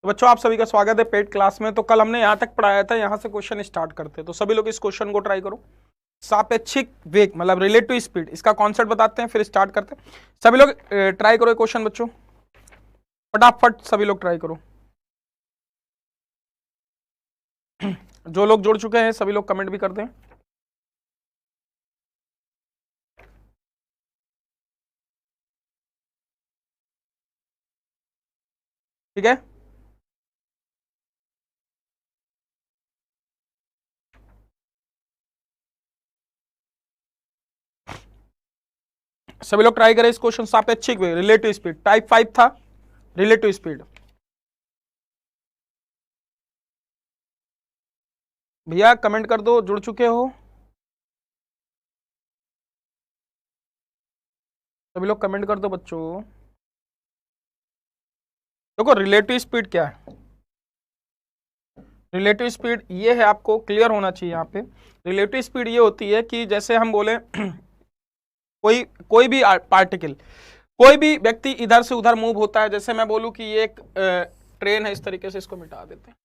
तो बच्चों आप सभी का स्वागत है पेड क्लास में। तो कल हमने यहाँ तक पढ़ाया था, यहाँ से क्वेश्चन स्टार्ट करते हैं। तो सभी लोग इस क्वेश्चन को ट्राई करो। सापेक्षिक वेग मतलब रिलेटिव स्पीड, इसका कॉन्सेप्ट बताते हैं फिर स्टार्ट करते हैं। सभी लोग ट्राई करो क्वेश्चन बच्चों, फटाफट सभी लोग ट्राई करो। जो लोग जुड़ चुके हैं सभी लोग कमेंट भी कर दें। ठीक है, सभी लोग ट्राई करें इस क्वेश्चन। सापेक्षिक वेग रिलेटिव स्पीड, टाइप 5 था रिलेटिव स्पीड। भैया कमेंट कर दो जुड़ चुके हो, सभी लोग कमेंट कर दो बच्चों। देखो रिलेटिव स्पीड क्या है, रिलेटिव स्पीड ये है, आपको क्लियर होना चाहिए यहाँ पे। रिलेटिव स्पीड ये होती है कि जैसे हम बोले कोई भी पार्टिकल, कोई भी व्यक्ति इधर से उधर मूव होता है। जैसे मैं बोलूं कि ये एक ट्रेन है, इस तरीके से इसको मिटा देते हैं।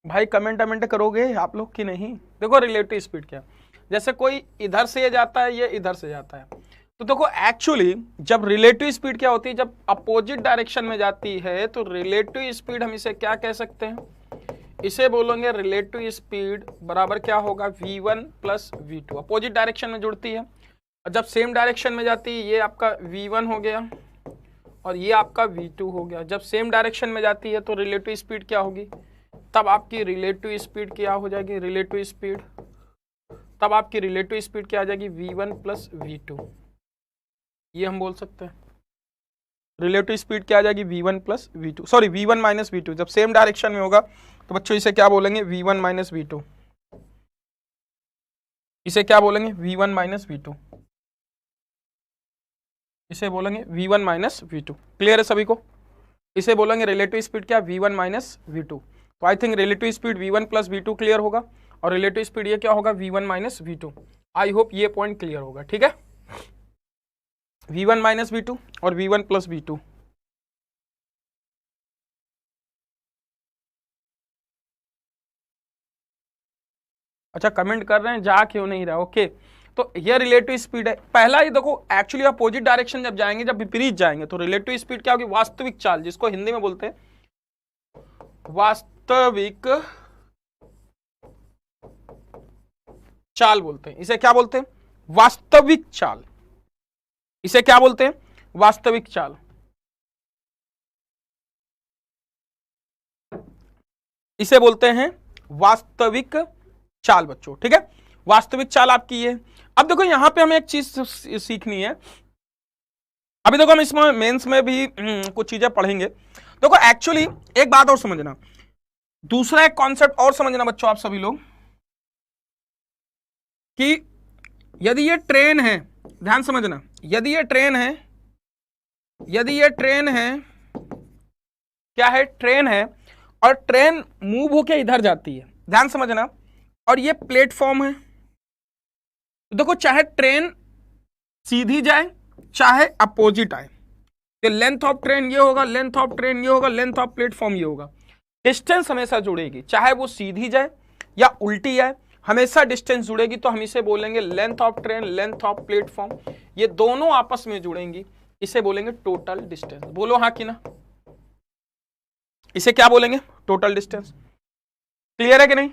भाई कमेंट कमेंट करोगे आप लोग कि नहीं? देखो रिलेटिव स्पीड क्या, जैसे कोई इधर से जाता है, ये इधर से जाता है। तो देखो एक्चुअली जब रिलेटिव स्पीड क्या होती है, जब अपोजिट डायरेक्शन में जाती है तो रिलेटिव स्पीड हम इसे क्या कह सकते हैं, इसे बोलेंगे रिलेटिव स्पीड बराबर क्या होगा, v1 plus v2। Opposite direction में जुड़ती है और जब सेम डायरेक्शन में जाती है ये आपका v1 हो गया और ये आपका v2 हो गया। जब सेम डायरेक्शन में जाती है तो रिलेटिव स्पीड क्या होगी, तब आपकी रिलेटिव स्पीड क्या हो जाएगी, रिलेटिव स्पीड तब आपकी रिलेटिव स्पीड क्या आ जाएगी, v1 प्लस v2। ये हम बोल सकते हैं रिलेटिव स्पीड क्या आ जाएगी, v1 plus v2, sorry v1 minus v2। जब सेम डायरेक्शन में होगा तो बच्चों इसे क्या बोलेंगे, v1 माइनस v2। इसे क्या बोलेंगे, v1 माइनस v2। इसे बोलेंगे v1 माइनस v2। क्लियर है सभी को? इसे बोलेंगे रिलेटिव स्पीड क्या, v1 माइनस v2। तो I think relative speed v1 plus v2 clear होगा और रिलेटिव स्पीड ये क्या होगा, v1 minus v2। I hope ये पॉइंट क्लियर होगा। ठीक है, v1 माइनस v2 और v1 प्लस v2। अच्छा कमेंट कर रहे हैं, जा क्यों नहीं रहा? ओके, तो ये रिलेटिव स्पीड है। पहला ही देखो एक्चुअली अपोजिट डायरेक्शन जब जाएंगे, जब विपरीत जाएंगे तो रिलेटिव स्पीड क्या होगी, वास्तविक चाल, जिसको हिंदी में बोलते हैं वास्तविक चाल बोलते हैं। इसे क्या बोलते हैं, वास्तविक चाल। इसे क्या बोलते हैं, वास्तविक चाल। इसे बोलते हैं वास्तविक चाल बच्चों। ठीक है, वास्तविक चाल आपकी ये। अब देखो यहां पे हमें एक चीज सीखनी है। अभी देखो हम इसमें मेंस में भी कुछ चीजें पढ़ेंगे। देखो एक्चुअली एक बात और समझना, दूसरा एक कॉन्सेप्ट और समझना बच्चों आप सभी लोग, कि यदि ये ट्रेन है, ध्यान समझना, यदि ये ट्रेन है, यदि ये ट्रेन है, क्या है, ट्रेन है और ट्रेन मूव होके इधर जाती है, ध्यान समझना, और ये प्लेटफॉर्म है। तो देखो चाहे ट्रेन सीधी जाए चाहे अपोजिट आए, तो लेंथ ऑफ ट्रेन ये होगा, लेंथ ऑफ ट्रेन ये होगा, लेंथ ऑफ प्लेटफॉर्म ये होगा। डिस्टेंस हमेशा जुड़ेगी, चाहे वो सीधी जाए या उल्टी आए, हमेशा डिस्टेंस जुड़ेगी। तो हम इसे बोलेंगे length of train, length of platform, ये दोनों आपस में जुड़ेंगी। इसे बोलेंगे टोटल डिस्टेंस। बोलो हाँ कि ना? इसे क्या बोलेंगे, टोटल डिस्टेंस। क्लियर है कि नहीं?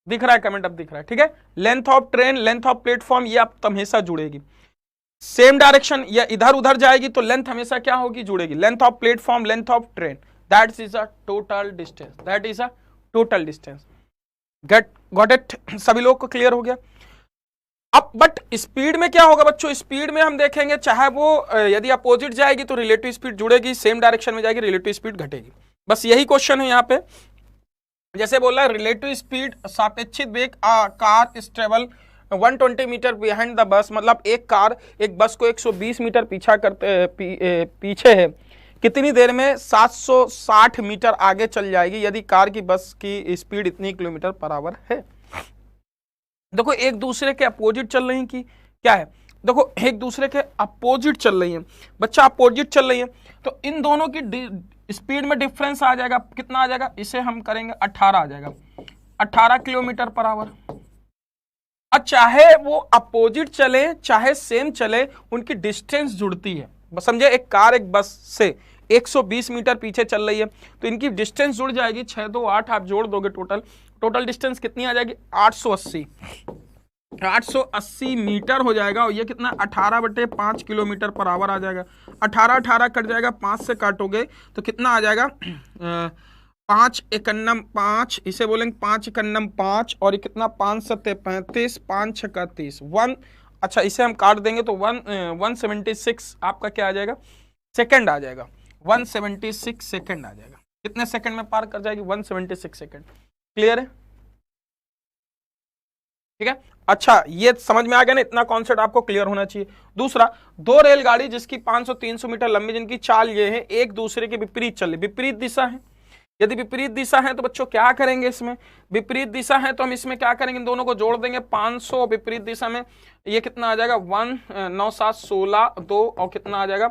दिख रहा है कमेंट? अब दिख रहा है। ठीक है, length of train, length of platform ये आप हमेशा जुड़ेगी। सेम डायरेक्शन या इधर उधर जाएगी तो लेंथ हमेशा क्या होगी, जुड़ेगी। Length of platform, length of train, that is a total distance, that is a total distance. Got it? सभी लोग को क्लियर हो गया? अब बट स्पीड में क्या होगा बच्चों, स्पीड में हम देखेंगे चाहे वो यदि अपोजिट जाएगी तो रिलेटिव स्पीड जुड़ेगी, सेम डायरेक्शन में जाएगी रिलेटिव स्पीड घटेगी। बस यही क्वेश्चन है यहाँ पे। जैसे बोला रिलेटिव स्पीड सापेक्षित वेग car is travel 120 metre behind the bus, मतलब एक कार एक बस को 120 मीटर पीछा करते पीछे है, कितनी देर में 760 मीटर आगे चल जाएगी यदि कार की बस की स्पीड इतनी किलोमीटर पर आवर है। देखो एक दूसरे के अपोजिट चल रही की क्या है, देखो एक दूसरे के अपोजिट चल रही है बच्चा, अपोजिट चल रही है तो इन दोनों की स्पीड में डिफरेंस आ जाएगा, कितना आ जाएगा, इसे हम करेंगे 18 आ जाएगा, 18 किलोमीटर पर आवर। अब चाहे वो अपोजिट चले चाहे सेम चले, उनकी डिस्टेंस जुड़ती है, बस समझे एक कार एक बस से 120 मीटर पीछे चल रही है तो इनकी डिस्टेंस जुड़ जाएगी, 6 2 8 आप जोड़ दोगे टोटल डिस्टेंस कितनी आ जाएगी 880 मीटर हो जाएगा। और ये कितना 18/5 किलोमीटर पर आवर आ जाएगा। 18 कट जाएगा, 5 से काटोगे तो कितना आ जाएगा 5 एकन्नम 5, इसे बोलेंगे 5 एकन्नम 5 और ये कितना 5 सत्ते 35, 5 छक्का 30 1। अच्छा इसे हम काट देंगे तो 176 आपका क्या आ जाएगा सेकंड आ जाएगा, 176 सेकंड आ जाएगा। कितने सेकंड में पार कर जाएगी 176 सेकंड। क्लियर है, ठीक है। अच्छा ये समझ में आ गया ना, इतना कॉन्सेप्ट आपको क्लियर होना चाहिए। दूसरा, दो रेलगाड़ी जिसकी 500-300 मीटर लंबी, जिनकी चाल ये है एक दूसरे के विपरीत चले, विपरीत दिशा है। यदि विपरीत दिशा है तो बच्चों क्या करेंगे, इसमें विपरीत दिशा है तो हम इसमें क्या करेंगे, इन दोनों को जोड़ देंगे 500 विपरीत दिशा में, ये कितना आ जाएगा 1 9 7 16 2 और कितना आ जाएगा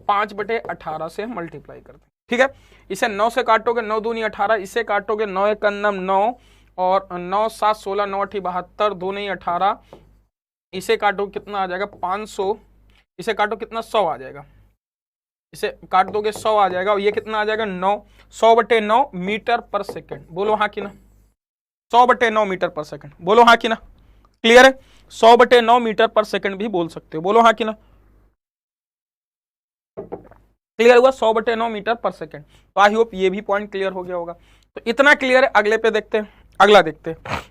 5/18 से हम मल्टीप्लाई करते हैं। ठीक है, इसे 9 से काटोगे 9 दूनी 18, इसे काटोगे 9 एकन्नम 9 और 9 7 16 9 8 72 2 नहीं 18, इसे काटो कितना आ जाएगा 500, इसे काटो कितना 100 आ जाएगा, इसे काट दोगे 100 आ जाएगा और ये कितना आ जाएगा 9, 100/9 मीटर पर सेकंड। बोलो हाँ कि ना, 100/9 मीटर पर सेकंड। बोलो हाँ कि ना, क्लियर है। 100/9 मीटर पर सेकंड भी बोल सकते हो, बोलो हाँ कि ना, क्लियर हुआ 100/9 मीटर पर सेकंड। तो आई होप ये भी पॉइंट क्लियर हो गया होगा। तो इतना क्लियर है, अगले पे देखते हैं, अगला देखते हैं,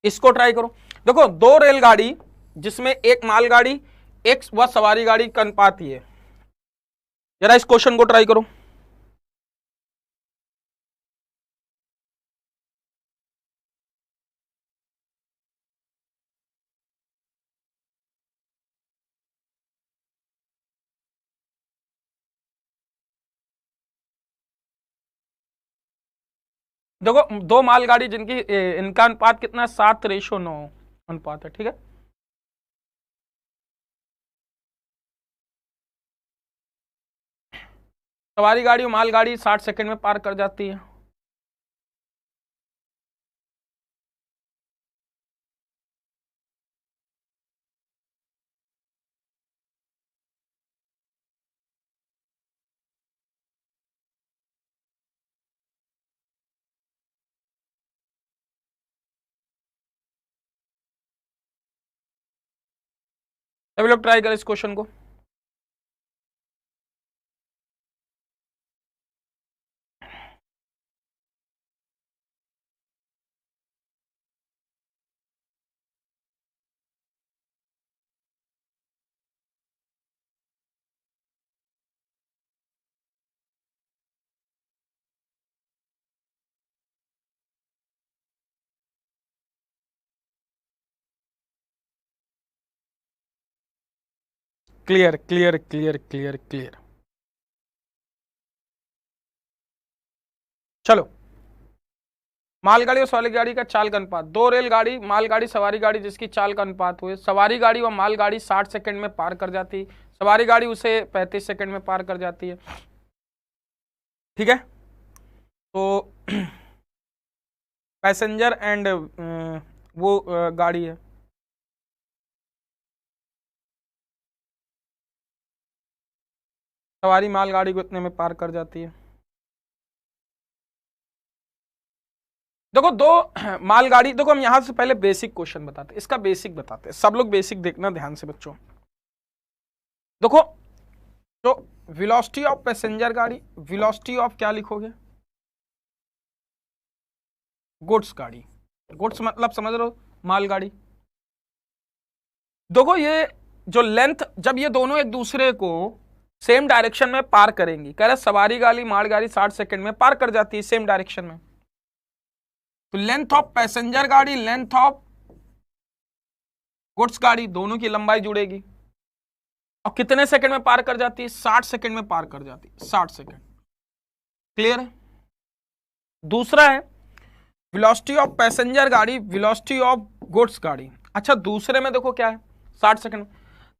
इसको ट्राई करो। देखो दो रेलगाड़ी जिसमें एक मालगाड़ी एक व सवारी गाड़ी का अनुपात ही है, जरा इस क्वेश्चन को ट्राई करो। देखो दो मालगाड़ी जिनकी इनका अनुपात कितना है 7:9 अनुपात है, ठीक है। सवारी गाड़ी और मालगाड़ी 60 सेकंड में पार कर जाती है। सभी लोग ट्राई करें इस क्वेश्चन को। Clear clear clear clear clear. चलो, मालगाड़ी और सवारी गाड़ी का चाल का अनुपात, दो रेलगाड़ी मालगाड़ी सवारी गाड़ी जिसकी चाल का अनुपात हुए, सवारी गाड़ी व मालगाड़ी 60 सेकंड में पार कर जाती, सवारी गाड़ी उसे 35 सेकंड में पार कर जाती है, ठीक है। तो पैसेंजर एंड वो गाड़ी है, सवारी मालगाड़ी को इतने में पार कर जाती है। देखो दो मालगाड़ी, देखो हम यहां से पहले बेसिक क्वेश्चन बताते हैं, इसका बेसिक बताते हैं, सब लोग बेसिक देखना ध्यान से बच्चों। देखो तो वेलोसिटी ऑफ पैसेंजर गाड़ी, वेलोसिटी ऑफ क्या लिखोगे, गुड्स गाड़ी, गुड्स मतलब समझ रहे हो मालगाड़ी, देखो ये जो लेंथ, जब ये दोनों एक दूसरे को सेम डायरेक्शन में पार करेंगी, कह रहे सवारी गाड़ी मालगाड़ी 60 सेकंड में पार कर जाती है सेम डायरेक्शन में, तो लेंथ ऑफ पैसेंजर गाड़ी, लेंथ ऑफ गुड्स गाड़ी, दोनों की लंबाई जुड़ेगी। और कितने सेकंड में पार कर जाती है? 60 सेकंड में पार कर जाती है, 60 सेकंड। क्लियर है? दूसरा है वेलोसिटी ऑफ पैसेंजर गाड़ी, वेलोसिटी ऑफ गुड्स गाड़ी। अच्छा, दूसरे में देखो क्या है, 60 सेकंड।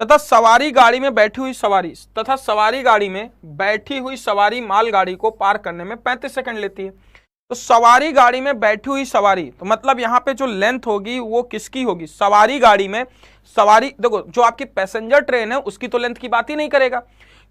तथा सवारी गाड़ी में बैठी हुई सवारी, तथा सवारी गाड़ी में बैठी हुई सवारी मालगाड़ी को पार करने में 35 सेकंड लेती है। तो सवारी गाड़ी में बैठी हुई सवारी, तो मतलब यहां पे जो लेंथ होगी वो किसकी होगी? सवारी गाड़ी में सवारी, देखो जो आपकी पैसेंजर ट्रेन है उसकी तो लेंथ की बात ही नहीं करेगा,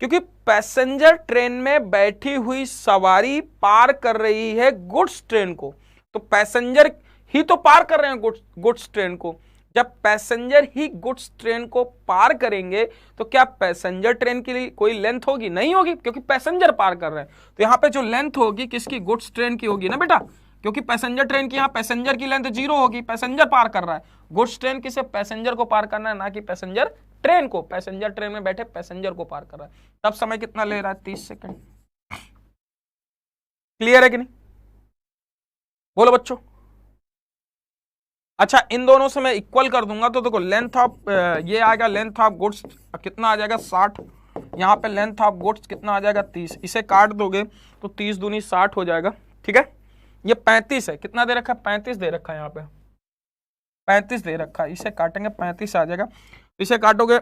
क्योंकि पैसेंजर ट्रेन में बैठी हुई सवारी पार कर रही है गुड्स ट्रेन को, तो पैसेंजर ही तो पार कर रहे हैं गुड्स ट्रेन को। जब पैसेंजर ही गुड्स ट्रेन को पार करेंगे तो क्या पैसेंजर ट्रेन की कोई लेंथ होगी? नहीं होगी, क्योंकि पैसेंजर पार कर रहे हैं। तो यहां पे जो लेंथ होगी किसकी? गुड्स ट्रेन की होगी ना बेटा, क्योंकि पैसेंजर ट्रेन की, यहां पैसेंजर की लेंथ 0 होगी, पैसेंजर पार कर रहा है। गुड्स ट्रेन किसे? पैसेंजर को पार करना है, ना कि पैसेंजर ट्रेन को। पैसेंजर ट्रेन में बैठे पैसेंजर को पार कर रहा है। तब समय कितना ले रहा है? 30 सेकंड। क्लियर है कि नहीं? बोलो बच्चों। अच्छा, इन दोनों से मैं इक्वल कर दूंगा तो देखो लेंथ ऑफ ये आएगा, लेंथ ऑफ गुड्स कितना आ जाएगा? 60। यहाँ पे लेंथ ऑफ गुड्स कितना आ जाएगा? 30। इसे काट दोगे तो 30 दूनी 60 हो जाएगा। ठीक है, ये 35 है। कितना दे रखा है? 35 दे रखा है, यहाँ पे 35 दे रखा है। इसे काटेंगे 35 आ जाएगा। इसे काटोगे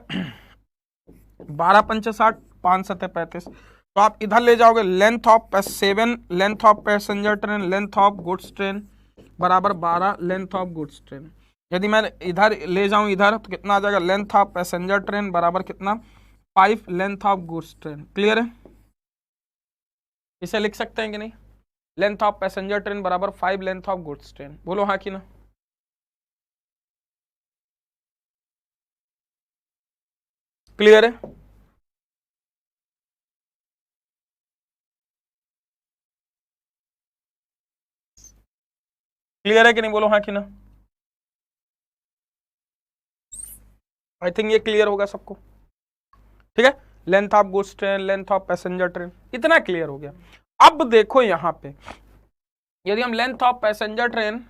12 पंचे 60, 5 सत्ते 35। तो आप इधर ले जाओगे length of 7, length of passenger train, length of goods train बराबर 12 लेंथ ऑफ गुड्स ट्रेन। यदि मैं इधर ले जाऊं इधर तो कितना आ जाएगा? लेंथ ऑफ पैसेंजर ट्रेन बराबर कितना? 5 length of goods train. Clear है? इसे लिख सकते हैं कि नहीं? लेंथ ऑफ पैसेंजर ट्रेन बराबर 5 लेंथ ऑफ गुड्स ट्रेन। बोलो हाँ कि ना? क्लियर है? क्लियर है कि नहीं? बोलो हाँ कि ना? आई थिंक ये क्लियर होगा सबको। ठीक है, length of goods train, length of passenger train, इतना क्लियर हो गया। अब देखो यहां पे, यदि हम लेंथ ऑफ पैसेंजर ट्रेन,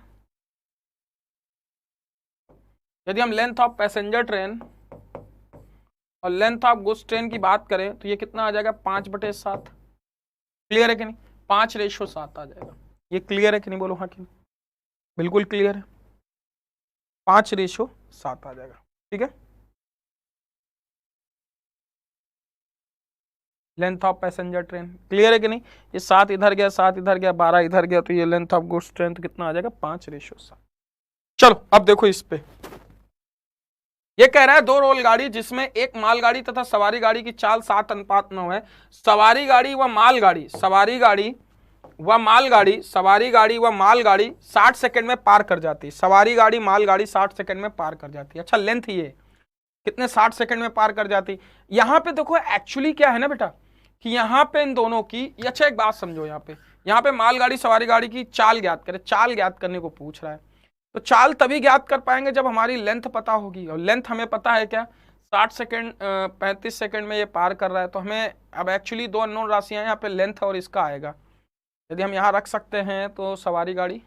यदि हम लेंथ ऑफ पैसेंजर ट्रेन और लेंथ ऑफ गुड्स ट्रेन की बात करें तो ये कितना आ जाएगा? 5/7। क्लियर है कि नहीं? 5:7 आ जाएगा। ये क्लियर है कि नहीं? बोलो हाँ कि नहीं? बिल्कुल क्लियर है, 5:7 आ जाएगा। ठीक है, length of passenger train. Clear है कि नहीं? ये 7 इधर गया, 7 इधर गया, 12 इधर गया, तो ये लेंथ ऑफ गुड्स ट्रेन तो कितना आ जाएगा? 5:7। चलो अब देखो इस पे, ये कह रहा है 2 रेलगाड़ी जिसमें एक मालगाड़ी तथा सवारी गाड़ी की चाल 7:9 है। सवारी गाड़ी व मालगाड़ी, सवारी गाड़ी व मालगाड़ी, सवारी गाड़ी व मालगाड़ी 60 सेकंड में पार कर जाती है। सवारी गाड़ी मालगाड़ी 60 सेकंड में पार कर जाती है। अच्छा, लेंथ ये कितने? 60 सेकंड में पार कर जाती। यहां पे देखो एक्चुअली क्या है ना बेटा, कि यहां पे इन दोनों की, अच्छा एक बात समझो, यहां पे मालगाड़ी सवारी गाड़ी की चाल ज्ञात करे, चाल ज्ञात करने को पूछ रहा है। तो चाल तभी ज्ञात कर पाएंगे जब हमारी लेंथ पता होगी, और लेंथ हमें पता है क्या? 60 सेकंड 35 सेकंड में ये पार कर रहा है। तो हमें अब एक्चुअली 2 अननोन राशियां यहाँ पे लेंथ और इसका आएगा। यदि हम यहाँ रख सकते हैं तो सवारी गाड़ी,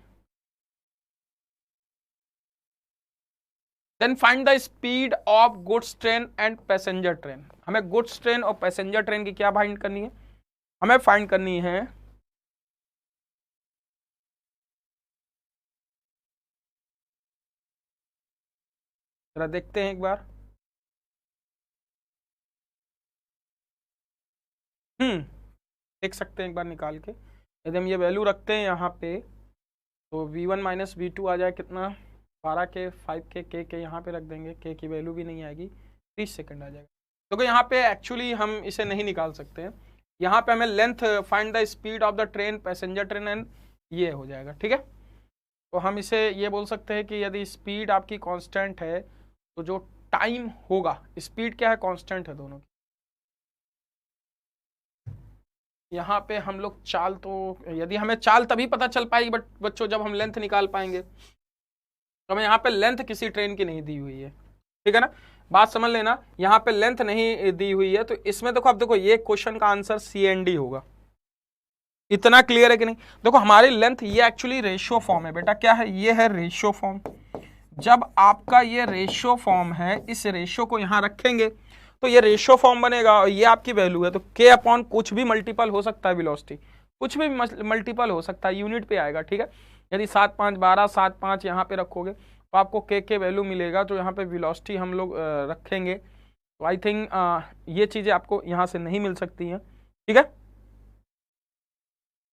then find the speed of goods train and passenger train. हमें गुड्स ट्रेन और पैसेंजर ट्रेन की क्या फाइंड करनी है? हमें फाइंड करनी है जरा देखते हैं एक बार। देख सकते हैं एक बार निकाल के। यदि हम ये वैल्यू रखते हैं यहाँ पे तो v1 माइनस v2 आ जाए कितना? 12 के 5 के यहाँ पे रख देंगे, के की वैल्यू भी नहीं आएगी, 30 सेकंड आ जाएगा। क्योंकि यहाँ पे एक्चुअली हम इसे नहीं निकाल सकते हैं। यहाँ पे हमें length find the speed of the train, passenger train and ये हो जाएगा। ठीक है, तो हम इसे ये बोल सकते हैं कि यदि स्पीड आपकी कांस्टेंट है तो जो टाइम होगा, स्पीड क्या है? कांस्टेंट है दोनों की। यहाँ पे हम लोग चाल, तो यदि हमें चाल तभी पता चल पाएगी बट बच्चों जब हम लेंथ निकाल पाएंगे। तो हमें यहाँ पे लेंथ किसी ट्रेन की नहीं दी हुई है, ठीक है ना। बात समझ लेना, यहाँ पे लेंथ नहीं दी हुई है, तो इसमें देखो, अब देखो ये क्वेश्चन का आंसर CND होगा। इतना क्लियर है कि नहीं? देखो हमारी लेंथ ये एक्चुअली रेशियो फॉर्म है बेटा, क्या है? ये है रेशियो फॉर्म। जब आपका ये रेशियो फॉर्म है, इस रेशियो को यहां रखेंगे तो ये रेशियो फॉर्म बनेगा, और ये आपकी वैल्यू है, तो k अपॉन कुछ भी मल्टीपल हो सकता है, वेलोसिटी कुछ भी मल्टीपल हो सकता है, यूनिट पे आएगा, ठीक है। यदि 7 5 12 7 5 यहाँ पे रखोगे तो आपको k वैल्यू मिलेगा, तो यहाँ पे वेलोसिटी हम लोग रखेंगे, तो आई थिंक ये चीजें आपको यहाँ से नहीं मिल सकती हैं, ठीक है।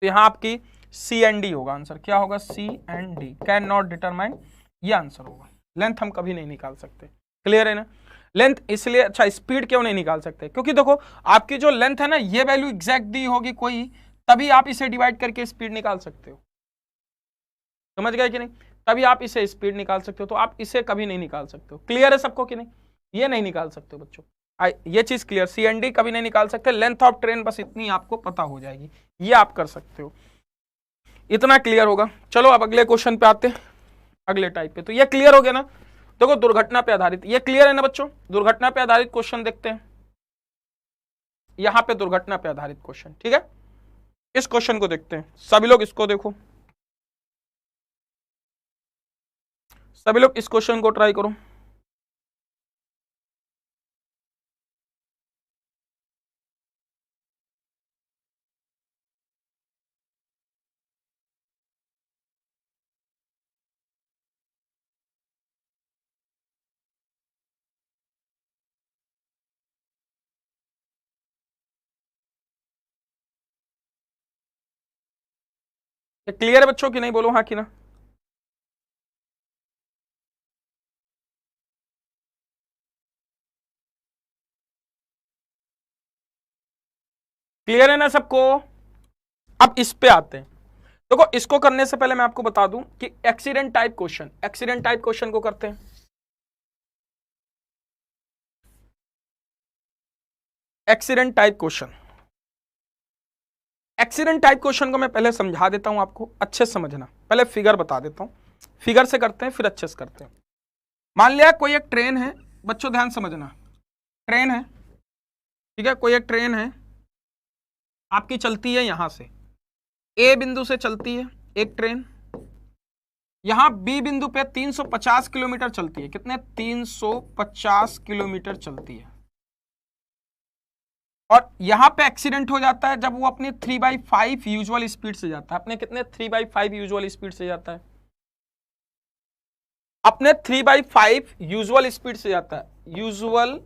तो यहाँ आपकी CND होगा आंसर, क्या होगा? CND, कैन नॉट डिटरमाइन, ये आंसर होगा। लेंथ हम कभी नहीं निकाल सकते, क्लियर है ना? लेंथ इसलिए, अच्छा स्पीड क्यों नहीं निकाल सकते? क्योंकि देखो आपकी जो लेंथ है ना, ये वैल्यू एग्जैक्ट दी होगी कोई, तभी आप इसे डिवाइड करके स्पीड निकाल सकते हो, समझ गए कि नहीं? तभी आप इसे स्पीड निकाल सकते हो, तो आप इसे कभी नहीं निकाल सकते हो। क्लियर है सबको कि नहीं? ये नहीं निकाल सकते हो बच्चों, ये चीज क्लियर, CND कभी नहीं निकाल सकते। लेंथ ऑफ ट्रेन बस इतनी आपको पता हो जाएगी, ये आप कर सकते हो, इतना क्लियर होगा। चलो अब अगले क्वेश्चन पे आते हैं, अगले टाइप पे। तो ये क्लियर हो गया ना? देखो दुर्घटना पे आधारित, ये क्लियर है ना बच्चों? दुर्घटना पे आधारित क्वेश्चन देखते हैं, यहां पे दुर्घटना पे आधारित क्वेश्चन, ठीक है। इस क्वेश्चन को देखते हैं, सभी लोग इसको देखो, सभी लोग इस क्वेश्चन को ट्राई करो। क्लियर है बच्चों कि नहीं? बोलो हाँ कि ना। क्लियर है ना सबको? अब इस पे आते हैं। देखो इसको करने से पहले मैं आपको बता दूं कि accident type question, accident type question को करते हैं। Accident type question, accident type question को मैं पहले समझा देता हूं आपको, अच्छे से समझना। पहले फिगर बता देता हूं, फिगर से करते हैं फिर अच्छे से करते हैं। मान लिया कोई एक ट्रेन है, बच्चों ध्यान समझना, ट्रेन है, ठीक है, कोई एक ट्रेन है आपकी, चलती है यहां से, ए बिंदु से चलती है एक ट्रेन, यहां बी बिंदु पे 350 किलोमीटर चलती है। कितने? 350 किलोमीटर चलती है, और यहां पे एक्सीडेंट हो जाता है जब वो अपनी 3/5 यूजुअल स्पीड से जाता है। अपने कितने? 3/5 यूजुअल स्पीड से जाता है, अपने 3/5 यूजुअल स्पीड से जाता है, यूजुअल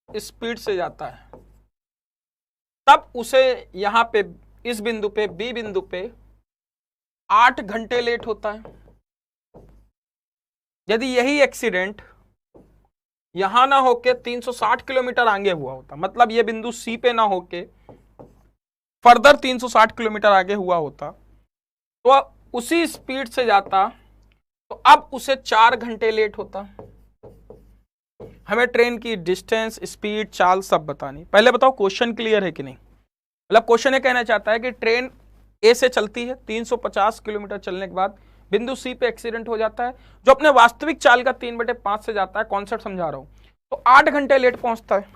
स्पीड से जाता है, तब उसे यहां पे इस बिंदु पे, बी बिंदु पे 8 घंटे लेट होता है। यदि यही एक्सीडेंट यहां ना होके 360 किलोमीटर आगे हुआ होता, मतलब ये बिंदु सी पे ना होके फर्दर 360 किलोमीटर आगे हुआ होता, तो उसी स्पीड से जाता, तो अब उसे 4 घंटे लेट होता। हमें ट्रेन की डिस्टेंस, स्पीड, चाल सब बतानी। पहले बताओ क्वेश्चन क्लियर है कि नहीं? मतलब क्वेश्चन ये कहना चाहता है कि ट्रेन ए से चलती है, 350 किलोमीटर चलने के बाद बिंदु सी पे एक्सीडेंट हो जाता है, जो अपने वास्तविक चाल का 3/5 से जाता है। कॉन्सेप्ट समझा रहा हूं, तो 8 घंटे लेट पहुंचता है।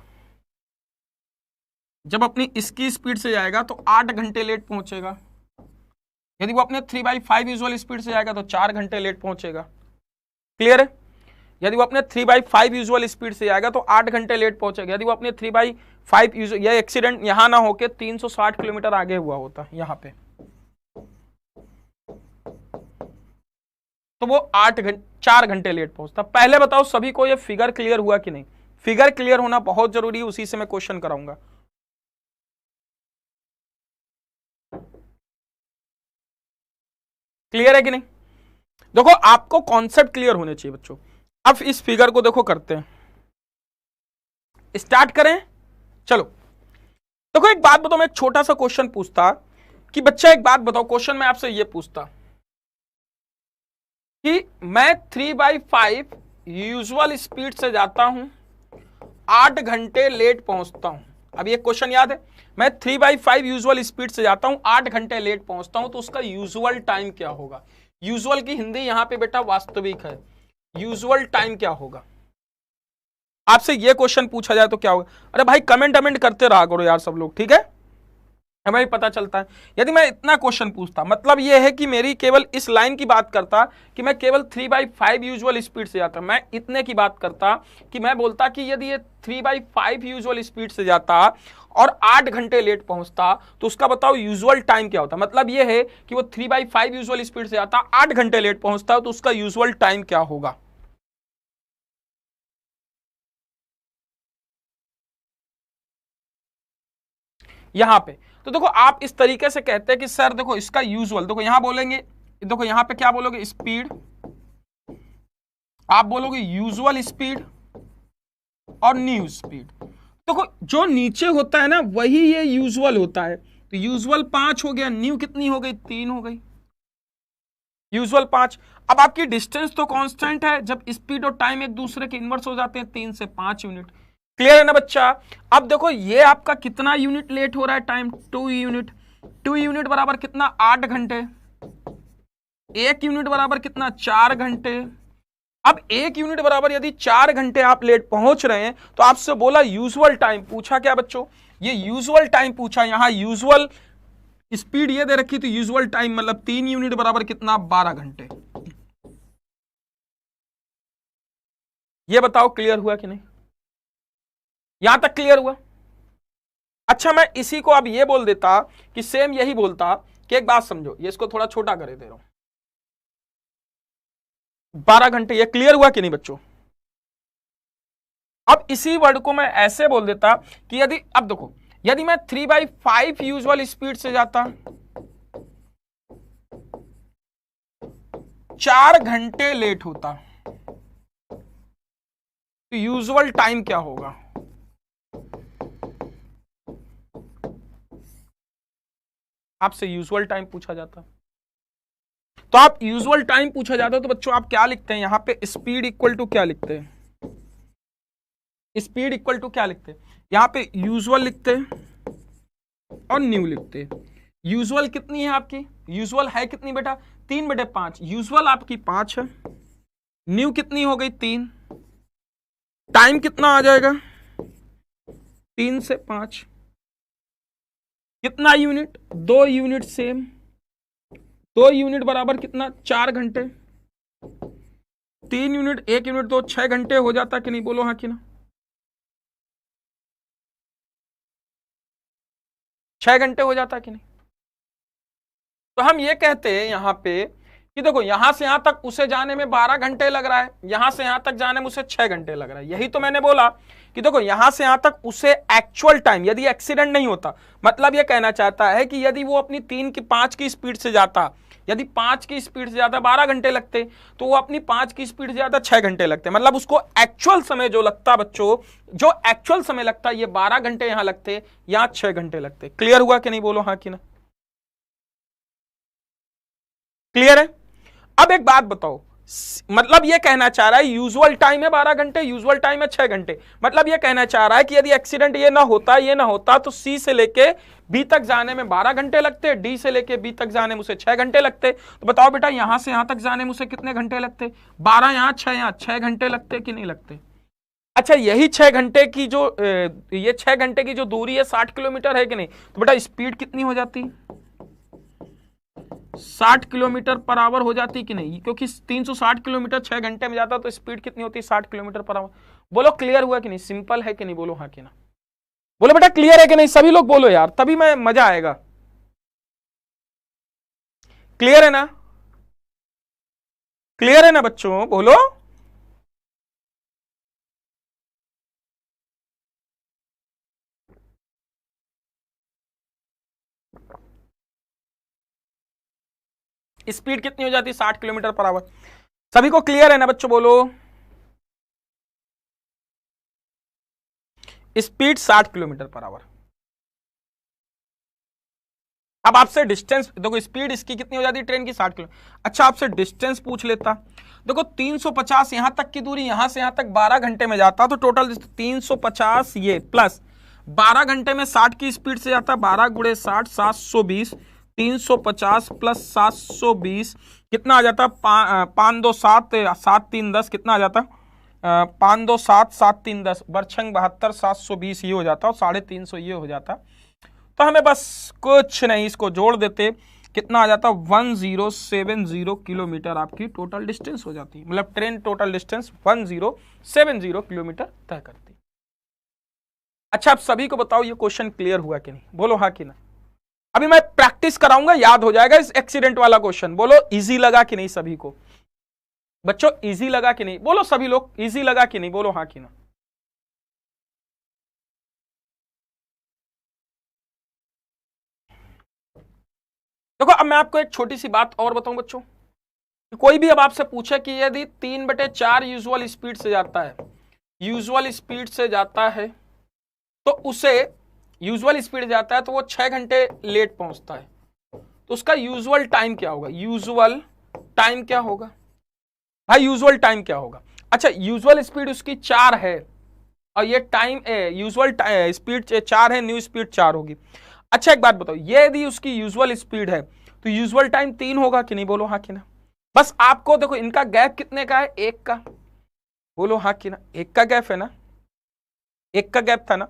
जब अपनी इसकी स्पीड से जाएगा तो 8 घंटे लेट पहुंचेगा। यदि वो अपने 3/5 यूजुअल स्पीड से जाएगा तो 4 घंटे लेट पहुंचेगा। क्लियर है? यदि वो अपने 3/5 यूजुअल स्पीड से जाएगा तो 8 घंटे लेट पहुंचेगा। यदि वो अपने 3/5 यह एक्सीडेंट यहां ना होके 360 किलोमीटर आगे हुआ होता यहां पे, तो वो 4 घंटे लेट पहुंचता। पहले बताओ सभी को ये फिगर क्लियर हुआ कि नहीं? फिगर क्लियर होना बहुत जरूरी है, उसी से मैं क्वेश्चन कराऊंगा। क्लियर है कि नहीं? देखो आपको कॉन्सेप्ट क्लियर होने चाहिए बच्चों। अब इस फिगर को देखो, करते हैं, स्टार्ट करें। चलो देखो एक बात बताओ, मैं एक छोटा सा क्वेश्चन पूछता कि बच्चा एक बात बताओ, क्वेश्चन मैं आपसे ये पूछता कि मैं 3/5 यूजुअल स्पीड से जाता हूं, 8 घंटे लेट पहुंचता हूं। अब ये क्वेश्चन याद है, मैं 3/5 यूजुअल स्पीड से जाता हूं, 8 घंटे लेट पहुंचता हूं, तो उसका यूजुअल टाइम क्या होगा? यूजुअल की हिंदी यहां पे बेटा वास्तविक है, यूजुअल टाइम क्या होगा? आपसे ये क्वेश्चन पूछा जाए तो क्या होगा? अरे भाई कमेंट करते रहा करो यार सब लोग, ठीक है, हमें भी पता चलता है। यदि मैं इतना क्वेश्चन पूछता, मतलब ये है कि मेरी केवल इस लाइन की बात करता कि मैं केवल 3/5 यूजुअल स्पीड से जाता, मैं इतने की बात करता कि मैं बोलता कि यदि ये 3/5 यूजुअल स्पीड से जाता और 8 घंटे लेट पहुंचता तो उसका बताओ यूजुअल टाइम क्या होता। मतलब ये है कि वो 3/5 यूजुअल स्पीड से जाता, 8 घंटे लेट पहुंचता तो उसका यूजुअल टाइम क्या होगा। यहां पे तो देखो आप इस तरीके से कहते हैं कि सर देखो इसका यूजुअल, देखो यहां बोलेंगे, देखो यहां पे क्या बोलोगे, स्पीड, आप बोलोगे यूजुअल स्पीड और न्यू स्पीड। देखो जो नीचे होता है ना वही ये यूजुअल होता है, तो यूजुअल 5 हो गया, न्यू कितनी हो गई, 3 हो गई, यूजुअल 5। अब आपकी डिस्टेंस तो कांस्टेंट है, जब स्पीड और टाइम एक दूसरे के इनवर्स हो जाते हैं 3 से 5 यूनिट। क्लियर है ना बच्चा? अब देखो ये आपका कितना यूनिट लेट हो रहा है टाइम, 2 यूनिट। 2 यूनिट बराबर कितना, 8 घंटे। 1 यूनिट बराबर कितना, 4 घंटे। अब 1 यूनिट बराबर यदि 4 घंटे आप लेट पहुंच रहे हैं तो आपसे बोला यूजुअल टाइम, पूछा क्या बच्चों, ये यूजुअल टाइम पूछा। यहां यूजुअल स्पीड ये दे रखी, तो यूजुअल टाइम मतलब 3 यूनिट बराबर कितना, 12 घंटे। ये बताओ क्लियर हुआ कि नहीं, यहां तक क्लियर हुआ? अच्छा मैं इसी को अब ये बोल देता कि सेम यही बोलता कि एक बात समझो, ये इसको थोड़ा छोटा करे दे रहा हूं, 12 घंटे। ये क्लियर हुआ कि नहीं बच्चों? अब इसी वर्ड को मैं ऐसे बोल देता कि यदि, अब देखो यदि मैं 3/5 यूजुअल स्पीड से जाता, 4 घंटे लेट होता, तो यूजुअल टाइम क्या होगा? आपसे यूजुअल टाइम पूछा जाता, तो आप यूजुअल टाइम पूछा जाता तो बच्चों आप क्या लिखते हैं यहां पे, स्पीड इक्वल टू क्या लिखते हैं, स्पीड इक्वल टू क्या लिखते हैं, यहां पे यूजुअल लिखते हैं और न्यू लिखते हैं। यूजुअल कितनी है आपकी, यूजुअल है कितनी बेटा, 3/5, यूजुअल आपकी 5 है, न्यू कितनी हो गई, 3, टाइम कितना आ जाएगा, 3 से 5, कितना यूनिट, 2 यूनिट सेम, 2 यूनिट बराबर कितना, 4 घंटे, 3 यूनिट, 1 यूनिट तो 6 घंटे हो जाता कि नहीं, बोलो हाँ कि ना, 6 घंटे हो जाता कि नहीं। तो हम ये कहते हैं यहां पे कि देखो यहां से यहां तक उसे जाने में 12 घंटे लग रहा है, यहां से यहां तक जाने में उसे 6 घंटे लग रहा है। यही तो मैंने बोला कि देखो यहां से यहां तक उसे एक्चुअल टाइम, यदि एक्सीडेंट नहीं होता, मतलब ये कहना चाहता है कि यदि वो अपनी 5 की स्पीड से जाता, यदि 5 की स्पीड से ज्यादा 12 घंटे लगते, तो वो अपनी 5 की स्पीड से ज्यादा 6 घंटे लगते, मतलब उसको एक्चुअल समय जो लगता बच्चों, जो एक्चुअल समय लगता ये 12 घंटे यहां लगते, यहां 6 घंटे लगते। क्लियर हुआ कि नहीं, बोलो हाँ कि ना, क्लियर है? अब एक बात बताओ, मतलब ये कहना चाह रहा है यूजुअल टाइम है 12 घंटे, यूजुअल टाइम है 6 घंटे, मतलब ये कहना चाह रहा है कि यदि एक्सीडेंट ये ना होता तो सी से लेके बी तक जाने में 12 घंटे लगते, डी से लेके बी तक जाने में उसे 6 घंटे लगते। तो बताओ बेटा यहां से यहां तक जाने में उसे कितने घंटे लगते, 12 यहां 6 यहां, 6 घंटे लगते कि नहीं लगते? अच्छा यही 6 घंटे की जो ये 6 घंटे की जो दूरी है 60 किलोमीटर है कि नहीं, तो बेटा स्पीड कितनी हो जाती, 60 किलोमीटर पर आवर हो जाती कि नहीं, क्योंकि 360 किलोमीटर 6 घंटे में जाता तो स्पीड कितनी होती, 60 किलोमीटर पर आवर। बोलो क्लियर हुआ कि नहीं, सिंपल है कि नहीं, बोलो हाँ कि ना, बोलो बेटा क्लियर है कि नहीं, सभी लोग बोलो यार, तभी मैं मजा आएगा। क्लियर है ना, क्लियर है ना बच्चों, बोलो। स्पीड कितनी हो जाती, 60 किलोमीटर पर आवर। सभी को क्लियर है ना बच्चों, बोलो। Speed 60 kilometre per our. अब आपसे डिस्टेंस देखो, स्पीड इसकी कितनी हो जाती है ट्रेन की, 60 किलो। अच्छा आपसे डिस्टेंस पूछ लेता, देखो 350 यहां तक की दूरी, यहां से यहां तक 12 घंटे में जाता, तो टोटल 350 ये प्लस 12 घंटे में 60 की स्पीड से जाता, 12 गुणे 60 720, 350 प्लस 720 कितना आ जाता, 5 2 7 7 3 10 कितना आ जाता, 5 2 7 7 3 10 बरछंग 72 720 ये हो जाता और 350 ये हो जाता। तो हमें बस कुछ नहीं, इसको जोड़ देते, कितना आ जाता 1070 किलोमीटर आपकी टोटल डिस्टेंस हो जाती है। मतलब ट्रेन टोटल डिस्टेंस 1070 किलोमीटर तय करती। अच्छा, आप सभी को बताओ ये क्वेश्चन क्लियर हुआ कि नहीं, बोलो हाँ कि ना। अभी मैं प्रैक्टिस कराऊंगा, याद हो जाएगा इस एक्सीडेंट वाला क्वेश्चन। बोलो इजी लगा कि नहीं सभी को, बच्चों इजी लगा कि नहीं, बोलो सभी लोग इजी लगा कि नहीं, बोलो हाँ कि ना। देखो अब मैं आपको एक छोटी सी बात और बताऊं बच्चों, कोई भी अब आपसे पूछे कि यदि 3/4 यूजुअल स्पीड से जाता है, यूजुअल स्पीड से जाता है, तो उसे यूजुअल स्पीड जाता है तो वो 6 घंटे लेट पहुंचता है, तो उसका यूजुअल टाइम क्या होगा, यूजुअल टाइम क्या होगा भाई, यूजुअल टाइम क्या होगा। अच्छा, यूजुअल स्पीड उसकी 4 है और ये टाइम यूजुअल स्पीड 4 है, न्यू स्पीड 4 होगी। अच्छा एक बात बताओ, ये यदि उसकी यूजुअल स्पीड है तो यूजुअल टाइम 3 होगा कि नहीं, बोलो हाँ कि ना। बस आपको देखो इनका गैप कितने का है, 1 का, बोलो हाँ कि ना। 1 का गैप है ना, 1 का गैप था ना।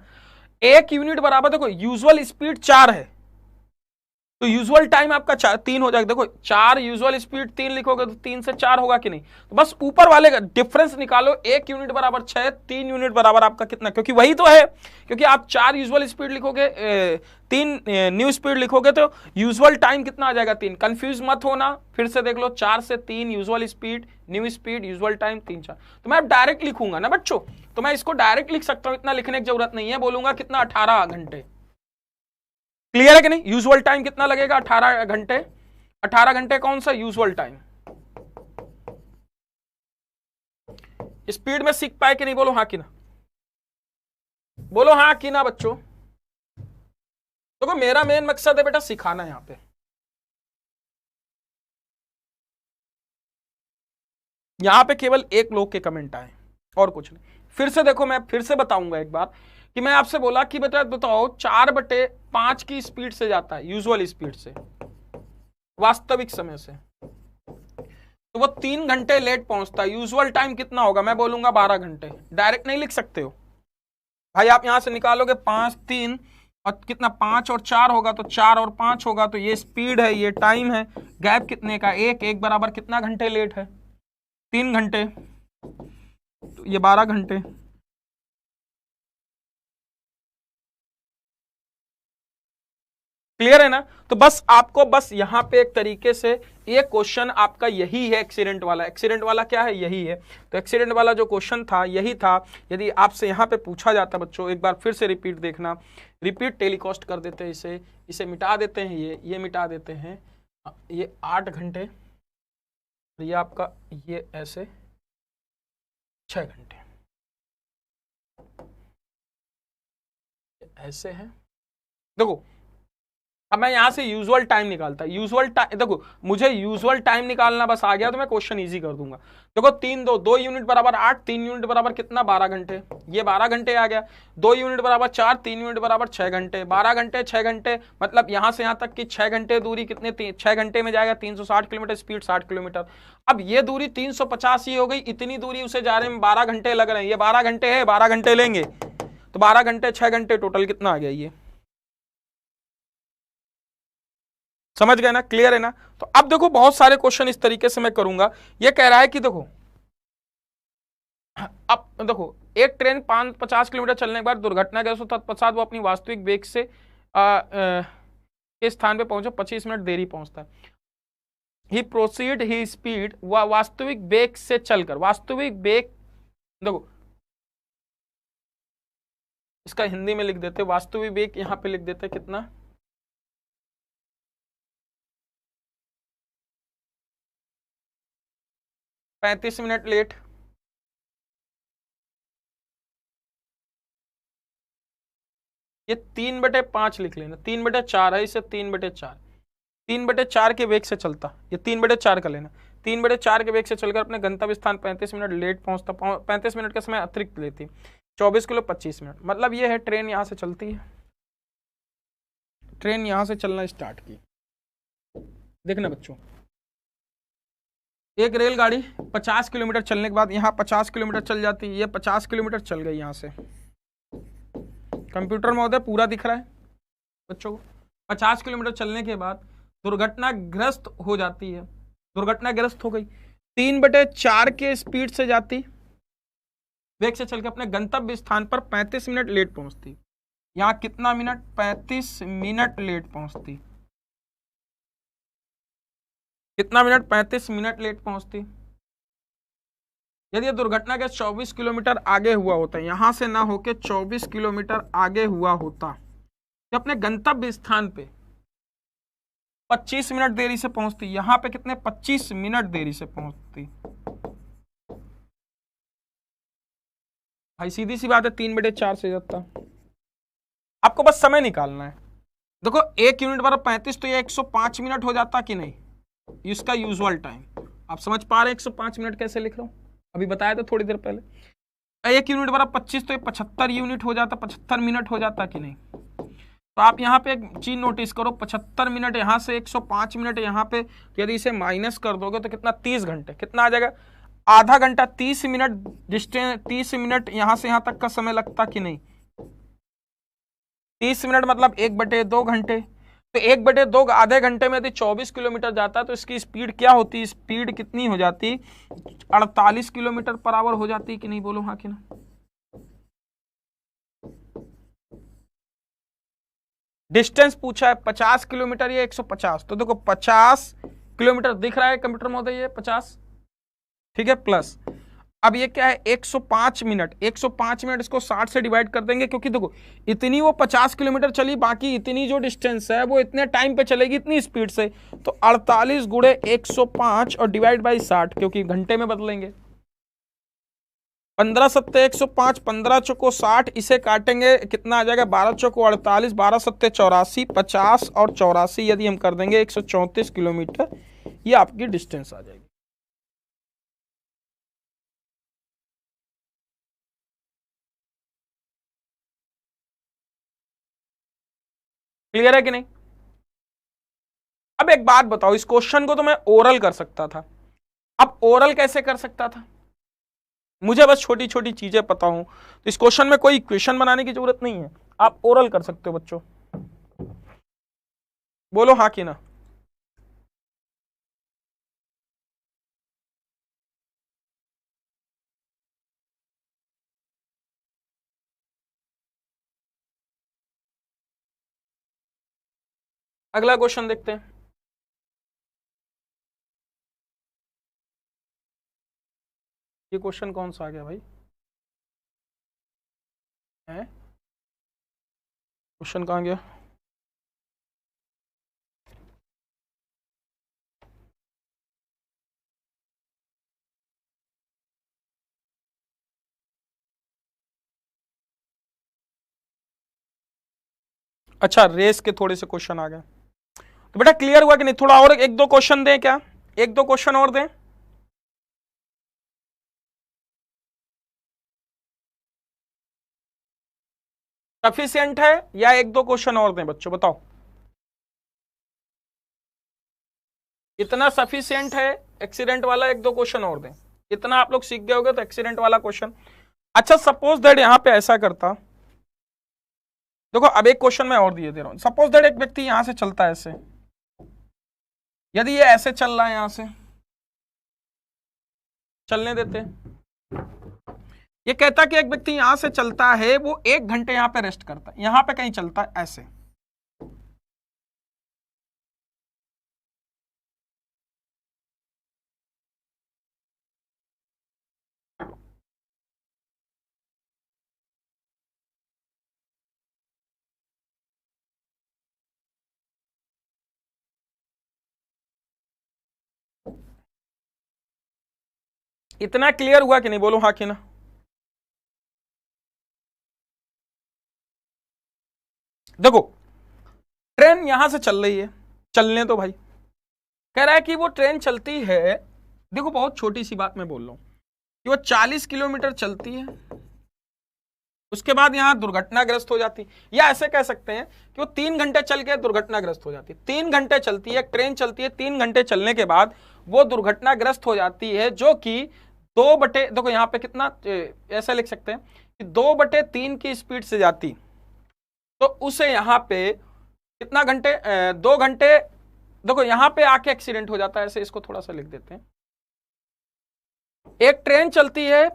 1 यूनिट बराबर, देखो यूजुअल स्पीड 4 है तो यूजुअल टाइम आपका 3 हो जाएगा। देखो 4 यूजुअल स्पीड 3 लिखोगे तो 3 से 4 होगा कि नहीं, तो बस ऊपर वाले का डिफरेंस निकालो। 1 यूनिट बराबर 6, 3 यूनिट बराबर आपका कितना, क्योंकि वही तो है, क्योंकि आप 4 यूजुअल स्पीड लिखोगे, 3 न्यू स्पीड लिखोगे तो यूजुअल टाइम कितना आ जाएगा, 3। कंफ्यूज मत होना, फिर से देख लो, 4 से 3 usual speed, new speed, usual time 3 4। तो मैं अब डायरेक्ट लिखूंगा ना बच्चों, तो मैं इसको डायरेक्ट लिख सकता हूं, इतना लिखने की जरूरत नहीं है। बोलूंगा कितना, 18 घंटे। क्लियर है कि नहीं, यूजुअल टाइम कितना लगेगा, 18 घंटे। 18 घंटे कौन सा यूजुअल टाइम। स्पीड में सीख पाए कि नहीं, बोलो हाँ कि ना, बोलो हाँ कि ना बच्चों। देखो मेरा मेन मकसद है बेटा सिखाना, यहां पे केवल एक लोग के कमेंट आए और कुछ नहीं। फिर से देखो, मैं फिर से बताऊंगा एक बार कि मैं आपसे बोला कि बेटा बताओ 4/5 की स्पीड से जाता है, यूजुअल स्पीड से, वास्तविक समय से, तो वो 3 घंटे लेट पहुंचता है। यूजुअल टाइम कितना होगा, मैं बोलूंगा 12 घंटे। डायरेक्ट नहीं लिख सकते हो भाई, आप यहां से निकालोगे 5 3 और कितना, 5 और 4 होगा तो 4 और 5 होगा, तो ये स्पीड है, ये टाइम है। गैप कितने का, 1 बराबर कितना घंटे लेट है, 3 घंटे, तो ये 12 घंटे। क्लियर है ना। तो बस आपको बस यहां पे एक तरीके से ये क्वेश्चन आपका यही है, एक्सीडेंट वाला। एक्सीडेंट वाला क्या है, यही है। तो एक्सीडेंट वाला जो क्वेश्चन था यही था। यदि आपसे यहां पे पूछा जाता बच्चों, एक बार फिर से रिपीट देखना, रिपीट टेलीकास्ट कर देते हैं इसे, इसे मिटा देते हैं, ये मिटा देते हैं, ये 8 घंटे, ये आपका ये ऐसे 6 घंटे ऐसे है। देखो अब मैं यहां से यूजुअल टाइम निकालता, यूजुअल टाइम, देखो मुझे यूजुअल टाइम निकालना बस आ गया तो मैं क्वेश्चन इजी कर दूंगा। देखो 3 2 यूनिट बराबर 8, 3 यूनिट बराबर कितना, 12 घंटे, ये 12 घंटे आ गया। 2 यूनिट बराबर 4, 3 यूनिट बराबर 6 घंटे, 12 घंटे 6 घंटे, मतलब यहां से यहां तक की 6 घंटे दूरी कितने, 6 घंटे में जाएगा 360 किलोमीटर, स्पीड 60 किलोमीटर। अब ये दूरी 350 ही हो गई, इतनी दूरी उसे जा रहे में 12 घंटे लग रहे हैं, ये 12 घंटे है, 12 घंटे लेंगे तो 12 घंटे 6 घंटे टोटल कितना आ गया, ये समझ गए ना, क्लियर है ना। तो अब देखो बहुत सारे क्वेश्चन इस तरीके से मैं करूंगा। ये कह रहा है कि देखो अब देखो, एक ट्रेन 50 किलोमीटर चलने के बाद दुर्घटनाग्रस्त हो, तत्पश्चात वो अपनी वास्तविक वेग से के स्थान पे पहुंचे, 25 मिनट देरी पहुंचता है। ही प्रोसीड ही स्पीड, वास्तविक वेग से चलकर, वास्तविक वेग, देखो इसका हिंदी में लिख देते, वास्तविक वेग यहां पे लिख देते कितना, 35 मिनट लेट। ये 3/5 लिख लेना, 3/4 है, इसे 3/4, 3/4 के वेग से चलता, ये 3/4 का लेना, 3/4 के वेग से चलकर अपने गंतव्य स्थान 35 मिनट लेट पहुंचता, 35 मिनट का समय अतिरिक्त लेती, 24 किलो 25 मिनट। मतलब ये है ट्रेन यहां से चलती है, ट्रेन यहां से चलना स्टार्ट की, देखना बच्चों एक रेलगाड़ी 50 किलोमीटर चलने के बाद यहाँ 50 किलोमीटर चल जाती है, ये 50 किलोमीटर चल गई यहाँ से। कंप्यूटर महोदय पूरा दिख रहा है बच्चों को? 50 किलोमीटर चलने के बाद दुर्घटनाग्रस्त हो जाती है, दुर्घटनाग्रस्त हो गई, 3/4 के स्पीड से जाती, वेग से चल के अपने गंतव्य स्थान पर 35 मिनट लेट पहुंचती। यहाँ कितना मिनट? 35 मिनट लेट पहुंचती। कितना मिनट? 35 मिनट लेट पहुंचती। यदि दुर्घटना के 24 किलोमीटर आगे हुआ होता, यहां से ना होके 24 किलोमीटर आगे हुआ होता, तो अपने गंतव्य स्थान पे 25 मिनट देरी से पहुंचती। यहां पे कितने? 25 मिनट देरी से पहुंचती। भाई सीधी सी बात है, 3/4 से जाता। आपको बस समय निकालना है। देखो 1 यूनिट बराबर 35, तो ये 105 मिनट हो जाता कि नहीं, इसका यूजुअल टाइम। आप समझ पा रहे हैं 105 मिनट कैसे लिख रहा हूं? अभी बताया था थोड़ी देर पहले। 1 यूनिट बराबर 25, तो ये 75 यूनिट हो जाता, 75 मिनट हो जाता कि नहीं? तो आप यहाँ पे एक चीज नोटिस करो, 75 मिनट यहाँ से 105 मिनट यहाँ पे, तो यदि इसे माइनस कर दोगे तो कितना? 30 घंटे। कितना आ जाएगा? आधा घंटा। 30 मिनट डिस्टेंस, 30 मिनट यहाँ से यहाँ तक का समय लगता कि नहीं? 30 मिनट मतलब 1/2 घंटे। तो 1/2 आधे घंटे में यदि 24 किलोमीटर जाता है तो इसकी स्पीड क्या होती? स्पीड कितनी हो जाती? 48 किलोमीटर पर आवर हो जाती कि नहीं? बोलो हाँ कि ना? डिस्टेंस पूछा है 50 किलोमीटर या 150, तो देखो 50 किलोमीटर दिख रहा है कंप्यूटर महोदय, ये 50, ठीक है, प्लस अब ये क्या है? 105 मिनट। 105 मिनट इसको 60 से डिवाइड कर देंगे, क्योंकि देखो इतनी वो 50 किलोमीटर चली, बाकी इतनी जो डिस्टेंस है वो इतने टाइम पे चलेगी, इतनी स्पीड से। तो 48 गुणे 105 और डिवाइड बाई 60, क्योंकि घंटे में बदलेंगे। 15 सत्ते 105, 15 चौको 60, इसे काटेंगे कितना आ जाएगा? 12 चौको 48, 12 सत्ते 84, 50 और 84 यदि हम कर देंगे 134 किलोमीटर, ये आपकी डिस्टेंस आ जाएगी। क्लियर है कि नहीं? अब एक बात बताओ, इस क्वेश्चन को तो मैं ओरल कर सकता था, अब ओरल कैसे कर सकता था? मुझे बस छोटी छोटी चीजें पता हूं, तो इस क्वेश्चन में कोई इक्वेशन बनाने की जरूरत नहीं है, आप ओरल कर सकते हो बच्चों। बोलो हाँ कि ना? अगला क्वेश्चन देखते हैं। ये क्वेश्चन कौन सा आ गया भाई? है क्वेश्चन कहाँ गया? अच्छा, रेस के थोड़े से क्वेश्चन आ गए, तो बेटा क्लियर हुआ कि नहीं? थोड़ा और एक दो क्वेश्चन दें क्या? एक दो क्वेश्चन और दें? सफिशियंट है या एक दो क्वेश्चन और दें बच्चों, बताओ। इतना सफिशियंट है? एक्सीडेंट वाला एक दो क्वेश्चन और दें, इतना आप लोग सीख गए होगे तो एक्सीडेंट वाला क्वेश्चन। अच्छा सपोज दैट यहां पे ऐसा करता, देखो अब एक क्वेश्चन मैं और दिए दे रहा हूं। सपोज दैट एक व्यक्ति यहां से चलता है ऐसे, यदि ये ऐसे चल रहा है, यहां से चलने देते हैं, ये कहता कि एक व्यक्ति यहां से चलता है, वो 1 घंटे यहां पे रेस्ट करता है, यहां पे कहीं चलता है ऐसे, इतना क्लियर हुआ कि नहीं? बोलो हाँ कि ना? देखो ट्रेन यहां से चल रही है, चलने तो भाई, कह रहा है कि वो ट्रेन चलती है, देखो बहुत छोटी सी बात मैं बोल रहा हूं कि वो 40 किलोमीटर चलती है, उसके बाद यहां दुर्घटनाग्रस्त हो जाती, या ऐसे कह सकते हैं कि वो 3 घंटे चल के दुर्घटनाग्रस्त हो जाती। 3 घंटे चलती है, ट्रेन चलती है, 3 घंटे चलने के बाद वो दुर्घटनाग्रस्त हो जाती है, जो कि 2 देखो यहाँ पे कितना, ऐसा लिख सकते हैं कि 2/3 की स्पीड से जाती, तो उसे यहां पे कितना घंटे, 2 घंटे, देखो यहां पे आके एक्सीडेंट हो जाता है। ऐसे इसको थोड़ा सा लिख देते हैं। एक ट्रेन चलती है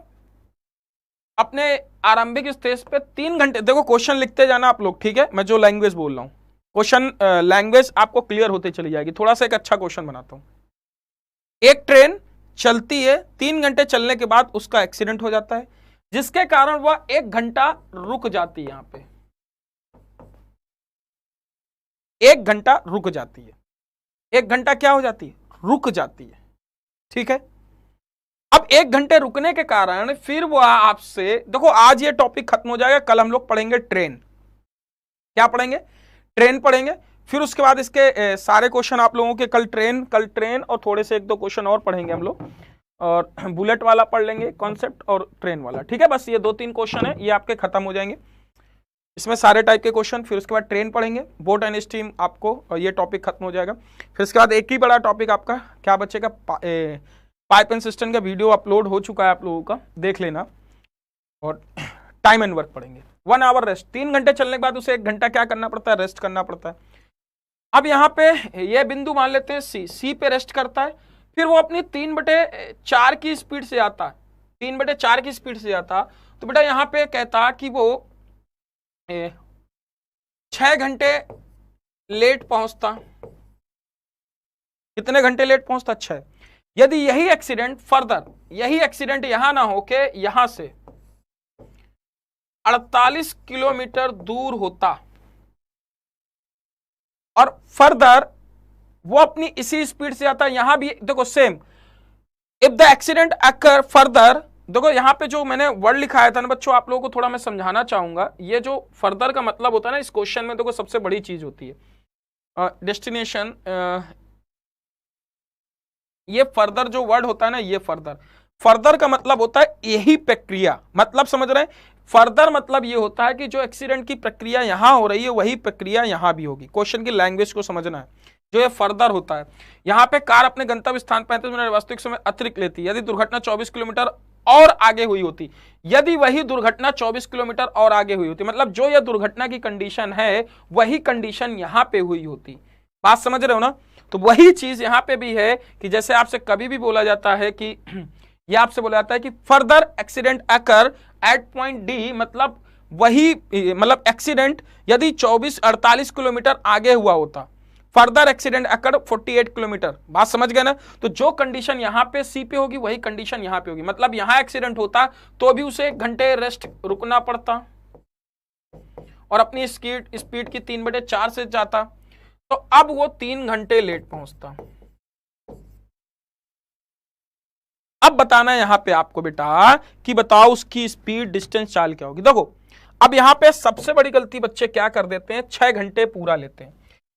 अपने आरंभिक स्टेज पे 3 घंटे, देखो क्वेश्चन लिखते जाना आप लोग, ठीक है, मैं जो लैंग्वेज बोल रहा हूं, क्वेश्चन लैंग्वेज आपको क्लियर होते चली जाएगी। थोड़ा सा एक अच्छा क्वेश्चन बनाता हूं। एक ट्रेन चलती है, 3 घंटे चलने के बाद उसका एक्सीडेंट हो जाता है, जिसके कारण वह 1 घंटा रुक जाती है। यहां पे 1 घंटा रुक जाती है, 1 घंटा क्या हो जाती है, रुक जाती है, ठीक है। अब 1 घंटे रुकने के कारण फिर वो आपसे, देखो आज ये टॉपिक खत्म हो जाएगा, कल हम लोग पढ़ेंगे ट्रेन। क्या पढ़ेंगे, ट्रेन पढ़ेंगे। फिर उसके बाद इसके सारे क्वेश्चन आप लोगों के कल ट्रेन और थोड़े से 1-2 क्वेश्चन और पढ़ेंगे हम लोग, और बुलेट वाला पढ़ लेंगे कॉन्सेप्ट और ट्रेन वाला, ठीक है। बस ये 2-3 क्वेश्चन है, ये आपके खत्म हो जाएंगे, इसमें सारे टाइप के क्वेश्चन। फिर उसके बाद ट्रेन पढ़ेंगे, बोट एंड स्टीम आपको, और ये टॉपिक खत्म हो जाएगा। फिर उसके बाद एक ही बड़ा टॉपिक आपका क्या बचेगा, पाइप एंड सिस्टम का वीडियो अपलोड हो चुका है, आप लोगों का देख लेना। और टाइम एंड वर्क पढ़ेंगे। 1 आवर रेस्ट, 3 घंटे चलने के बाद उसे 1 घंटा क्या करना पड़ता है, रेस्ट करना पड़ता है। अब यहाँ पे ये बिंदु मान लेते हैं सी पे रेस्ट करता है, फिर वो अपनी 3/4 की स्पीड से आता है, 3/4 की स्पीड से आता, तो बेटा यहाँ पे कहता कि वो 6 घंटे लेट पहुंचता। कितने घंटे लेट पहुंचता, 6। यदि यही एक्सीडेंट यहां ना होके यहां से 48 किलोमीटर दूर होता, और फर्दर वो अपनी इसी स्पीड से आता, यहां भी देखो same, if the accident occur further, देखो यहां पे जो मैंने वर्ड लिखाया था ना बच्चों, आप लोगों को थोड़ा मैं समझाना चाहूंगा। ये जो फर्दर का मतलब होता है ना इस क्वेश्चन में, देखो सबसे बड़ी चीज होती है डेस्टिनेशन, ये फर्दर जो वर्ड होता है ना, ये फर्दर का मतलब होता है यही प्रक्रिया, मतलब समझ रहे हैं। फर्दर मतलब ये होता है कि जो एक्सीडेंट की प्रक्रिया यहां हो रही है वही प्रक्रिया यहां भी होगी। क्वेश्चन की लैंग्वेज को समझना है, जो ये फर्दर होता है। यहां पे कार अपने गंतव्य स्थान 35 मिनट वास्तविक समय अतिरिक्त लेती है, यदि दुर्घटना 24 किलोमीटर और आगे हुई होती, यदि वही दुर्घटना 24 किलोमीटर और आगे हुई होती, मतलब जो यह दुर्घटना की कंडीशन है वही कंडीशन यहां पे हुई होती। बात समझ रहे हो ना। तो वही चीज यहां पे भी है कि जैसे आपसे कभी भी बोला जाता है कि ये आपसे बोला जाता है कि further accident occur at point D, मतलब वही, मतलब एक्सीडेंट यदि 48 किलोमीटर आगे हुआ होता, फर्दर एक्सीडेंट अकर 48 किलोमीटर। बात समझ गए ना। तो जो कंडीशन यहां पे सी पे होगी वही कंडीशन यहां पे होगी, मतलब यहां एक्सीडेंट होता तो भी उसे 1 घंटे रेस्ट रुकना पड़ता, और अपनी स्पीड की 3/4 से जाता, तो अब वो 3 घंटे लेट पहुंचता। अब बताना है यहां पे आपको बेटा कि बताओ उसकी स्पीड डिस्टेंस चाल क्या होगी। देखो अब यहां पे सबसे बड़ी गलती बच्चे क्या कर देते हैं, 6 घंटे पूरा लेते हैं।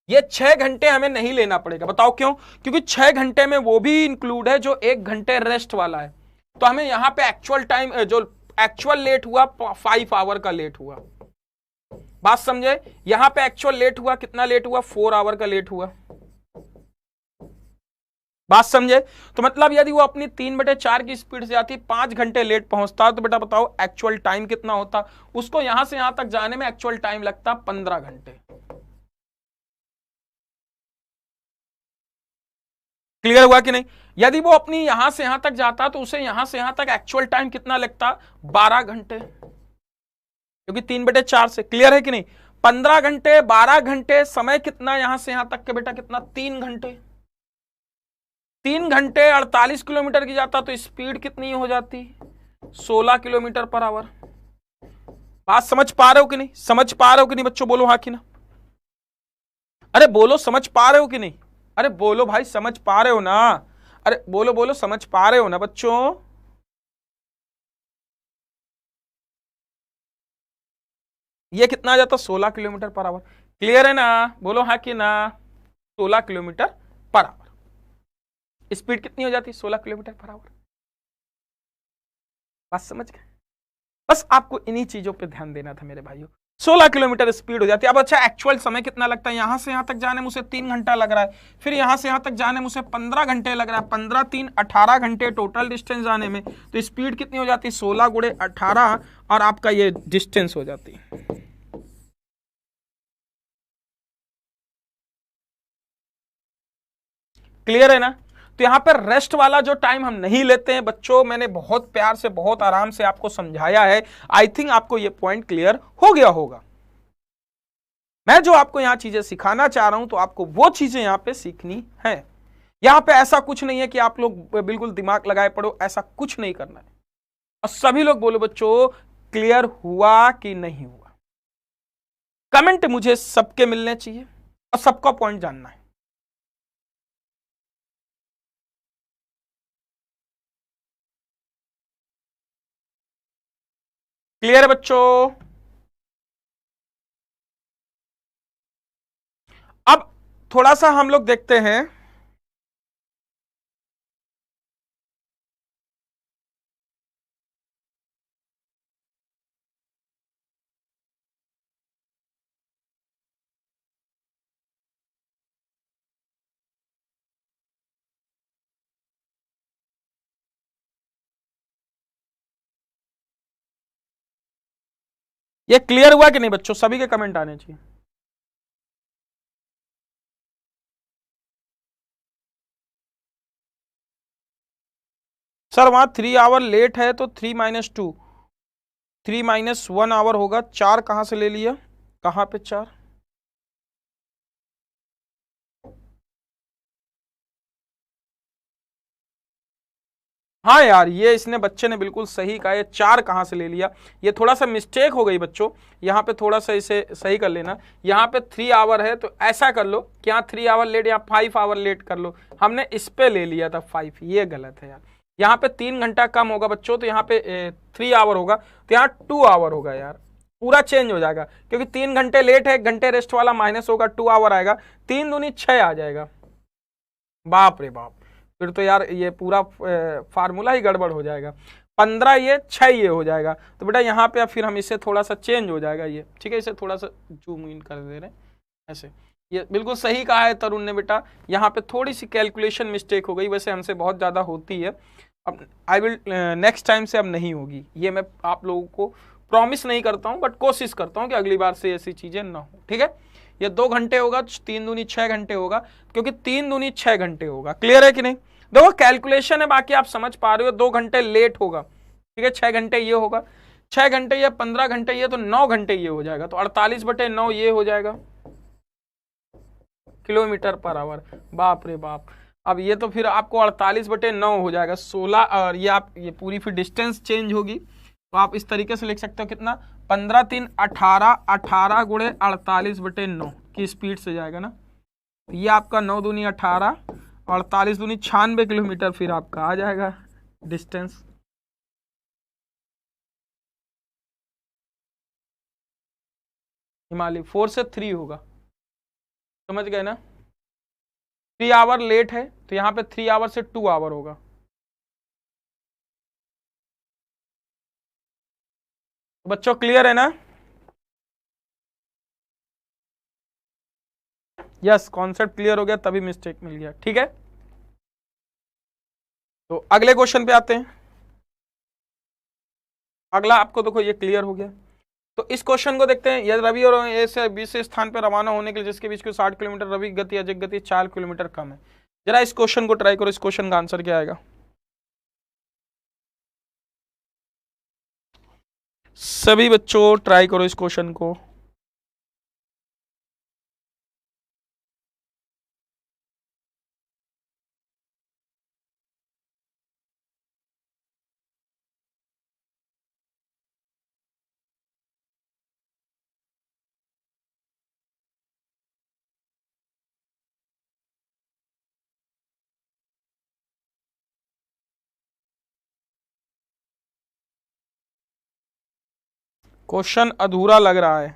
ये 6 घंटे हमें नहीं लेना पड़ेगा, बताओ क्यों, क्योंकि 6 घंटे में वो भी इंक्लूड है जो 1 घंटे रेस्ट वाला है। तो हमें यहां पे एक्चुअल टाइम, जो एक्चुअल लेट हुआ 5 आवर का लेट हुआ। बात समझे, यहां पे एक्चुअल लेट हुआ, कितना लेट हुआ, 4 आवर का लेट हुआ। बात समझे। तो मतलब यदि वो अपनी 3/4 की स्पीड से आती, 5 घंटे लेट पहुंचता, तो बेटा बताओ एक्चुअल टाइम कितना होता, उसको यहां से यहां तक जाने में एक्चुअल टाइम लगता 15 घंटे। क्लियर हुआ कि नहीं। यदि वो अपनी यहां से यहां तक जाता तो उसे यहां से यहां तक एक्चुअल टाइम कितना लगता, 12 घंटे, क्योंकि 3/4 से। क्लियर है कि नहीं। 15 घंटे, 12 घंटे, समय कितना यहां से यहां तक के बेटा, कितना, 3 घंटे। 3 घंटे 48 किलोमीटर की जाता तो स्पीड कितनी हो जाती, 16 किलोमीटर पर आवर। बात समझ पा रहे हो कि नहीं, समझ पा रहे हो कि नहीं बच्चों, बोलो हाँ कि ना। अरे बोलो समझ पा रहे हो कि नहीं, अरे बोलो भाई समझ पा रहे हो ना, अरे बोलो बोलो समझ पा रहे हो ना बच्चों। ये कितना आ जाता, 16 किलोमीटर पर आवर। क्लियर है ना, बोलो हाँ कि ना। 16 किलोमीटर पर आवर स्पीड कितनी हो जाती, 16 किलोमीटर पर आवर। बात समझ गए। बस आपको इन्हीं चीजों पे ध्यान देना था मेरे भाइयों। 16 किलोमीटर स्पीड हो जाती है। अब अच्छा, एक्चुअल समय कितना लगता है? यहां से यहां तक जाने में उसे 3 घंटा लग रहा है, फिर यहां से यहां तक जाने में उसे 15 घंटे लग रहा है, 15 3 18 घंटे टोटल डिस्टेंस जाने में। तो स्पीड कितनी हो जाती है? 16 गुणे 18 और आपका ये डिस्टेंस हो जाती है। क्लियर है ना? तो यहां पर रेस्ट वाला जो टाइम हम नहीं लेते हैं बच्चों, मैंने बहुत प्यार से बहुत आराम से आपको समझाया है। आई थिंक आपको ये पॉइंट क्लियर हो गया होगा। मैं जो आपको यहां चीजें सिखाना चाह रहा हूं तो आपको वो चीजें यहां पे सीखनी है। यहां पे ऐसा कुछ नहीं है कि आप लोग बिल्कुल दिमाग लगाए पड़ो, ऐसा कुछ नहीं करना है। और सभी लोग बोलो बच्चों, क्लियर हुआ कि नहीं हुआ? कमेंट मुझे सबके मिलने चाहिए और सबका पॉइंट जानना है। क्लियर है बच्चों? अब थोड़ा सा हम लोग देखते हैं, ये क्लियर हुआ कि नहीं बच्चों? सभी के कमेंट आने चाहिए। सर वहां 3 आवर लेट है तो 3 - 2, 3 - 1 आवर होगा। 4 कहां से ले लिया? कहां पे 4? हाँ यार, ये इसने बच्चे ने बिल्कुल सही कहा। ये 4 कहां से ले लिया? ये थोड़ा सा मिस्टेक हो गई बच्चों, यहाँ पे थोड़ा सा इसे सही कर लेना। यहाँ पे 3 आवर है तो ऐसा कर लो कि यहाँ 3 आवर लेट, यहाँ 5 आवर लेट कर लो। हमने इस पे ले लिया था 5, ये गलत है यार। यहाँ पे 3 घंटा कम होगा बच्चों, तो यहाँ पे 3 आवर होगा, तो यहाँ 2 आवर होगा यार। पूरा चेंज हो जाएगा, क्योंकि 3 घंटे लेट है, 1 घंटे रेस्ट वाला माइनस होगा, 2 आवर आएगा, 3 दूनी 6 आ जाएगा। बाप रे बाप, फिर तो यार ये पूरा फार्मूला ही गड़बड़ हो जाएगा। 15 ये 6 ये हो जाएगा। तो बेटा यहाँ पे अब फिर हम इसे थोड़ा सा चेंज हो जाएगा ये, ठीक है? इसे थोड़ा सा जूम इन कर दे रहे हैं ऐसे। ये बिल्कुल सही कहा है तरुण ने बेटा, यहाँ पे थोड़ी सी कैलकुलेशन मिस्टेक हो गई, वैसे हमसे बहुत ज़्यादा होती है। अब आई विल नेक्स्ट टाइम से अब नहीं होगी, ये मैं आप लोगों को प्रॉमिस नहीं करता हूँ, बट कोशिश करता हूँ कि अगली बार से ऐसी चीज़ें ना हो, ठीक है? ये 2 घंटे होगा, 3 दूनी 6 घंटे होगा, क्योंकि 3 दूनी 6 घंटे होगा। क्लियर है कि नहीं? देखो कैलकुलेशन है, बाकी आप समझ पा रहे हो। 2 घंटे लेट होगा, ठीक है? 6 घंटे ये होगा, 6 घंटे ये, 15 घंटे ये, तो 9 घंटे ये हो जाएगा। तो 48/9 ये हो जाएगा किलोमीटर पर आवर। बाप रे बाप, अब ये तो फिर आपको 48/9 हो जाएगा 16, और ये आप ये पूरी फिर डिस्टेंस चेंज होगी। तो आप इस तरीके से लिख सकते हो कितना? 15 3 18, 18 गुणे 48/9 की स्पीड से जाएगा ना। ये आपका 9 दूनी 18, 48 दूनी 96 किलोमीटर फिर आपका आ जाएगा डिस्टेंस। हिमालय 4 से 3 होगा, समझ गए ना? 3 आवर लेट है तो यहाँ पे 3 आवर से 2 आवर होगा। तो बच्चों क्लियर है ना? यस, कॉन्सेप्ट क्लियर हो गया, तभी मिस्टेक मिल गया, ठीक है? तो अगले क्वेश्चन पे आते हैं। अगला आपको देखो ये क्लियर हो गया, तो इस क्वेश्चन को देखते हैं। यदि रवि और ए से बी से स्थान पर रवाना होने के लिए जिसके बीच की 60 किलोमीटर, रवि की गति अजय गति 4 किलोमीटर कम है। जरा इस क्वेश्चन को ट्राई करो, इस क्वेश्चन का आंसर क्या आएगा? सभी बच्चों ट्राई करो इस क्वेश्चन को। क्वेश्चन अधूरा लग रहा है।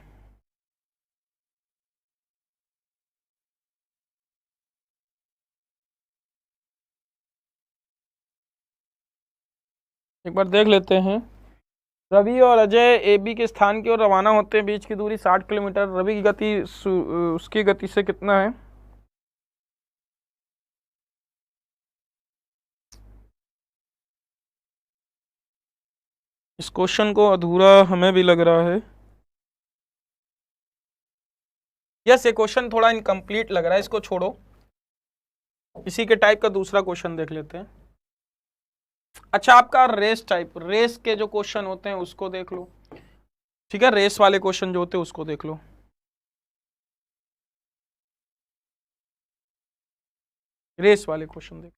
एक बार देख लेते हैं। रवि और अजय ए बी के स्थान की ओर रवाना होते हैं, बीच की दूरी 60 किलोमीटर। रवि की गति उसकी गति से कितना है? इस क्वेश्चन को अधूरा हमें भी लग रहा है। यस, ये क्वेश्चन थोड़ा इनकम्प्लीट लग रहा है, इसको छोड़ो। इसी के टाइप का दूसरा क्वेश्चन देख लेते हैं। अच्छा, आपका रेस टाइप, रेस के जो क्वेश्चन होते हैं उसको देख लो। ठीक है, रेस वाले क्वेश्चन जो होते हैं उसको देख लो। रेस वाले क्वेश्चन देख।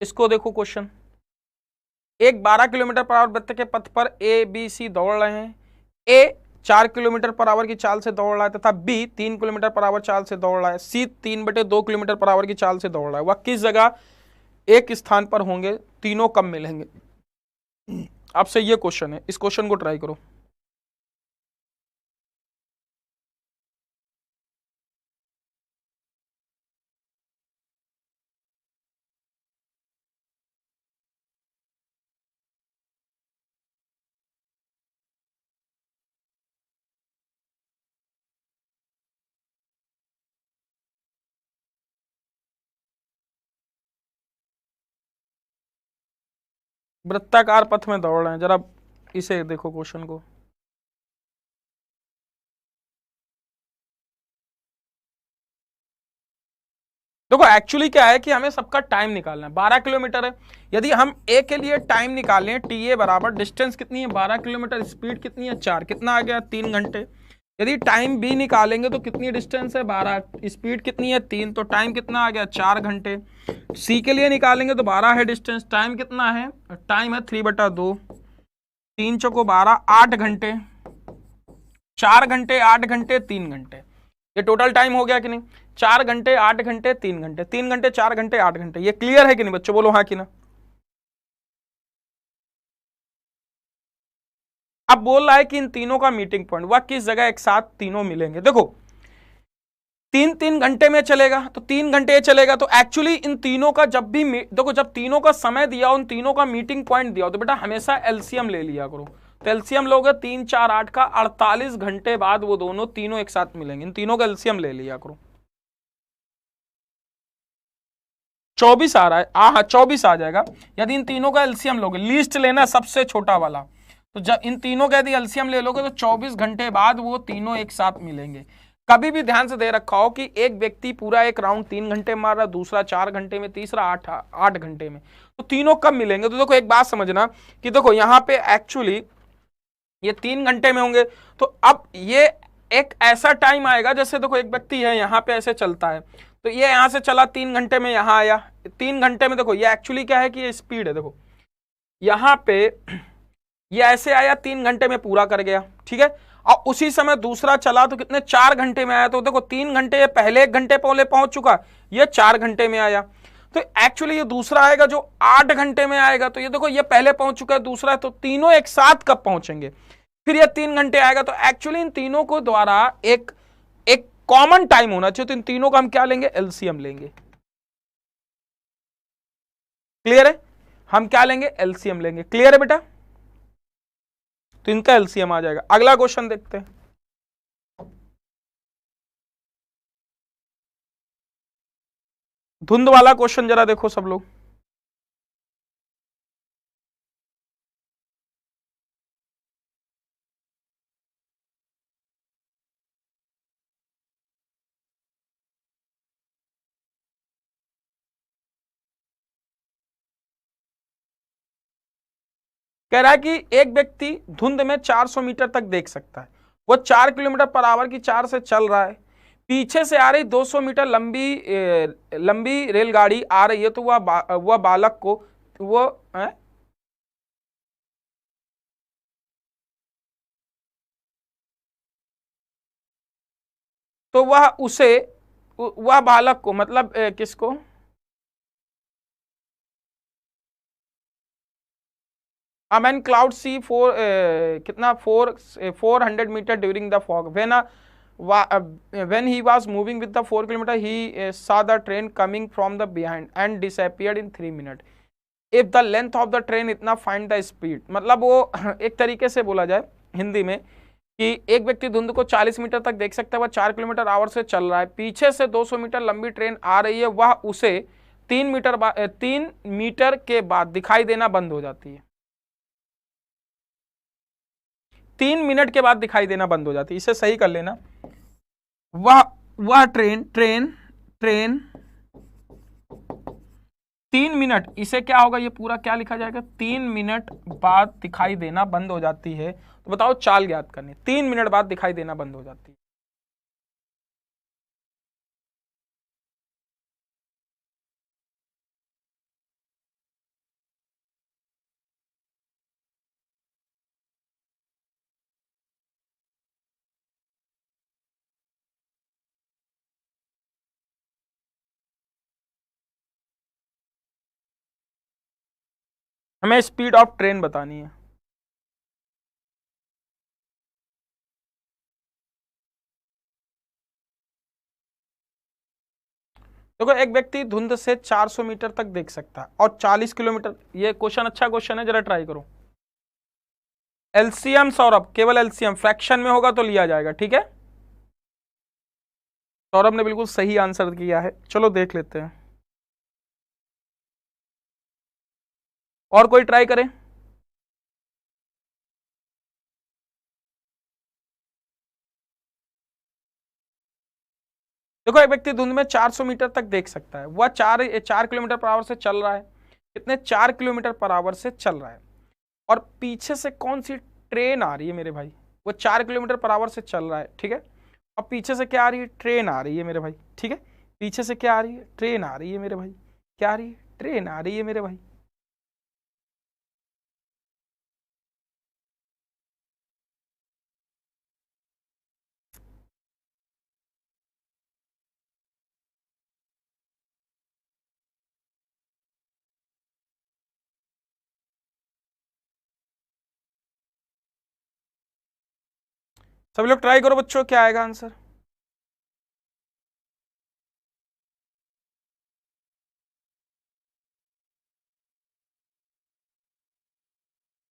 इसको देखो क्वेश्चन। एक 12 किलोमीटर पर आवर वृत्त के पथ पर ए बी सी दौड़ रहे हैं। ए 4 किलोमीटर पर आवर की चाल से दौड़ रहा है तथा बी 3 किलोमीटर पर आवर चाल से दौड़ रहा है। सी 3/2 किलोमीटर पर आवर की चाल से दौड़ रहा है। वह किस जगह एक स्थान पर होंगे? तीनों कब मिलेंगे? आपसे ये क्वेश्चन है, इस क्वेश्चन को ट्राई करो। वृत्ताकार पथ में दौड़ रहे हैं, जरा इसे देखो क्वेश्चन को। देखो एक्चुअली क्या है कि हमें सबका टाइम निकालना है। 12 किलोमीटर है, यदि हम ए के लिए टाइम निकालें, टी ए बराबर डिस्टेंस कितनी है 12 किलोमीटर, स्पीड कितनी है 4, कितना आ गया 3 घंटे। यदि टाइम बी निकालेंगे तो कितनी डिस्टेंस है 12, स्पीड कितनी है 3, तो टाइम कितना आ गया 4 घंटे। सी के लिए निकालेंगे तो 12 है डिस्टेंस, टाइम कितना है, टाइम है 3/2, 3 चौको 12, 8 घंटे, 4 घंटे 8 घंटे 3 घंटे। ये टोटल टाइम हो गया कि नहीं? 4 घंटे 8 घंटे 3 घंटे, 3 घंटे 4 घंटे 8 घंटे। ये क्लियर है कि नहीं बच्चों? बोलो हाँ कि ना। अब बोल रहा है कि इन तीनों का मीटिंग पॉइंट, वह किस जगह एक साथ तीनों मिलेंगे। देखो 3-3 घंटे में चलेगा तो 3 घंटे चलेगा, तो एक्चुअली इन तीनों का जब भी देखो जब तीनों का समय दिया उन तीनों का मीटिंग पॉइंट दिया हो तो बेटा हमेशा एलसीएम ले लिया करो। तो एलसीएम लोगे 3 4 8 का, 48 घंटे बाद वो दोनों तीनों एक साथ मिलेंगे। इन तीनों का एलसीएम ले लिया करो। 24 आ रहा है, हाँ 24 आ जाएगा। यदि इन तीनों का एलसीएम लोगे, लीस्ट लेना सबसे छोटा वाला, तो जब इन तीनों का यदि एलसीएम ले लोगे तो 24 घंटे बाद वो तीनों एक साथ मिलेंगे। कभी भी ध्यान से दे रखा हो कि एक व्यक्ति पूरा एक राउंड 3 घंटे मार रहा, दूसरा 4 घंटे में, तीसरा 8 घंटे में, तो तीनों कब मिलेंगे? तो देखो एक बात समझना कि देखो यहाँ पे एक्चुअली ये 3 घंटे में होंगे, तो अब ये एक ऐसा टाइम आएगा, जैसे देखो एक व्यक्ति है यहाँ पे ऐसे चलता है, तो ये यहां से चला 3 घंटे में यहाँ आया, 3 घंटे में। देखो ये एक्चुअली क्या है कि ये स्पीड है। देखो यहाँ पे ये ऐसे आया 3 घंटे में पूरा कर गया, ठीक है। और उसी समय दूसरा चला तो कितने 4 घंटे में आया। तो देखो 3 घंटे ये पहले 1 घंटे पहले पहुंच चुका, ये 4 घंटे में आया। तो एक्चुअली ये दूसरा आएगा जो 8 घंटे में आएगा, तो ये देखो ये पहले पहुंच चुका है दूसरा, तो तीनों एक साथ कब पहुंचेंगे? फिर ये 3 घंटे आएगा। तो एक्चुअली इन तीनों को द्वारा एक एक कॉमन टाइम होना चाहिए, तो इन तीनों का हम क्या लेंगे? एलसीएम लेंगे। क्लियर है? हम क्या लेंगे? एलसीएम लेंगे। क्लियर है बेटा? तो इनका एलसीएम आ जाएगा। अगला क्वेश्चन देखते हैं। धुंध वाला क्वेश्चन जरा देखो सब लोग। कह रहा है कि एक व्यक्ति धुंध में 400 मीटर तक देख सकता है। वो 4 किलोमीटर पर आवर की 4 से चल रहा है। पीछे से आ रही 200 मीटर लंबी रेलगाड़ी आ रही है, तो वह बालक को वो तो वह बालक को मतलब किसको? A man cloud see कितना 400 metre during the fog, when when he was moving with the 4 kilometer he saw the train coming from the behind and disappeared in 3 minutes. If the length of the train इतना find the speed, मतलब वो एक तरीके से बोला जाए हिंदी में कि एक व्यक्ति धुंध को 40 मीटर तक देख सकता है, वह 4 किलोमीटर आवर से चल रहा है, पीछे से 200 मीटर लंबी ट्रेन आ रही है, वह उसे 3 मीटर के बाद दिखाई देना बंद हो जाती है। 3 मिनट के बाद दिखाई देना बंद हो जाती है। इसे सही कर लेना। वह ट्रेन 3 मिनट, इसे क्या होगा, ये पूरा क्या लिखा जाएगा, 3 मिनट बाद दिखाई देना बंद हो जाती है। तो बताओ चाल ज्ञात करनी, 3 मिनट बाद दिखाई देना बंद हो जाती है। हमें स्पीड ऑफ ट्रेन बतानी है। देखो एक व्यक्ति धुंध से 400 मीटर तक देख सकता है और 40 किलोमीटर, ये क्वेश्चन अच्छा क्वेश्चन है, जरा ट्राई करो। एलसीएम सौरभ, केवल एलसीएम, फ्रैक्शन में होगा तो लिया जाएगा, ठीक है। सौरभ ने बिल्कुल सही आंसर किया है। चलो देख लेते हैं, और कोई ट्राई करे। देखो एक व्यक्ति धुंध में 400 मीटर तक देख सकता है, वह 4 किलोमीटर पर आवर से चल रहा है। कितने, 4 किलोमीटर पर आवर से चल रहा है, और पीछे से कौन सी ट्रेन आ रही है मेरे भाई, वो 4 किलोमीटर पर आवर से चल रहा है, ठीक है। और पीछे से क्या आ रही है, ट्रेन आ रही है मेरे भाई, ठीक है। पीछे से क्या आ रही है, ट्रेन आ रही है मेरे भाई, क्या आ रही है, ट्रेन आ रही है मेरे भाई। सभी लोग ट्राई करो बच्चों, क्या आएगा आंसर।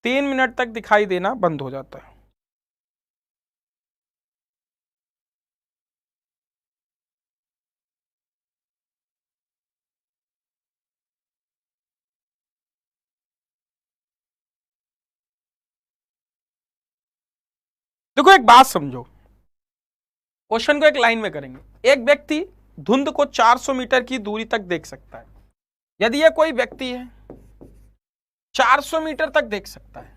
तीन मिनट तक दिखाई देना बंद हो जाता है। देखो एक बात समझो, क्वेश्चन को एक लाइन में करेंगे। एक व्यक्ति धुंध को 400 मीटर की दूरी तक देख सकता है। यदि यह कोई व्यक्ति है 400 मीटर तक देख सकता है,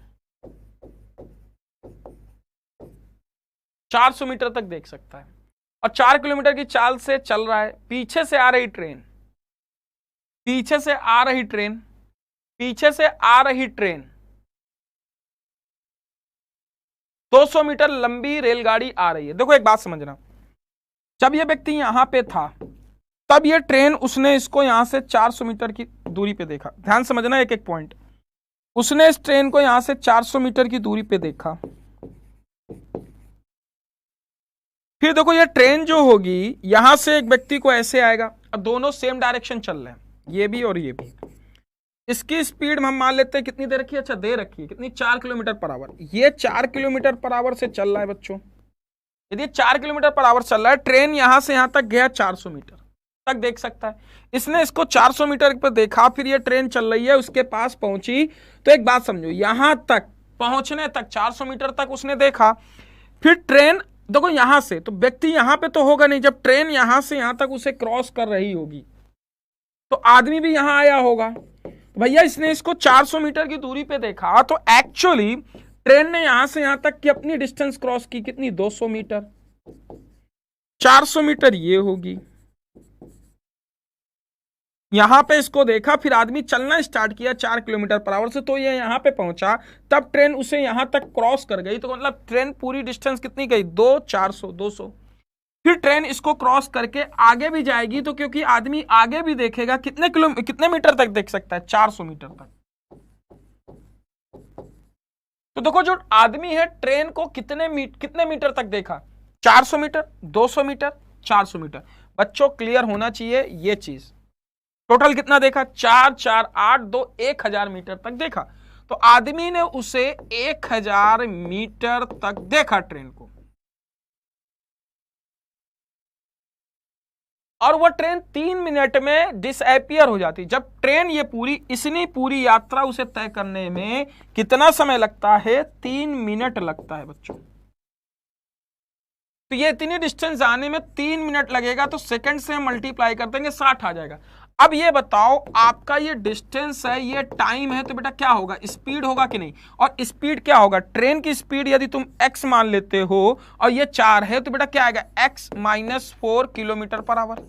400 मीटर तक देख सकता है, और 4 किलोमीटर की चाल से चल रहा है, पीछे से आ रही ट्रेन, पीछे से आ रही ट्रेन, पीछे से आ रही ट्रेन 200 मीटर लंबी रेलगाड़ी आ रही है। देखो एक बात समझना, जब यह व्यक्ति यहां पे था तब यह ट्रेन, उसने इसको यहां से 400 मीटर की दूरी पे देखा। ध्यान समझना एक एक पॉइंट। उसने इस ट्रेन को यहां से 400 मीटर की दूरी पे देखा। फिर देखो ये ट्रेन जो होगी यहां से एक व्यक्ति को ऐसे आएगा, और दोनों सेम डायरेक्शन चल रहे हैं, ये भी और ये भी। इसकी स्पीड हम मान लेते हैं कितनी दे रखी है, अच्छा दे रखी है कितनी, 4 किलोमीटर पर आवर। ये 4 किलोमीटर पर आवर से चल रहा है बच्चों। यदि 4 किलोमीटर पर आवर चल रहा है, ट्रेन यहां से यहां तक गया 400 मीटर तक देख सकता है। इसने इसको 400 मीटर पर देखा, फिर ये ट्रेन चल रही है, उसके पास पहुंची। तो एक बात समझो, यहां तक पहुंचने तक 400 मीटर तक उसने देखा, फिर ट्रेन देखो यहां से, तो व्यक्ति यहां पे तो होगा नहीं, जब ट्रेन यहां से यहां तक उसे क्रॉस कर रही होगी तो आदमी भी यहां आया होगा। भैया इसने इसको 400 मीटर की दूरी पे देखा, तो एक्चुअली ट्रेन ने यहां से यहां तक की अपनी डिस्टेंस क्रॉस की, कितनी, 200 मीटर। 400 मीटर ये होगी, यहां पे इसको देखा, फिर आदमी चलना स्टार्ट किया 4 किलोमीटर पर आवर से, तो ये यहां पे पहुंचा, तब ट्रेन उसे यहां तक क्रॉस कर गई। तो मतलब ट्रेन पूरी डिस्टेंस कितनी गई, 200। फिर ट्रेन इसको क्रॉस करके आगे भी जाएगी, तो क्योंकि आदमी आगे भी देखेगा, कितने मीटर तक देख सकता है, 400 मीटर तक। तो देखो जो आदमी है ट्रेन को कितने मीटर तक देखा, 400 मीटर, 200 मीटर, 400 मीटर। बच्चों क्लियर होना चाहिए ये चीज। टोटल कितना देखा? 4 4 8 2 1000 मीटर तक देखा। तो आदमी ने उसे 1000 मीटर तक देखा ट्रेन को, और वो ट्रेन 3 मिनट में डिसअपियर हो जाती। जब ट्रेन ये पूरी इतनी पूरी यात्रा उसे तय करने में कितना समय लगता है? 3 मिनट लगता है बच्चों। तो ये इतनी डिस्टेंस जाने में 3 मिनट लगेगा, तो सेकंड से मल्टीप्लाई कर देंगे 60 आ जाएगा। अब ये बताओ आपका ये डिस्टेंस है, ये टाइम है, तो बेटा क्या होगा? स्पीड होगा कि नहीं? और स्पीड क्या होगा? ट्रेन की स्पीड यदि तुम x मान लेते हो और ये 4 है, तो बेटा क्या आएगा? x minus 4 kilometre per our.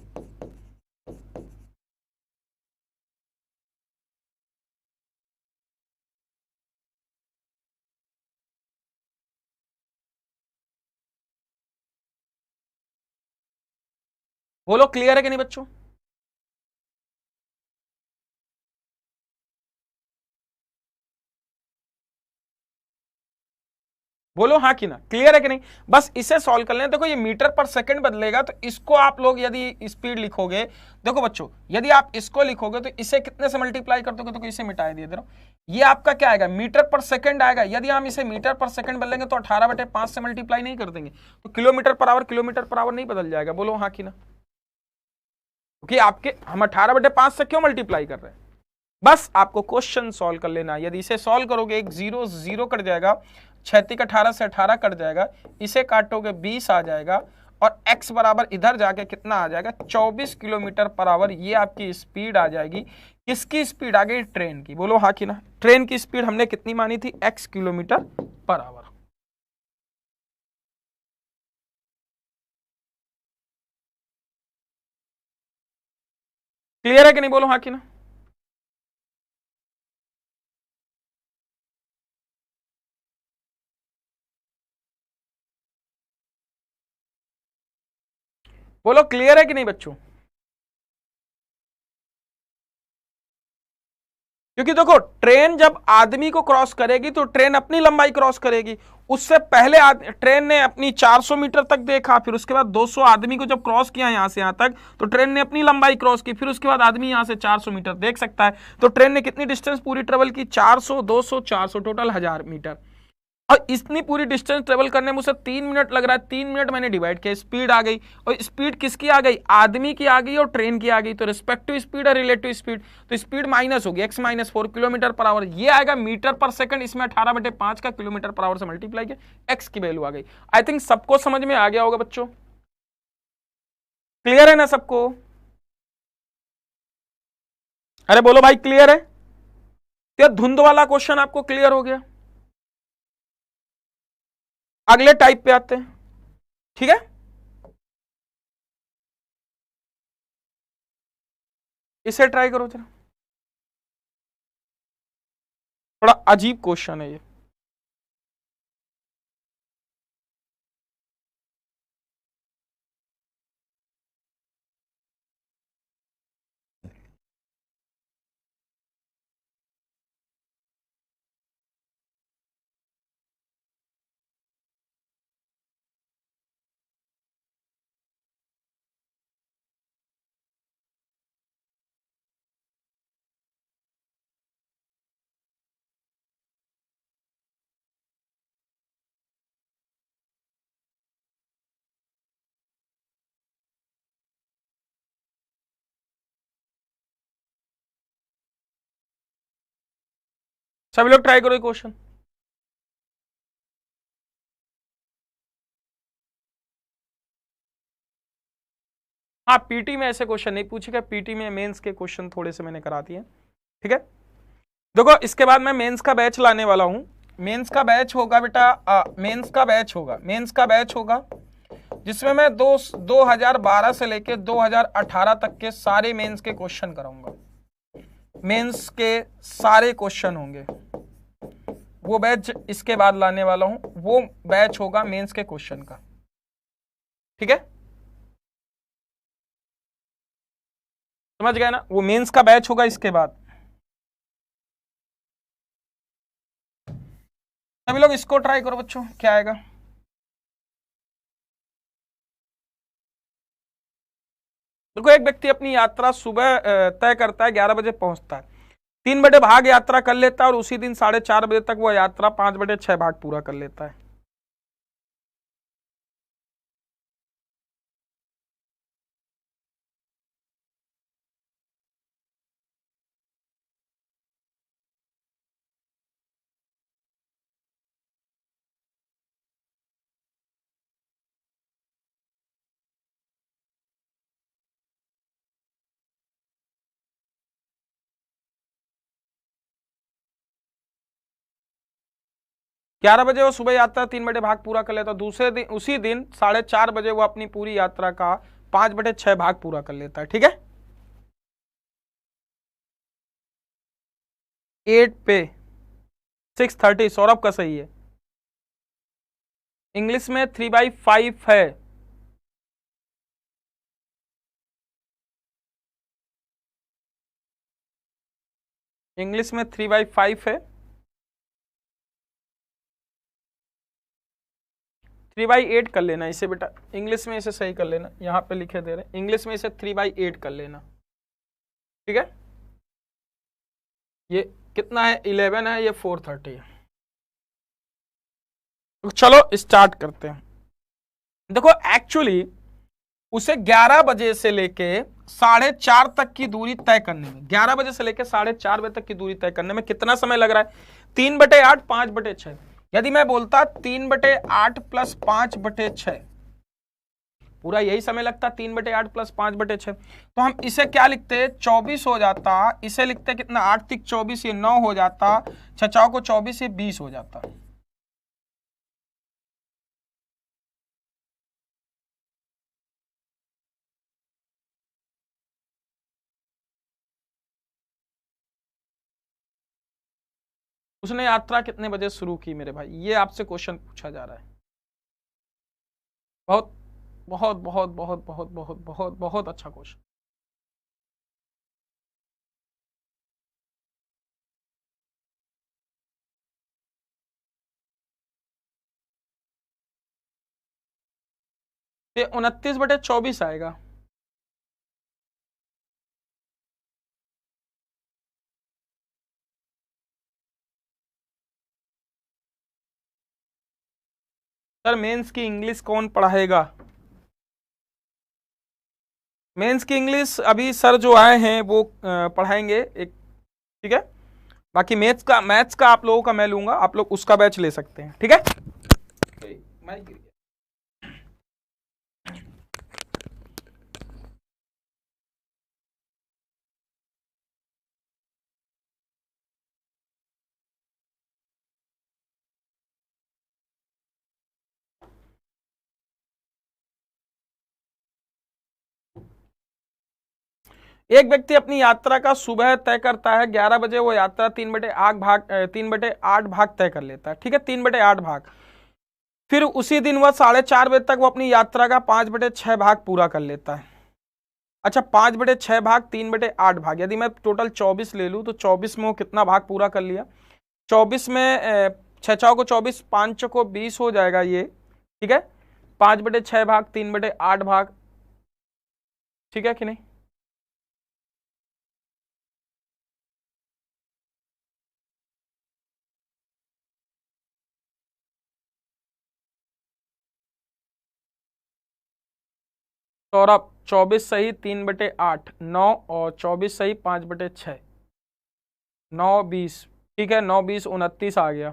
बोलो क्लियर है कि नहीं बच्चों? बोलो हाँ कि ना, क्लियर है कि नहीं? बस इसे सॉल्व कर लें। देखो ये मीटर पर सेकंड बदलेगा, तो इसको आप लोग यदि स्पीड लिखोगे, देखो बच्चों यदि आप इसको लिखोगे तो इसे कितने से मल्टीप्लाई कर दोगे? तो इसे मिटा दिए, देखो ये आपका क्या आएगा? मीटर पर सेकंड आएगा। यदि हम इसे मीटर पर सेकंड बदलेंगे तो 18/5 से मल्टीप्लाई नहीं कर देंगे, तो किलोमीटर पर आवर नहीं बदल जाएगा? बोलो हाँ कि ना? क्योंकि आपके हम 18/5 से क्यों मल्टीप्लाई कर रहे हैं? बस आपको क्वेश्चन सॉल्व कर लेना। यदि इसे सॉल्व करोगे, एक जीरो जीरो कट जाएगा, 36 18 से 18 कट जाएगा, इसे काटोगे 20 आ जाएगा, और x बराबर इधर जाके कितना आ जाएगा? 24 किलोमीटर पर आवर। ये आपकी स्पीड आ जाएगी। किसकी स्पीड आ गई? ट्रेन की। बोलो हाँ कि ना? ट्रेन की स्पीड हमने कितनी मानी थी? x kilometre per our. Clear है कि नहीं? बोलो हाँ कि ना? बोलो क्लियर है कि नहीं बच्चों? क्योंकि देखो ट्रेन जब आदमी को क्रॉस करेगी तो ट्रेन अपनी लंबाई क्रॉस करेगी। उससे पहले ट्रेन ने अपनी 400 मीटर तक देखा, फिर उसके बाद 200 आदमी को जब क्रॉस किया यहां से यहां तक, तो ट्रेन ने अपनी लंबाई क्रॉस की, फिर उसके बाद आदमी यहां से 400 मीटर देख सकता है। तो ट्रेन ने कितनी डिस्टेंस पूरी ट्रेवल की? 400 200 400, टोटल 1000 मीटर। और इतनी पूरी डिस्टेंस ट्रेवल करने में उसे 3 मिनट लग रहा है। 3 मिनट मैंने डिवाइड किया, स्पीड आ गई। और स्पीड किसकी आ गई? आदमी की आ गई और ट्रेन की आ गई। तो रिस्पेक्टिव स्पीड और रिलेटिव स्पीड, तो स्पीड माइनस होगी, x minus 4 kilometre per our. ये आएगा मीटर पर सेकंड, इसमें 18/5 का किलोमीटर पर आवर से मल्टीप्लाई किया, x की वैल्यू आ गई। आई थिंक सबको समझ में आ गया होगा बच्चों। क्लियर है ना सबको? अरे बोलो भाई क्लियर है? तो धुंध वाला क्वेश्चन आपको क्लियर हो गया। अगले टाइप पे आते हैं, ठीक है? इसे ट्राई करो जरा, थोड़ा अजीब क्वेश्चन है ये। सभी लोग ट्राई करो ये क्वेश्चन। हाँ पीटी में ऐसे क्वेश्चन नहीं पूछेगा, पीटी में मेंस के क्वेश्चन थोड़े से मैंने करा दिए, ठीक है? देखो इसके बाद मैं मेंस का बैच लाने वाला हूं। मेंस का बैच होगा बेटा, मेंस का बैच होगा जिसमें मैं 2012 से लेके 2018 तक के सारे मेंस के क्वेश्चन कराऊंगा। मेंस के सारे क्वेश्चन होंगे, वो बैच इसके बाद लाने वाला हूं। वो बैच होगा मेंस के क्वेश्चन का, ठीक है? समझ गए ना? वो मेंस का बैच होगा इसके बाद। सभी लोग इसको ट्राई करो बच्चों, क्या आएगा? देखो एक व्यक्ति अपनी यात्रा सुबह तय करता है, 11 बजे पहुंचता है, 3/भाग यात्रा कर लेता है और उसी दिन 4:30 बजे तक वह यात्रा 5/6 भाग पूरा कर लेता है। 11 बजे वो सुबह यात्रा 3/भाग पूरा कर लेता है, दूसरे दिन उसी दिन 4:30 बजे वो अपनी पूरी यात्रा का 5/6 भाग पूरा कर लेता है। ठीक है, 8 पे 6:30 सौरभ का सही है। इंग्लिश में 3/5 है। इंग्लिश में 3/5 है। 3/8 कर लेना इसे बेटा, इंग्लिश में इसे सही कर लेना, यहां पे लिखे दे रहे इंग्लिश में इसे 3/8 कर लेना। ठीक है, ये कितना है, 11 है, ये 4:30 है। तो चलो स्टार्ट करते हैं। देखो एक्चुअली उसे 11 बजे से लेके 4:30 तक की दूरी तय करने में, 11 बजे से लेके 4:30 बजे तक की दूरी तय करने में कितना समय लग रहा है? 3/8 5/6। यदि मैं बोलता 3/8 प्लस 5/6, पूरा यही समय लगता 3/8 प्लस 5/6, तो हम इसे क्या लिखते, 24 हो जाता। इसे लिखते कितना, 8 तिक 24, ये 9 हो जाता, 6 को 24, ये 20 हो जाता। उसने यात्रा कितने बजे शुरू की मेरे भाई, ये आपसे क्वेश्चन पूछा जा रहा है। बहुत बहुत बहुत बहुत बहुत बहुत बहुत बहुत अच्छा क्वेश्चन। ये 29/24 आएगा। सर मेंस की इंग्लिश कौन पढ़ाएगा? मेंस की इंग्लिश अभी सर जो आए हैं वो पढ़ाएंगे एक। ठीक है, बाकी मैथ्स का आप लोगों का मैं लूंगा, आप लोग उसका बैच ले सकते हैं। ठीक है, एक व्यक्ति अपनी यात्रा का सुबह तय करता है, 11 बजे वो यात्रा 3/8 भाग तय कर लेता है। ठीक है, 3/8 भाग। फिर उसी दिन वह 4:30 बजे तक वो अपनी यात्रा का 5/6 भाग पूरा कर लेता है। अच्छा, 5/6 भाग, 3/8 भाग, यदि मैं टोटल 24 ले लूँ तो 24 में वो कितना भाग पूरा कर लिया? 24 में 6 को 24, 5 को 20 हो जाएगा ये। ठीक है, 5/6 भाग, 3/8 भाग। ठीक है कि नहीं? सौरभ 24 सही, 3/8 9, और 24 सही, 5/6, 9 20। ठीक है, 9 20 29 आ गया,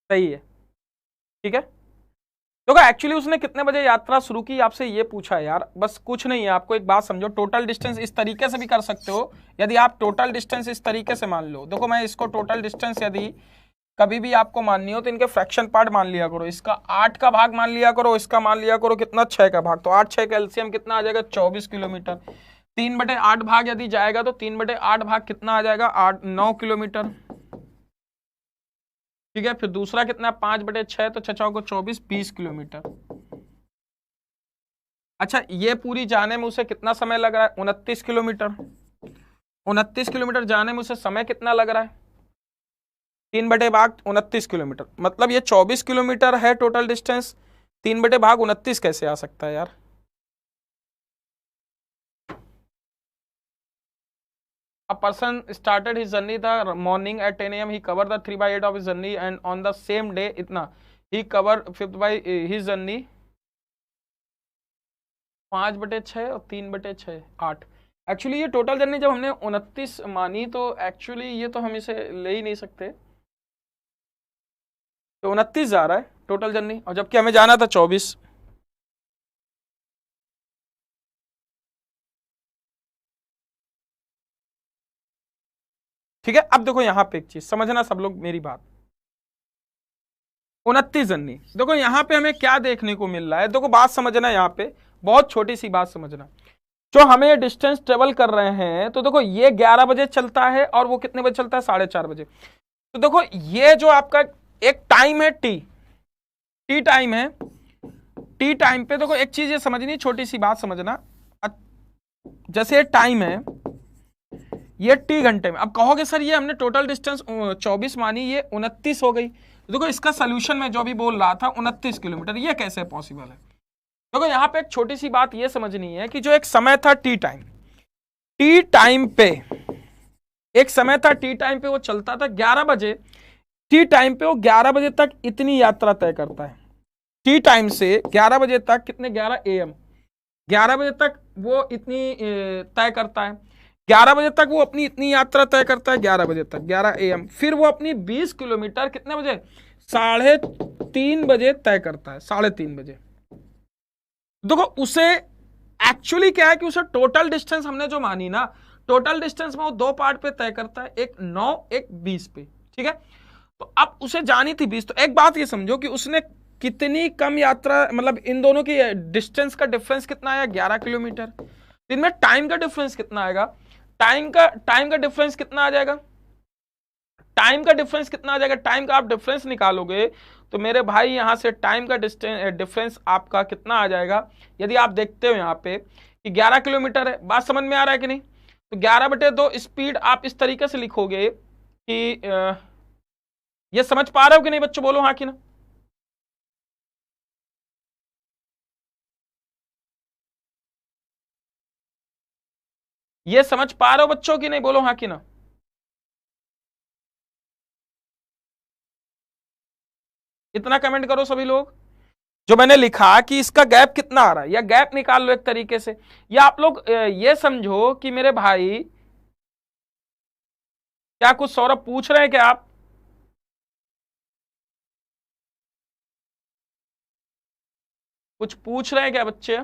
सही है। ठीक है, तो एक्चुअली उसने कितने बजे यात्रा शुरू की आपसे ये पूछा है यार, बस कुछ नहीं है। आपको एक बात समझो, टोटल डिस्टेंस इस तरीके से भी कर सकते हो। यदि आप टोटल डिस्टेंस इस तरीके से मान लो, देखो मैं इसको टोटल डिस्टेंस यदि कभी भी आपको माननी हो तो इनके फ्रैक्शन पार्ट मान लिया करो। इसका 8 का भाग मान लिया करो, इसका मान लिया करो कितना, 6 का भाग। तो 8 6 का एलसीएम कितना आ जाएगा, 24 किलोमीटर। 3/8 भाग यदि जाएगा तो 3/8 भाग कितना आ जाएगा, 9 किलोमीटर। ठीक है, फिर दूसरा कितना, 5/6, तो 6 को 24, 20 किलोमीटर। अच्छा, ये पूरी जाने में उसे कितना समय लग रहा है, 29 किलोमीटर। 29 किलोमीटर जाने में उसे समय कितना लग रहा है, 3/भाग 29 किलोमीटर, मतलब ये 24 किलोमीटर है टोटल डिस्टेंस। 3/भाग 29 कैसे आ सकता है यार? A person started his journey the morning at 10 a.m. He covered the 3/8 of his journey and on the same day इतना he covered 5th by his journey 5/6 और 3/6 8। एक्चुअली ये टोटल जर्नी जब हमने 29 मानी तो एक्चुअली ये तो हम इसे ले ही नहीं सकते, तो 29 जा रहा है टोटल जर्नी, और जबकि हमें जाना था 24। ठीक है, अब देखो यहां पे एक चीज समझना सब लोग मेरी बात, 29 जर्नी, देखो यहां पे हमें क्या देखने को मिल रहा है, देखो बात समझना, यहाँ पे बहुत छोटी सी बात समझना, जो हमें डिस्टेंस ट्रेवल कर रहे हैं, तो देखो ये 11 बजे चलता है और वो कितने बजे चलता है, 4:30 बजे। तो देखो ये जो आपका एक टाइम है टी टाइम है, टी टाइम पे देखो एक चीज ये समझनी, छोटी सी बात समझना, जैसे टाइम है ये टी घंटे में, अब कहोगे सर ये हमने टोटल डिस्टेंस 24 मानी, ये 29 हो गई, देखो इसका सोल्यूशन में जो भी बोल रहा था 29 किलोमीटर, ये कैसे पॉसिबल है। देखो यहाँ पे एक छोटी सी बात ये समझनी है कि जो एक समय था टी टाइम पे एक समय था, टी टाइम पे वो चलता था 11 बजे, टी टाइम पे वो 11 बजे तक इतनी यात्रा तय करता है, टी टाइम से 11 बजे तक कितने, 11 AM, 11 बजे तक वो इतनी तय करता है, 11 बजे तक वो अपनी इतनी यात्रा तय करता है, 11 बजे तक 11 AM, फिर वो अपनी 20 किलोमीटर कितने बजे, 3:30 बजे तय करता है, 3:30 बजे। देखो उसे एक्चुअली क्या है कि उसे टोटल डिस्टेंस हमने जो मानी ना, टोटल डिस्टेंस में वो 2 पार्ट पे तय करता है, एक 9 एक 20 पे, ठीक है। तो अब उसे जानी थी 20, तो एक बात ये समझो कि उसने कितनी कम यात्रा, मतलब इन दोनों की डिस्टेंस का डिफरेंस कितना आया, 11 किलोमीटर, इनमें टाइम का डिफरेंस कितना आएगा, टाइम का डिफरेंस कितना आ जाएगा, टाइम का डिफरेंस कितना आ जाएगा, टाइम का आप डिफरेंस निकालोगे तो मेरे भाई यहां से टाइम का डिफरेंस आपका कितना आ जाएगा, यदि आप देखते हो यहाँ पे कि 11 किलोमीटर है, बात समझ में आ रहा है कि नहीं, तो 11/2 स्पीड आप इस तरीके से लिखोगे कि ये समझ पा रहे हो कि नहीं बच्चों, बोलो हाँ कि ना। ये समझ पा रहे हो बच्चों की नहीं, बोलो हाँ कि ना। इतना कमेंट करो सभी लोग, जो मैंने लिखा कि इसका गैप कितना आ रहा है, या गैप निकाल लो एक तरीके से, या आप लोग ये समझो कि मेरे भाई क्या कुछ सौरभ पूछ रहे हैं क्या, आप कुछ पूछ रहे हैं क्या बच्चे।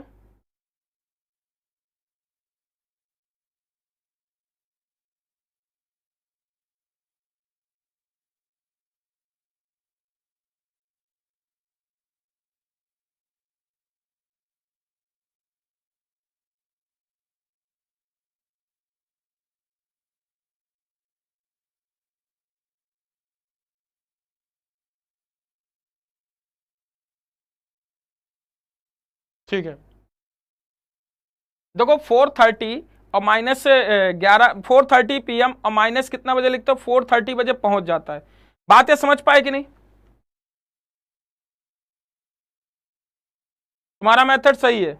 ठीक है, देखो 4:30 और माइनस 4:30 PM और माइनस कितना बजे लिखते हो, 4:30 बजे पहुंच जाता है, बात ये समझ पाए कि नहीं, तुम्हारा मेथड सही है,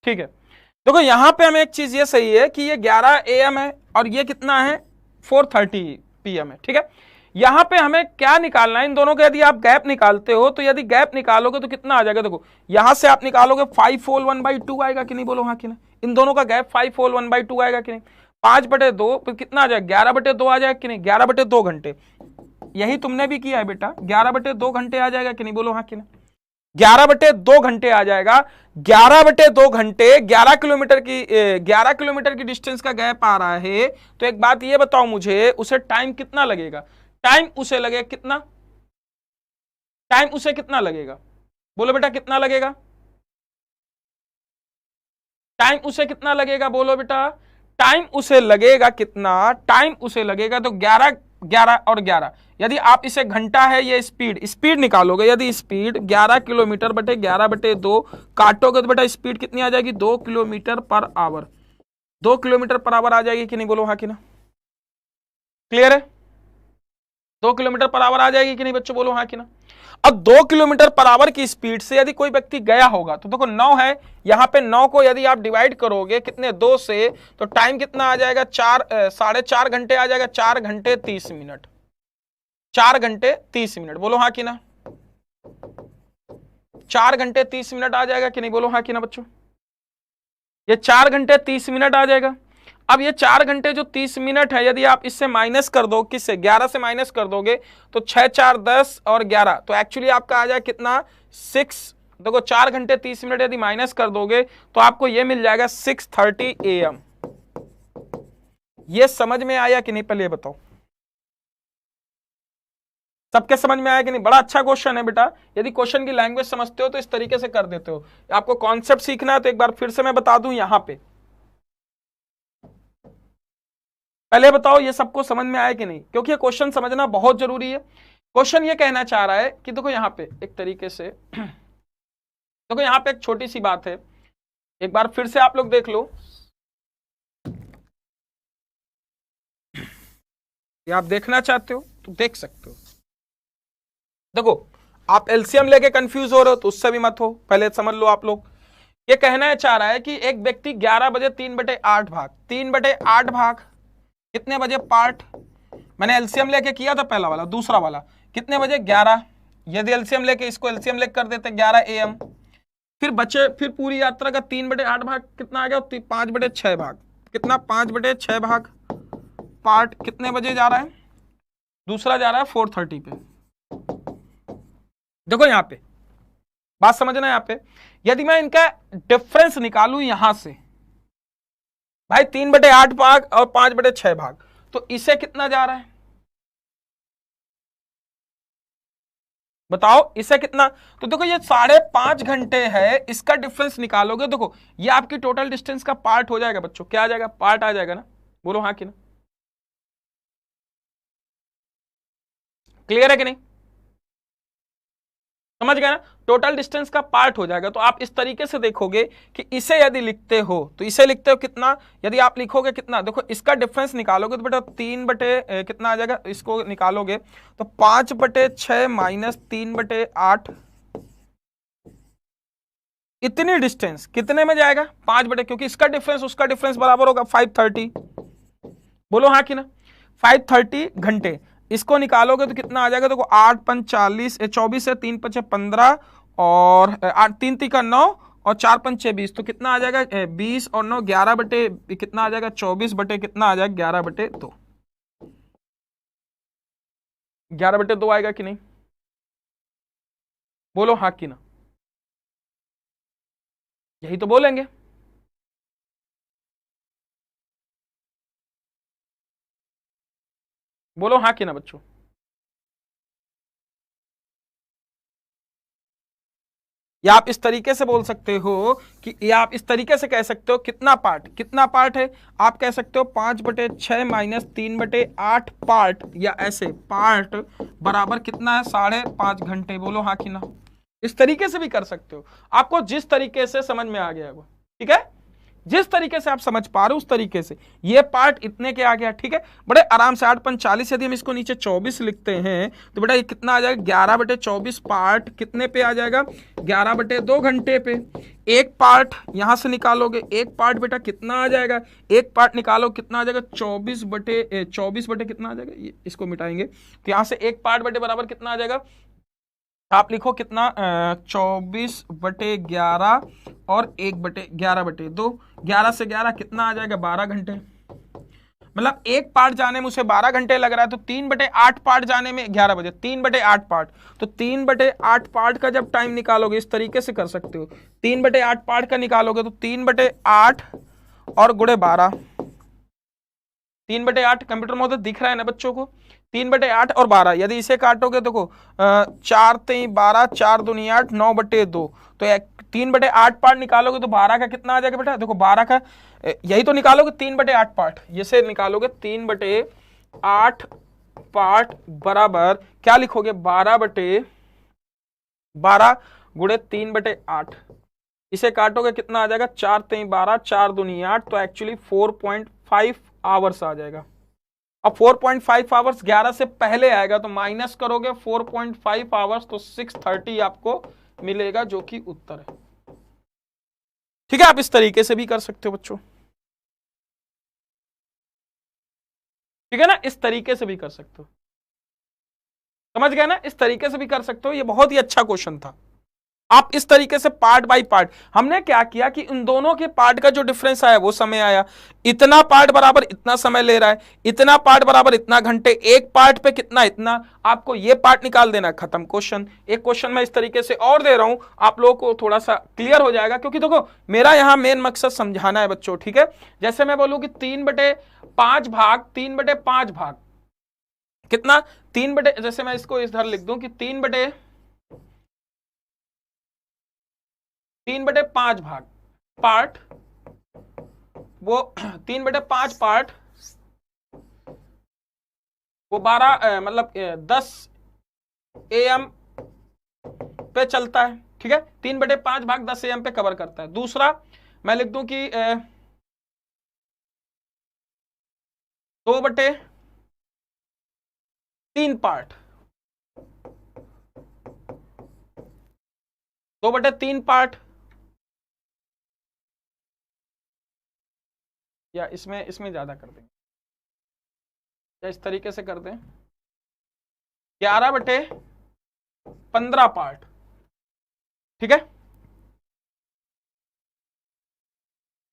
ठीक है। देखो यहां पे हमें एक चीज ये सही है कि ये 11 AM है और ये कितना है, 4:30 PM है, ठीक है। यहां पे हमें क्या निकालना है, इन दोनों का यदि आप गैप निकालते हो, तो यदि गैप निकालोगे तो कितना आ जाएगा, देखो यहां से आप निकालोगे 5 होल 1/2 आएगा कि नहीं, बोलो हाँ कि नहीं, इन दोनों का गैप 5 होल 1/2 आएगा कि नहीं, 5/2 फिर कितना आ जाएगा, 11/2 आ जाएगा कि नहीं, 11/2 घंटे, यही तुमने भी किया है बेटा, 11/2 घंटे आ जाएगा कि नहीं, बोलो हाँ कि नहीं, 11/2 घंटे आ जाएगा, 11/2 घंटे 11 किलोमीटर की डिस्टेंस का गैप आ रहा है, तो एक बात ये बताओ मुझे, उसे टाइम कितना लगेगा, टाइम उसे लगेगा कितना, टाइम उसे कितना लगेगा, बोलो बेटा कितना लगेगा, टाइम उसे कितना लगेगा, बोलो बेटा, टाइम उसे लगेगा कितना, टाइम उसे लगेगा तो 11 11 और 11, यदि आप इसे घंटा है, ये स्पीड निकालोगे, यदि स्पीड 11 किलोमीटर बटे 11/2 काटोगे तो बेटा स्पीड कितनी आ जाएगी, 2 kilometre per hour, 2 kilometre per hour आ जाएगी कि नहीं, बोलो हाँ कि ना, क्लियर है, 2 किलोमीटर पर आवर आ जाएगी कि नहीं बच्चों, बोलो हाँ कि ना। अब 2 किलोमीटर पर आवर की स्पीड से यदि कोई व्यक्ति गया होगा तो देखो 9 है, यहां पे 9 को यदि आप डिवाइड करोगे कितने 2 से, तो टाइम कितना आ जाएगा 4.5 घंटे आ जाएगा, 4 घंटे 30 मिनट, 4 घंटे 30 मिनट। बोलो हाँ कि ना, 4 घंटे 30 मिनट आ जाएगा कि नहीं, बोलो हाँ कि ना बच्चों, ये 4 घंटे 30 मिनट आ जाएगा। अब ये 4 घंटे जो 30 मिनट है यदि आप इससे माइनस कर दो, किससे 11 से माइनस कर दोगे तो 6 4 10 और 11, तो एक्चुअली आपका आ जाए कितना 6, देखो 4 घंटे 30 मिनट यदि माइनस कर दोगे तो आपको ये मिल जाएगा 6:30 AM। ये समझ में आया कि नहीं, पहले ये बताओ, सबके समझ में आया कि नहीं? बड़ा अच्छा क्वेश्चन है बेटा, यदि क्वेश्चन की लैंग्वेज समझते हो तो इस तरीके से कर देते हो। आपको कॉन्सेप्ट सीखना है तो एक बार फिर से मैं बता दूं यहां पे, पहले बताओ ये सबको समझ में आया कि नहीं, क्योंकि ये क्वेश्चन समझना बहुत जरूरी है। क्वेश्चन ये कहना चाह रहा है कि देखो यहां पे एक तरीके से देखो यहां पे एक छोटी सी बात है, एक बार फिर से आप लोग देख लो, ये आप देखना चाहते हो तो देख सकते हो। देखो आप एलसीएम लेके कंफ्यूज हो रहे हो तो उससे भी मत हो, पहले समझ लो आप लोग। ये कहना चाह रहा है कि एक व्यक्ति 11 बजे 3/8 भाग, 3/8 भाग कितने बजे पार्ट, मैंने एलसीएम लेके किया था पहला वाला, दूसरा वाला कितने बजे 11, यदि एलसीएम लेके इसको एलसीएम लेके कर देते 11 AM, फिर बचे, फिर पूरी यात्रा का 3/8 भाग कितना आ गया 5/6 भाग, कितना 5/6 भाग पार्ट कितने बजे जा रहा है, दूसरा जा रहा है 4:30 पे। देखो यहां पे बात समझना, यहां पे यदि मैं इनका डिफरेंस निकालूं यहां से, भाई 3/8 भाग और 5/6 भाग, तो इसे कितना जा रहा है बताओ, इसे कितना, तो देखो ये 5.5 घंटे है, इसका डिफरेंस निकालोगे, देखो ये आपकी टोटल डिस्टेंस का पार्ट हो जाएगा बच्चों, क्या आ जाएगा, पार्ट आ जाएगा ना, बोलो हाँ कि ना, क्लियर है कि नहीं, समझ गए ना, टोटल डिस्टेंस का पार्ट हो जाएगा। तो आप इस तरीके से देखोगे कि इसे यदि लिखते हो तो इसे लिखते हो कितना, यदि आप लिखोगे कितना, देखो इसका डिफरेंस निकालोगे तो बेटा 3 कितना आ जाएगा, इसको निकालोगे तो 5/6 माइनस 3/8, इतनी डिस्टेंस कितने में जाएगा 5 क्योंकि इसका डिफरेंस उसका डिफरेंस बराबर होगा 5:30, बोलो हाँ कि ना, 5:30 घंटे, इसको निकालोगे तो कितना आ जाएगा, देखो 8×5 = 24 है, 3×5 = 15 और 8×3 = 9 और 4×5 = 20, तो कितना आ जाएगा 20 और 9 11 बटे कितना आ जाएगा 24 बटे कितना आ जाएगा 11/2, 11/2 आएगा कि नहीं, बोलो हाँ कि ना, यही तो बोलेंगे। बोलो हाँ कि ना बच्चों, या आप इस तरीके से बोल सकते हो कि, या आप इस तरीके से कह सकते हो कितना पार्ट है, आप कह सकते हो 5/6 माइनस 3/8 पार्ट, या ऐसे पार्ट बराबर कितना है 5.5 घंटे, बोलो हाँ कि ना, इस तरीके से भी कर सकते हो, आपको जिस तरीके से समझ में आ गया है वो, ठीक है, जिस तरीके से आप समझ पा रहे हो उस तरीके से, ये पार्ट इतने के आ गया, ठीक है, बड़े आराम से 8×5 यदि हम इसको नीचे 24 लिखते हैं तो बेटा ये कितना आ जाएगा 11/24 पार्ट कितने पे आ जाएगा 11/2 घंटे पे, एक पार्ट यहां से निकालोगे, एक पार्ट बेटा कितना आ जाएगा, एक पार्ट निकालो कितना आ जाएगा 24 बटे कितना आ जाएगा, इसको मिटाएंगे तो यहां से एक पार्ट बटे बराबर कितना आ जाएगा, आप लिखो कितना 24/11 और 1/11/2, 11 से 11 कितना आ जाएगा 12 घंटे, मतलब एक पार्ट जाने में उसे 12 घंटे लग रहा है, तो 3/8 पार्ट जाने में 11 बजे, 3/8 पार्ट, तो 3/8 पार्ट का जब टाइम निकालोगे इस तरीके से कर सकते हो, 3/8 पार्ट का निकालोगे तो 3/8 और गुणे 12, 3/8 कंप्यूटर में दिख रहा है ना बच्चों को, 3/8 और 12, यदि इसे काटोगे देखो 4×3 = 12, 4×2 = 8, 9/2, तो 3/8 पार्ट निकालोगे तो 12 का कितना आ जाएगा बेटा, देखो 12 का यही तो निकालोगे 3/8 पार्ट, ये से निकालोगे 3/8 पार्ट बराबर क्या लिखोगे 12/12 गुणे 3/8, इसे काटोगे कितना आ जाएगा 4×3 = 12, 4×2 = 8, तो एक्चुअली 4.5 आवर्स आ जाएगा, अब 4.5 आवर्स 11 से पहले आएगा तो माइनस करोगे 4.5 आवर्स तो 6:30 आपको मिलेगा, जो कि उत्तर है। ठीक है, आप इस तरीके से भी कर सकते हो बच्चों, ठीक है ना, इस तरीके से भी कर सकते हो, समझ गए ना, इस तरीके से भी कर सकते हो। ये बहुत ही अच्छा क्वेश्चन था। आप इस तरीके से पार्ट बाय पार्ट, हमने क्या किया कि इन दोनों के पार्ट का जो डिफरेंस आया वो समय आया, इतना पार्ट बराबर इतना समय ले रहा है, इतना पार्ट बराबर इतना घंटे, एक पार्ट पे कितना, इतना, आपको ये पार्ट निकाल देना, खत्म क्वेश्चन। एक क्वेश्चन मैं इस तरीके से और दे रहा हूं, आप लोगों को थोड़ा सा क्लियर हो जाएगा, क्योंकि देखो मेरा यहां मेन मकसद समझाना है बच्चों, ठीक है। जैसे मैं बोलूं कि 3/5 भाग 3/5 भाग कितना, 3 बटे, जैसे मैं इसको इधर लिख दूं कि 3/5 भाग पार्ट, वो 3/5 पार्ट, वो 12 मतलब 10 AM पे चलता है, ठीक है। 3/5 भाग 10 AM पे कवर करता है। दूसरा मैं लिख दूं कि 2/3 पार्ट, 2/3 पार्ट, या इसमें ज्यादा कर देंगे, या इस तरीके से कर दें 11/15 पार्ट, ठीक है।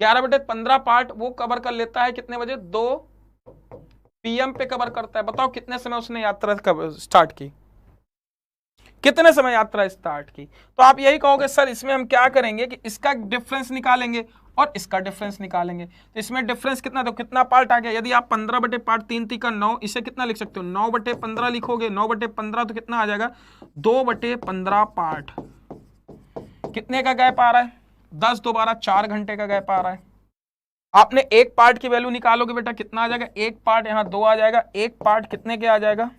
11/15 पार्ट वो कवर कर लेता है कितने बजे, 2 PM पे कवर करता है। बताओ कितने समय उसने यात्रा स्टार्ट की, कितने समय यात्रा स्टार्ट की। तो आप यही कहोगे सर इसमें हम क्या करेंगे कि इसका डिफरेंस निकालेंगे और इसका डिफरेंस निकालेंगे। तो इसमें डिफरेंस कितना, तो कितना पार्ट आ गया, यदि आप 15/5 3 3 का 9, इसे कितना लिख सकते हो, 9/15 लिखोगे, 9/15 तो कितना आ जाएगा, 2/15 पार्ट। कितने का गैप आ रहा है, 10 2 12 4 घंटे का गैप आ रहा है। आपने एक पार्ट की वैल्यू निकालोगे बेटा, कितना आ जाएगा, एक पार्ट यहां 2 आ जाएगा, एक पार्ट कितने के आ जाएगा,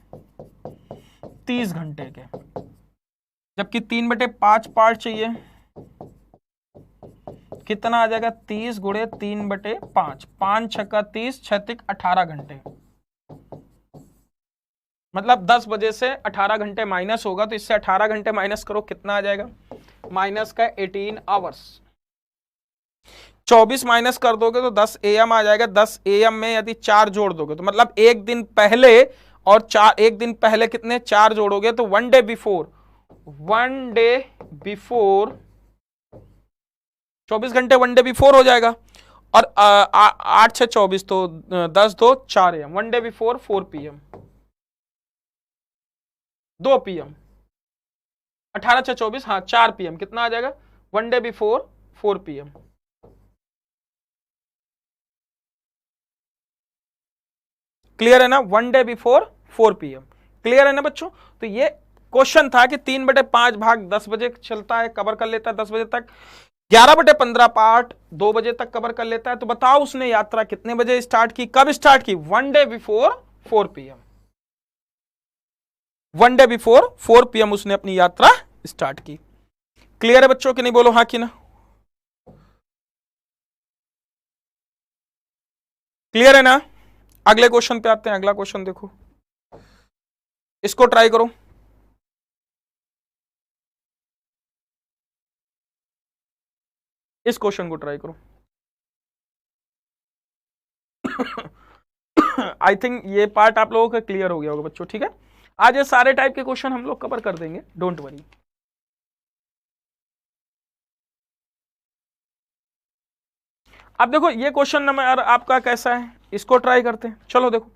30 घंटे के, जबकि 3/5 पार्ट चाहिए, कितना आ जाएगा, 30 गुणे 3/5, 5 छक्का 30, 6 तिक 18 घंटे, मतलब 10 बजे से 18 घंटे माइनस होगा, तो इससे 18 घंटे माइनस करो, कितना आ जाएगा, माइनस का 18 आवर्स। 24 माइनस कर दोगे तो 10 AM आ जाएगा। 10 AM में यदि 4 जोड़ दोगे तो मतलब एक दिन पहले और 4, एक दिन पहले कितने 4 जोड़ोगे तो 1 डे बिफोर, 1 डे बिफोर, 24 घंटे 1 डे बिफोर हो जाएगा। और 8 6 24 तो 10 2 4 AM, 1 day before 4 PM, 2 PM, 18 6 24, हाँ 4 PM, कितना आ जाएगा, 1 डे बिफोर 4 PM। क्लियर है ना, 1 डे बिफोर 4 PM, क्लियर है ना बच्चों। तो ये क्वेश्चन था कि 3/5 भाग 10 बजे चलता है, कवर कर लेता है 10 बजे तक, 11/15 पार्ट 2 बजे तक कवर कर लेता है। तो बताओ उसने यात्रा कितने बजे स्टार्ट की, कब स्टार्ट की, 1 day before 4 PM, 1 day before 4 PM उसने अपनी यात्रा स्टार्ट की। क्लियर है बच्चों कि नहीं, बोलो हाँ कि ना, क्लियर है ना। अगले क्वेश्चन पे आते हैं, अगला क्वेश्चन देखो, इसको ट्राई करो। इस क्वेश्चन को ट्राई करो। आई थिंक ये पार्ट आप लोगों का क्लियर हो गया होगा बच्चों, ठीक है। आज ये सारे टाइप के क्वेश्चन हम लोग कवर कर देंगे, डोंट वरी। अब देखो ये क्वेश्चन नंबर आपका कैसा है, इसको ट्राई करते हैं। चलो देखो,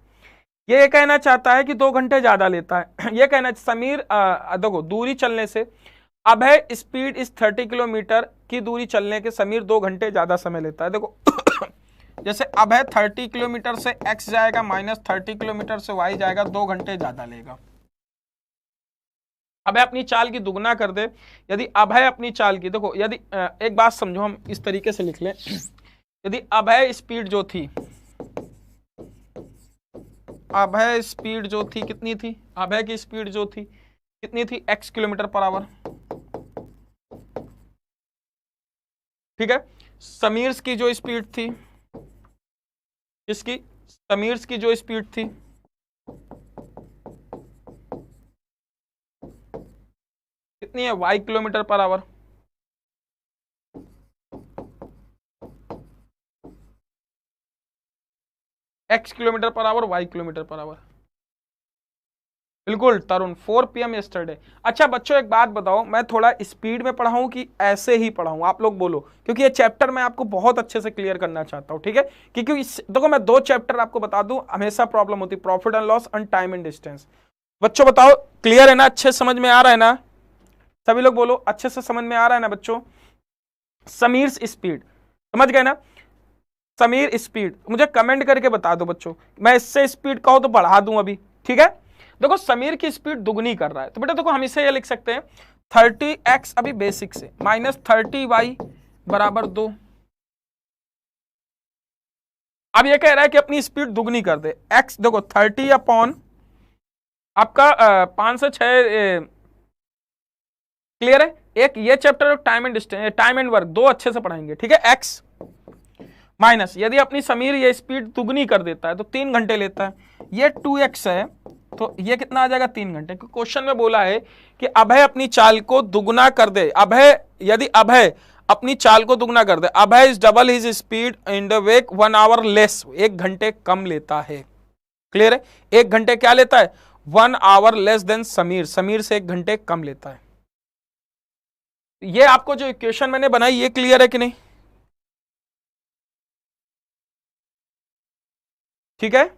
ये कहना चाहता है कि 2 घंटे ज्यादा लेता है। ये कहना समीर, देखो दूरी चलने से, अभय स्पीड इस 30 किलोमीटर की दूरी चलने के समीर 2 घंटे ज्यादा समय लेता है। देखो जैसे अभय 30 किलोमीटर से x जाएगा, माइनस 30 किलोमीटर से y जाएगा, 2 घंटे ज्यादा लेगा। अभय अपनी चाल की दुगना कर दे, यदि अभय अपनी चाल की, देखो यदि एक बात समझो, हम इस तरीके से लिख लें, यदि अभय स्पीड जो थी, अभय स्पीड जो थी कितनी थी, अभय की स्पीड जो थी कितनी थी, x किलोमीटर पर आवर, ठीक है। समीर की जो स्पीड थी, इसकी समीर की जो स्पीड थी कितनी है, y kilometre per our. x kilometre per our, y kilometre per our. बिल्कुल तरुण, 4 PM यस्टरडे। अच्छा बच्चों एक बात बताओ, मैं थोड़ा स्पीड में पढ़ाऊं कि ऐसे ही पढ़ाऊं, आप लोग बोलो, क्योंकि ये चैप्टर मैं आपको बहुत अच्छे से क्लियर करना चाहता हूं, ठीक है। क्योंकि देखो मैं 2 चैप्टर आपको बता दूं, हमेशा प्रॉब्लम होती है, profit and loss and time and distance. बच्चों बताओ क्लियर है ना, अच्छे समझ में आ रहा है ना, सभी लोग बोलो अच्छे से समझ में आ रहा है ना बच्चों। समीर स्पीड, समझ गए ना, समीर स्पीड मुझे कमेंट करके बता दो बच्चों, मैं इससे स्पीड कहो तो बढ़ा दूं अभी, ठीक है। देखो समीर की स्पीड दुगनी कर रहा है, तो बेटा देखो हम इसे ये लिख सकते हैं 30x अभी बेसिक से माइनस 30y बराबर 2। अब ये कह रहा है कि अपनी स्पीड दुगनी कर दे, x देखो 30 अपॉन आपका 5 से 6, क्लियर है। एक ये chapter time and distance, time and work, 2 अच्छे से पढ़ाएंगे, ठीक है। x माइनस यदि अपनी समीर ये स्पीड दुगनी कर देता है तो 3 घंटे लेता है, ये 2x है तो ये कितना आ जाएगा 3 घंटे। क्वेश्चन में बोला है कि अभय अपनी चाल को दुगना कर दे, अभय यदि अभय अपनी चाल को दुगना कर दे, Abhay is double his speed in the wake 1 hour less, 1 घंटे कम लेता है, क्लियर है। 1 घंटे क्या लेता है, 1 hour less than Samir, Sameer से 1 घंटे कम लेता है। ये आपको जो इक्वेशन मैंने बनाई ये क्लियर है कि नहीं, ठीक है।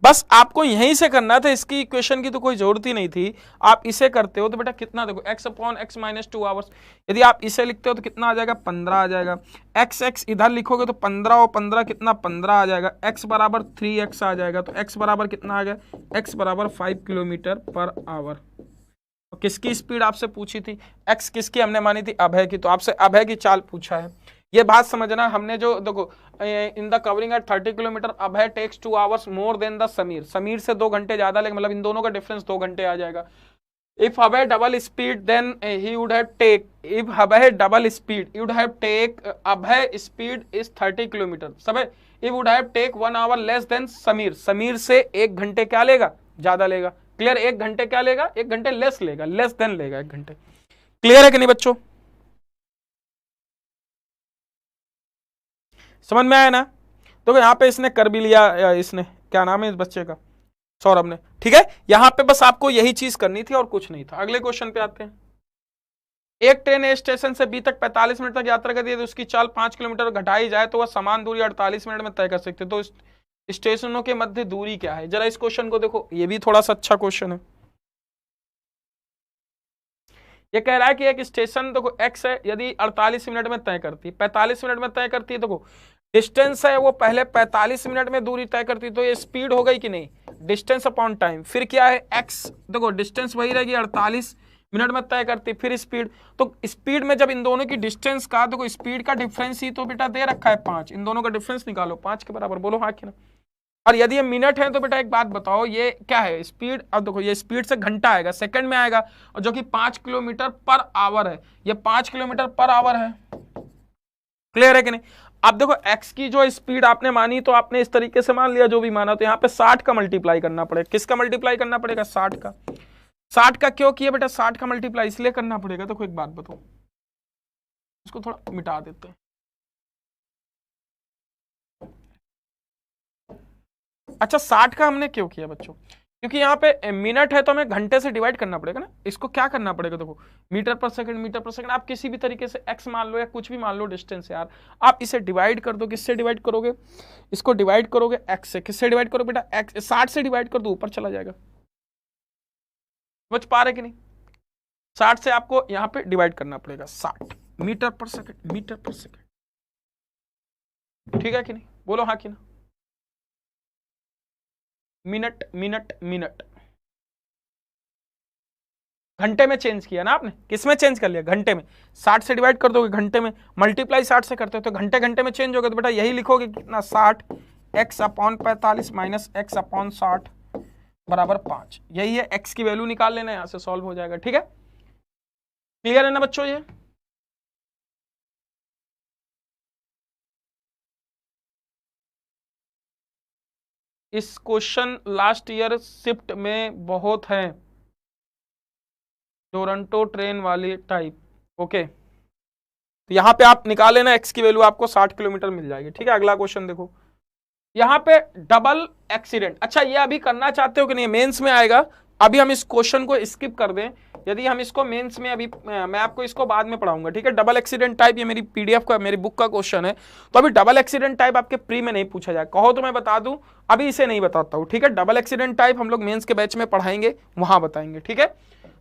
बस आपको यहीं से करना था, इसकी इक्वेशन की तो कोई जरूरत ही नहीं थी। आप इसे करते हो तो बेटा कितना, देखो x upon x minus 2 hours, यदि आप इसे लिखते हो तो कितना आ जाएगा 15 आ जाएगा। x इधर लिखोगे तो 15 और 15 कितना 15 आ जाएगा, x बराबर 3x आ जाएगा, तो x बराबर कितना आ गया, x बराबर 5 किलोमीटर पर आवर। किसकी स्पीड आपसे पूछी थी, x किसकी हमने मानी थी, अभय की, तो आपसे अभय की चाल पूछा है। ये बात समझना, हमने जो देखो in the covering at 30 kilometre Abhay takes 2 hours more than the Sameer, Sameer से 2 घंटे ज्यादा लेगा, मतलब इन दोनों का डिफरेंस 2 घंटे आ जाएगा। If Abhay double speed then he would have take, if Abhay double speed you would have take, Abhay speed is 30 kilometre, सब he would have take 1 hour less than Samir, Sameer से 1 घंटे क्या लेगा, ज्यादा लेगा, क्लियर। 1 घंटे क्या लेगा, 1 घंटे लेस लेगा, लेस देन लेगा 1 घंटे, क्लियर है कि नहीं बच्चों, समझ में आया ना। तो यहाँ पे इसने कर भी लिया, इसने क्या नाम है इस बच्चे का, सौरभ ने, ठीक है। यहां पे बस आपको यही चीज करनी थी और कुछ नहीं था। अगले क्वेश्चन पे आते हैं। एक ट्रेन ए स्टेशन से बी तक 45 मिनट तक यात्रा करती है, तो उसकी चाल 5 किलोमीटर घटाई जाए तो वह समान दूरी 48 मिनट में तय कर सकते, तो स्टेशनों के मध्य दूरी क्या है। जरा इस क्वेश्चन को देखो, ये भी थोड़ा सा अच्छा क्वेश्चन है। ये कह रहा है कि एक स्टेशन देखो एक्स है, यदि 48 मिनट में तय करती, 45 मिनट में तय करती है, देखो डिस्टेंस है वो पहले 45 मिनट में दूरी तय करती, तो ये स्पीड हो गई कि नहीं, डिस्टेंस अपॉन टाइम, फिर क्या है एक्स, देखो डिस्टेंस वही रहेगी 48 मिनट में तय करती, फिर स्पीड, तो स्पीड में जब इन दोनों की डिस्टेंस का, देखो स्पीड का डिफरेंस ही तो बेटा दे रखा है 5, इन दोनों का डिफरेंस निकालो 5 के बराबर, बोलो हाँ कि ना। और यदि ये मिनट है तो बेटा एक बात बताओ ये क्या है स्पीड, अब देखो ये स्पीड से घंटा आएगा, सेकंड में आएगा, और जो कि 5 किलोमीटर पर आवर है, ये 5 किलोमीटर पर आवर है, क्लियर है कि नहीं। अब देखो x की जो स्पीड आपने मानी तो आपने इस तरीके से मान लिया जो भी माना, तो यहाँ पे 60 का मल्टीप्लाई करना पड़ेगा, किसका मल्टीप्लाई करना पड़ेगा 60 का। 60 का क्यों किया बेटा, 60 का मल्टीप्लाई इसलिए करना पड़ेगा, देखो एक बात बताओ, इसको थोड़ा मिटा देते हैं। अच्छा 60 का हमने क्यों किया बच्चों, क्योंकि यहाँ पे मिनट है तो हमें घंटे से डिवाइड करना पड़ेगा ना, इसको क्या करना पड़ेगा, देखो मीटर पर सेकंड, मीटर पर सेकंड, आप किसी भी तरीके से x मान लो या कुछ भी मान लो डिस्टेंस यार, आप इसे डिवाइड कर दो, किससे डिवाइड करोगे, इसको डिवाइड करोगे x से, किससे डिवाइड करोगे बेटा x, 60 से डिवाइड कर दो ऊपर चला जाएगा, समझ पा रहे कि नहीं। 60 से आपको यहाँ पे डिवाइड करना पड़ेगा 60 मीटर पर सेकंड, मीटर पर सेकंड, ठीक है कि नहीं, बोलो हाँ कि ना। मिनट मिनट मिनट, घंटे में चेंज किया ना आपने, किसमें चेंज कर लिया, घंटे में, 60 से डिवाइड कर दोगे घंटे में, मल्टीप्लाई 60 से करते हो तो घंटे घंटे में चेंज होगा, तो बेटा यही लिखोगे कितना 60 x upon 45 minus x upon 60 बराबर 5, यही है x की वैल्यू निकाल लेना, यहां से सॉल्व हो जाएगा, ठीक है। क्लियर है ना बच्चों ये। इस क्वेश्चन लास्ट ईयर शिफ्ट में बहुत है, टोरंटो ट्रेन वाली टाइप। ओके, तो यहां पे आप निकाल लेना, एक्स की वैल्यू आपको 60 किलोमीटर मिल जाएगी। ठीक है, अगला क्वेश्चन देखो, यहाँ पे डबल एक्सीडेंट। अच्छा, ये अभी करना चाहते हो कि नहीं, मेंस में आएगा, अभी हम इस क्वेश्चन को स्किप कर दें। यदि हम इसको मेंस में, अभी मैं आपको इसको बाद में पढ़ाऊंगा। ठीक है, डबल एक्सीडेंट टाइप, ये मेरी पीडीएफ का, मेरी बुक का क्वेश्चन है, तो अभी डबल एक्सीडेंट टाइप आपके प्री में नहीं पूछा जाए, कहो तो मैं बता दूं, अभी इसे नहीं बताता हूं। ठीक है, डबल एक्सीडेंट टाइप हम लोग मेंस के बैच में पढ़ाएंगे, वहां बताएंगे। ठीक है,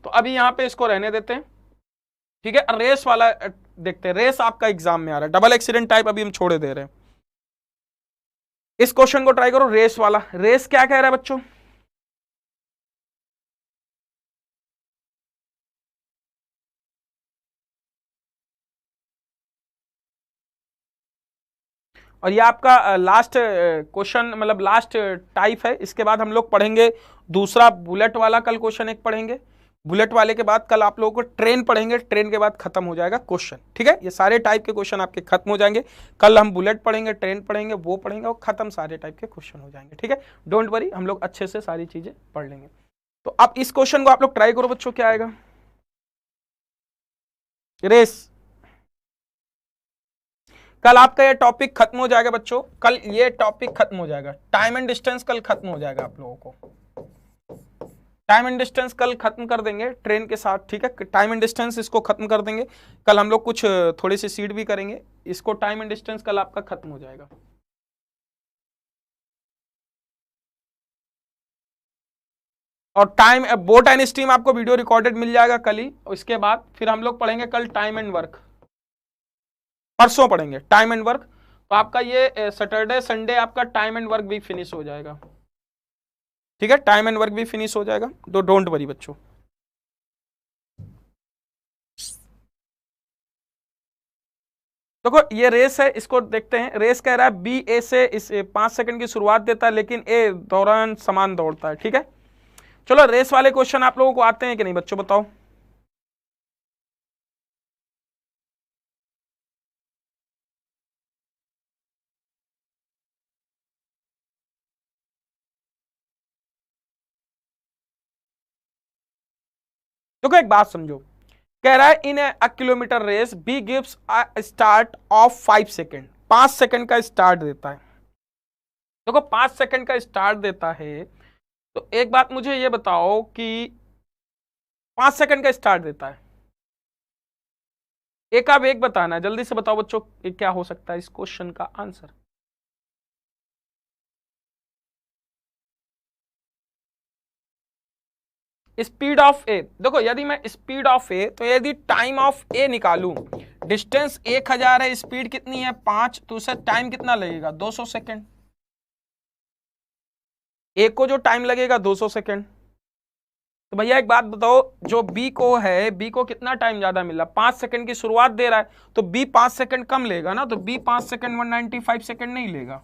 तो अभी यहाँ पे इसको रहने देते हैं। ठीक है, रेस वाला देखते हैं, रेस आपका एग्जाम में आ रहा है, डबल एक्सीडेंट टाइप अभी हम छोड़े दे रहे हैं। इस क्वेश्चन को ट्राई करो, रेस वाला। रेस क्या कह रहा है बच्चों? और ये आपका लास्ट क्वेश्चन, मतलब लास्ट टाइप है। इसके बाद हम लोग पढ़ेंगे दूसरा बुलेट वाला, कल क्वेश्चन एक पढ़ेंगे, बुलेट वाले के बाद कल आप लोगों को ट्रेन पढ़ेंगे, ट्रेन के बाद खत्म हो जाएगा क्वेश्चन। ठीक है, ये सारे टाइप के क्वेश्चन आपके खत्म हो जाएंगे, कल हम बुलेट पढ़ेंगे, ट्रेन पढ़ेंगे, वो पढ़ेंगे और खत्म सारे टाइप के क्वेश्चन हो जाएंगे। ठीक है, डोंट वरी, हम लोग अच्छे से सारी चीजें पढ़ लेंगे। तो अब इस क्वेश्चन को आप लोग ट्राई करो बच्चों, क्या आएगा? रेस, कल आपका ये टॉपिक खत्म हो जाएगा बच्चों, कल ये टॉपिक खत्म हो जाएगा। टाइम एंड डिस्टेंस कल खत्म हो जाएगा आप लोगों को, टाइम एंड डिस्टेंस कल खत्म कर देंगे ट्रेन के साथ। ठीक है, टाइम एंड डिस्टेंस इसको खत्म कर देंगे, कल हम लोग कुछ थोड़ी सी सीट भी करेंगे, इसको टाइम एंड डिस्टेंस कल आपका खत्म हो जाएगा। और टाइम, बोट एंड स्टीम आपको वीडियो रिकॉर्डेड मिल जाएगा कल ही। इसके बाद फिर हम लोग पढ़ेंगे कल टाइम एंड वर्क, परसों पढ़ेंगे टाइम एंड वर्क। तो आपका ये सैटरडे संडे आपका टाइम एंड वर्क भी फिनिश हो जाएगा। ठीक है, टाइम एंड वर्क भी फिनिश हो जाएगा, तो डोंट वरी बच्चों। देखो ये रेस है, इसको देखते हैं। रेस कह रहा है बी ए से इस 5 सेकंड की शुरुआत देता है, लेकिन ए दौरान समान दौड़ता है। ठीक है, चलो रेस वाले क्वेश्चन आप लोगों को आते हैं कि नहीं बच्चों, बताओ। देखो एक बात समझो, कह रहा है in a kilometre race B gives a start of 5 second, 5 second का स्टार्ट देता है। देखो 5 सेकंड का स्टार्ट देता है, तो एक बात मुझे ये बताओ कि 5 सेकंड का स्टार्ट देता है, एक आप एक बताना है, जल्दी से बताओ बच्चों, ये क्या हो सकता है इस क्वेश्चन का आंसर। स्पीड ऑफ ए, देखो यदि मैं स्पीड ऑफ ए, तो यदि टाइम ऑफ ए निकालूं, डिस्टेंस 1000 है, स्पीड कितनी है 5, तो उसे टाइम कितना लगेगा 200 सेकेंड। ए को जो टाइम लगेगा 200 सेकेंड। तो भैया एक बात बताओ, जो बी को है, बी को कितना टाइम ज्यादा मिल रहा, 5 सेकंड की शुरुआत दे रहा है, तो बी 5 सेकंड कम लेगा ना, तो बी 5 सेकंड 195 सेकंड नहीं लेगा,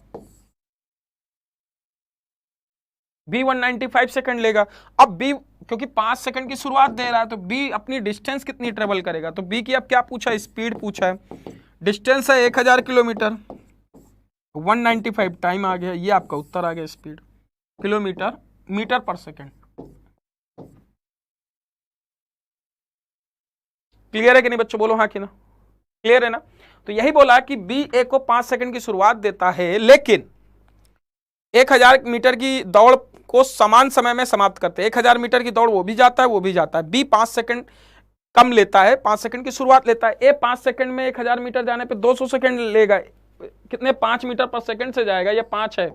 बी 195 सेकंड लेगा। अब बी क्योंकि 5 सेकंड की शुरुआत दे रहा है, तो बी अपनी डिस्टेंस कितनी ट्रेवल करेगा, तो बी की अब क्या पूछा, स्पीड पूछा है। डिस्टेंस है 1000 किलोमीटर, 195 टाइम आ गया, ये आपका उत्तर आ गया। स्पीड किलोमीटर मीटर पर सेकंड। क्लियर है कि नहीं बच्चों, बोलो हाँ कि ना, क्लियर है ना। तो यही बोला कि बी ए को 5 सेकंड की शुरुआत देता है, लेकिन 1000 मीटर की दौड़ को समान समय में समाप्त करते हैं। 1000 मीटर की दौड़ वो भी जाता है, वो भी जाता है। बी 5 सेकंड कम लेता है, 5 सेकंड की शुरुआत लेता है। ए 5 सेकंड में 1000 मीटर जाने पे 200 सेकंड लेगा, कितने 5 मीटर पर सेकंड से जाएगा, ये 5 है,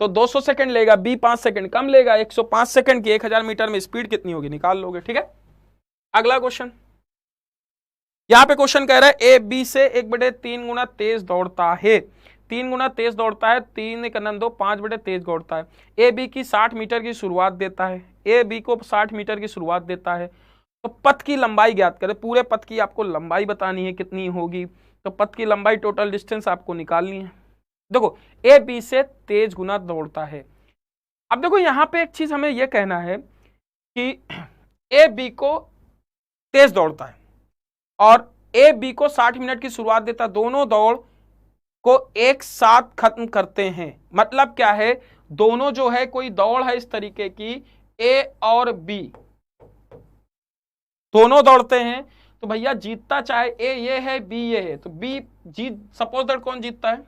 तो 200 सेकंड लेगा। बी 5 सेकंड कम लेगा, 105 सेकंड की 1000 मीटर में स्पीड कितनी होगी, निकाल लोगे। ठीक है, अगला क्वेश्चन, यहां पे क्वेश्चन कह रहा है ए बी से 1/3 गुना तेज दौड़ता है, 3 गुना तेज दौड़ता है, 3 एक अनंत 2 5 तेज दौड़ता है। ए बी की 60 मीटर की शुरुआत देता है, ए बी को 60 मीटर की शुरुआत देता है, तो पथ की लंबाई ज्ञात करें। पूरे पथ की आपको लंबाई बतानी है कितनी होगी, तो पथ की लंबाई टोटल डिस्टेंस आपको निकालनी है। देखो ए बी से तेज गुना दौड़ता है। अब देखो यहां पे एक चीज हमें यह कहना है कि ए बी को तेज दौड़ता है और ए बी को 60 मिनट की शुरुआत देता, दोनों दौड़ को एक साथ खत्म करते हैं। मतलब क्या है, दोनों जो है कोई दौड़ है इस तरीके की, ए और बी दोनों दौड़ते हैं, तो भैया जीतता चाहे ए ये है बी ये है, तो बी जीत, सपोज दैट कौन जीतता है,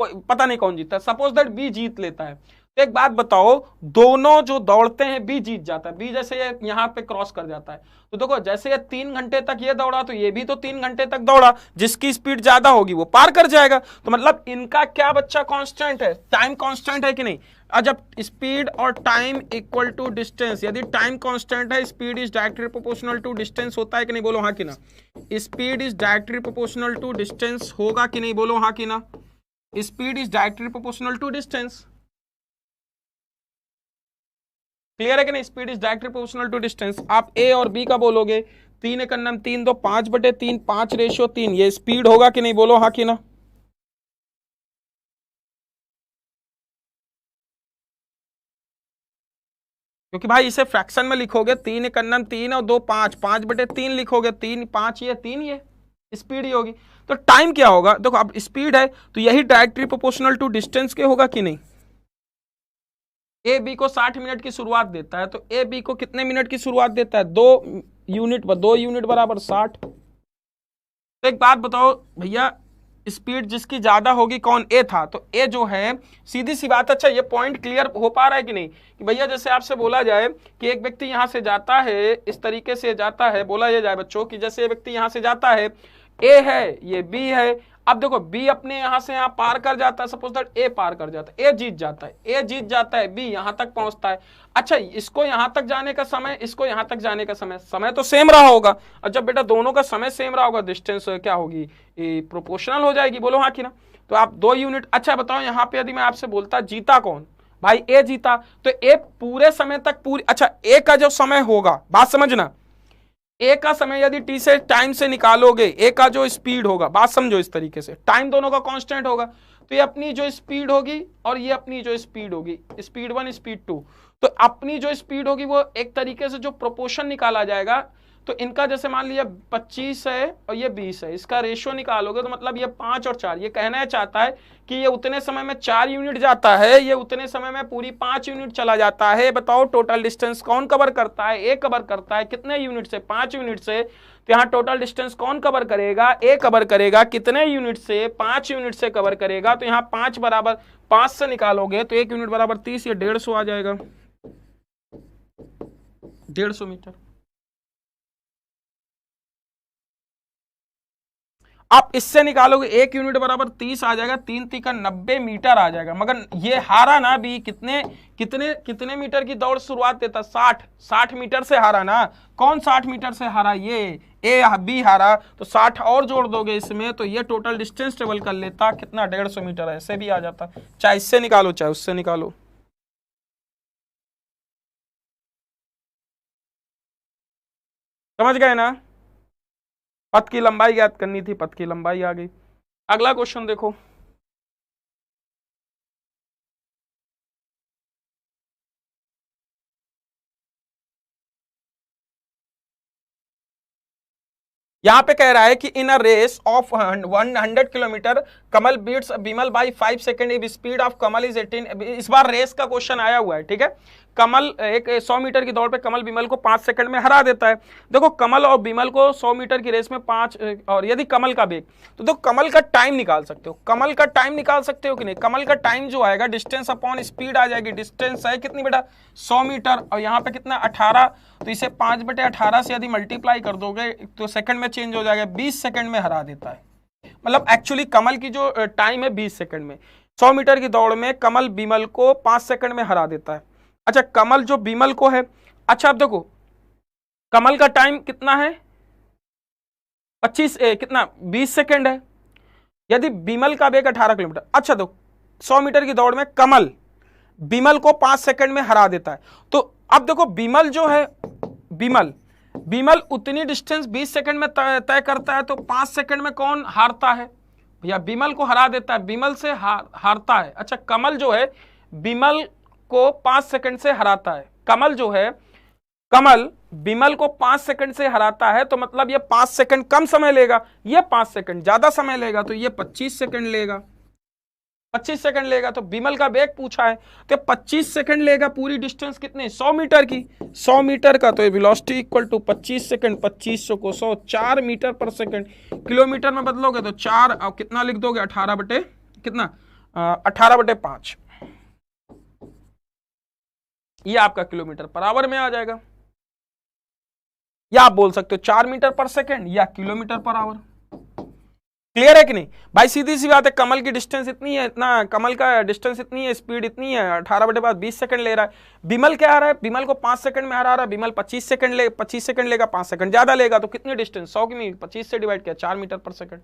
पता नहीं कौन जीतता है, सपोज दैट बी जीत लेता है। तो एक बात बताओ, दोनों जो दौड़ते हैं बी जीत जाता है, बी जैसे ये यहां पे क्रॉस कर जाता है, तो देखो जैसे ये 3 घंटे तक ये दौड़ा तो ये भी तो 3 घंटे तक दौड़ा, जिसकी स्पीड ज्यादा होगी वो पार कर जाएगा। तो मतलब इनका क्या बच्चा कांस्टेंट है, टाइम कांस्टेंट है कि नहीं। और जब स्पीड और टाइम इक्वल टू डिस्टेंस, यदि टाइम कांस्टेंट है, speed is directly proportional to distance होता है कि नहीं, बोलो हाँ कि ना। Speed is directly proportional to distance होगा कि नहीं, बोलो हाँ कि ना। Speed is directly proportional to distance, clear है कि नहीं। Speed is directly proportional to distance. आप ए और बी का बोलोगे, 3 एकम 3 2 5/3, 5:3, ये स्पीड होगा कि नहीं, बोलो हाँ कि ना। क्योंकि भाई इसे फ्रैक्शन में लिखोगे, 3 एकम 3 और 2 5, 5/3 लिखोगे, 3 5 ये 3 ये स्पीड ही होगी। तो टाइम क्या होगा, देखो अब स्पीड है तो यही डायरेक्टली प्रोपोर्शनल टू डिस्टेंस के होगा कि नहीं। ए बी को 60 मिनट की शुरुआत देता है, तो ए बी को कितने मिनट की शुरुआत देता है, 2 यूनिट, 2 यूनिट बराबर 60। तो एक बात बताओ भैया, स्पीड जिसकी ज्यादा होगी कौन, ए था, तो ए जो है सीधी सी बात। अच्छा ये पॉइंट क्लियर हो पा रहा है कि नहीं, कि भैया जैसे आपसे बोला जाए कि एक व्यक्ति यहां से जाता है, इस तरीके से जाता है, बोला ये जाए बच्चों कि जैसे व्यक्ति यहां से जाता है, ए है ये बी है, अब देखो बी अपने यहां से यहां पार कर जाता है, सपोज दैट ए पार कर जाता है, ए जीत जाता है, ए जीत जाता है, बी यहां तक पहुंचता है। अच्छा इसको यहां तक जाने का समय, इसको यहां तक जाने का समय, समय तो सेम रहा होगा, और जब बेटा दोनों का समय सेम रहा होगा, डिस्टेंस क्या होगी, प्रोपोर्शनल हो जाएगी, बोलो हाँ कि ना। तो आप 2 यूनिट। अच्छा बताओ यहाँ पे यदि मैं आपसे बोलता जीता कौन, भाई ए जीता, तो ए पूरे समय तक पूरी, अच्छा ए का जो समय होगा, बात समझना, ए का समय यदि टी से टाइम से निकालोगे, ए का जो स्पीड होगा, बात समझो इस तरीके से, टाइम दोनों का कांस्टेंट होगा, तो ये अपनी जो स्पीड होगी और ये अपनी जो स्पीड होगी, स्पीड 1 स्पीड 2, तो अपनी जो स्पीड होगी वो एक तरीके से जो प्रोपोर्शन निकाला जाएगा, तो इनका जैसे मान लिया 25 है और ये 20 है, इसका रेशियो निकालोगे तो मतलब ये 5 और 4, ये कहना चाहता है कि ये उतने समय में 4 यूनिट जाता है, ये उतने समय में पूरी 5 यूनिट चला जाता है। बताओ टोटल डिस्टेंस कौन कवर करता है, ए कवर करता है, कितने यूनिट से, 5 यूनिट से। तो यहाँ टोटल डिस्टेंस कौन कवर करेगा, ए कवर करेगा, कितने यूनिट से, 5 यूनिट से कवर करेगा। तो यहाँ 5 बराबर 5 से निकालोगे तो 1 यूनिट बराबर 30, ये 150 आ जाएगा, 150 मीटर। आप इससे निकालोगे 1 यूनिट बराबर 30 आ जाएगा, 3 3 का 90 मीटर आ जाएगा। मगर ये हारा ना भी, कितने कितने कितने मीटर की दौड़ शुरुआत देता, 60 मीटर से हारा ना। कौन 60 मीटर से हारा, ये ए बी हारा, तो 60 और जोड़ दोगे इसमें तो ये टोटल डिस्टेंस ट्रेवल कर लेता कितना, 150 मीटर, ऐसे भी आ जाता, चाहे इससे निकालो चाहे उससे निकालो। समझ गए ना। पथ की लंबाई ज्ञात करनी थी, पथ की लंबाई आ गई। अगला क्वेश्चन देखो, यहां पे कह रहा है कि in a race of 100 kilometre Kamal beats Bimal by 5 second if speed of Kamal is 18। इस बार रेस का क्वेश्चन आया हुआ है, ठीक है। कमल एक 100 मीटर की दौड़ पे कमल बिमल को 5 सेकंड में हरा देता है। देखो कमल और बिमल को 100 मीटर की रेस में 5, और यदि कमल का वेग, तो देखो कमल का टाइम निकाल सकते हो, कमल का टाइम निकाल सकते हो कि नहीं। कमल का टाइम जो आएगा डिस्टेंस अपॉन स्पीड आ जाएगी, डिस्टेंस है कितनी बेटा 100 मीटर, और यहाँ पे कितना 18, तो इसे 5/18 से यदि मल्टीप्लाई कर दोगे तो सेकंड में चेंज हो जाएगा, 20 सेकंड में हरा देता है। मतलब एक्चुअली कमल की जो टाइम है 20 सेकंड में, 100 मीटर की दौड़ में कमल बिमल को 5 सेकंड में हरा देता है। अच्छा कमल जो बिमल को है, अच्छा अब देखो कमल का टाइम कितना है 25 कितना 20 सेकंड है, यदि बिमल का वेग 18 किलोमीटर। अच्छा देखो 100 मीटर की दौड़ में कमल बिमल को 5 सेकंड में हरा देता है, तो अब देखो बिमल जो है, बिमल उतनी डिस्टेंस 20 सेकंड में तय करता है, तो 5 सेकंड में कौन हारता है भैया, बिमल को हरा देता है, बिमल से हारता है। अच्छा कमल जो है बिमल को 5 सेकंड से हराता है, कमल जो है, कमल विमल को 5 सेकंड से हराता है तो मतलब ये 5 सेकंड कम समय लेगा, ये 5 सेकंड ज्यादा समय लेगा, तो ये 25 सेकंड लेगा, 25 सेकंड लेगा। तो विमल का वेग पूछा है तो 25 सेकंड लेगा, पूरी डिस्टेंस कितने 100 मीटर की, 100 मीटर का, तो वेलोसिटी इक्वल टू 25 सेकंड, 2500 को 100, 4 मीटर पर सेकंड। किलोमीटर में बदलोगे तो 4 और कितना लिख दोगे 18 बटे कितना 18 बटे 5, ये आपका किलोमीटर पर आवर में आ जाएगा। या आप बोल सकते हो 4 मीटर पर सेकंड या किलोमीटर पर आवर। क्लियर है कि नहीं भाई? सीधी सी बात है, कमल की डिस्टेंस इतनी है, इतना कमल का डिस्टेंस इतनी है, स्पीड इतनी है, 18 बटे 5 20 सेकंड ले रहा है। विमल क्या आ रहा है? विमल को 5 सेकंड में हरा रहा है, विमल 25 सेकंड ले 25 सेकंड लेगा, 5 सेकंड ज्यादा लेगा, तो कितनी डिस्टेंस 100 की 25 से डिवाइड किया 4 मीटर पर सेकंड।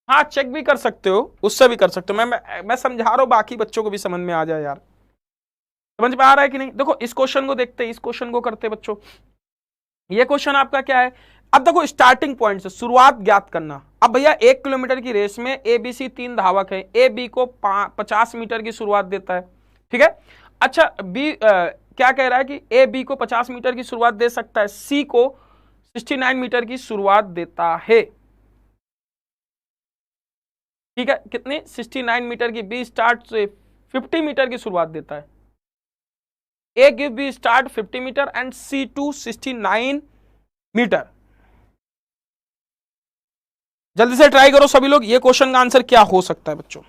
हाँ चेक भी कर सकते हो, उससे भी कर सकते हो। मैं समझा रहा हूं, बाकी बच्चों को भी समझ में आ जाए यार। समझ में आ रहा है कि नहीं? देखो इस क्वेश्चन को देखते हैं, इस क्वेश्चन को करते बच्चों। ये क्वेश्चन आपका क्या है? अब देखो स्टार्टिंग पॉइंट से शुरुआत ज्ञात करना। अब भैया 1 किलोमीटर की रेस में ए बी सी 3 धावक है, ए बी को 50 मीटर की शुरुआत देता है, ठीक है। अच्छा बी क्या कह रहा है कि ए बी को 50 मीटर की शुरुआत दे सकता है, सी को 69 मीटर की शुरुआत देता है, ठीक है। कितनी 69 मीटर की, बी स्टार्ट से 50 मीटर की शुरुआत देता है। A give B start 50 metre and C to 69 metre. जल्दी से ट्राई करो सभी लोग, ये क्वेश्चन का आंसर क्या हो सकता है बच्चों?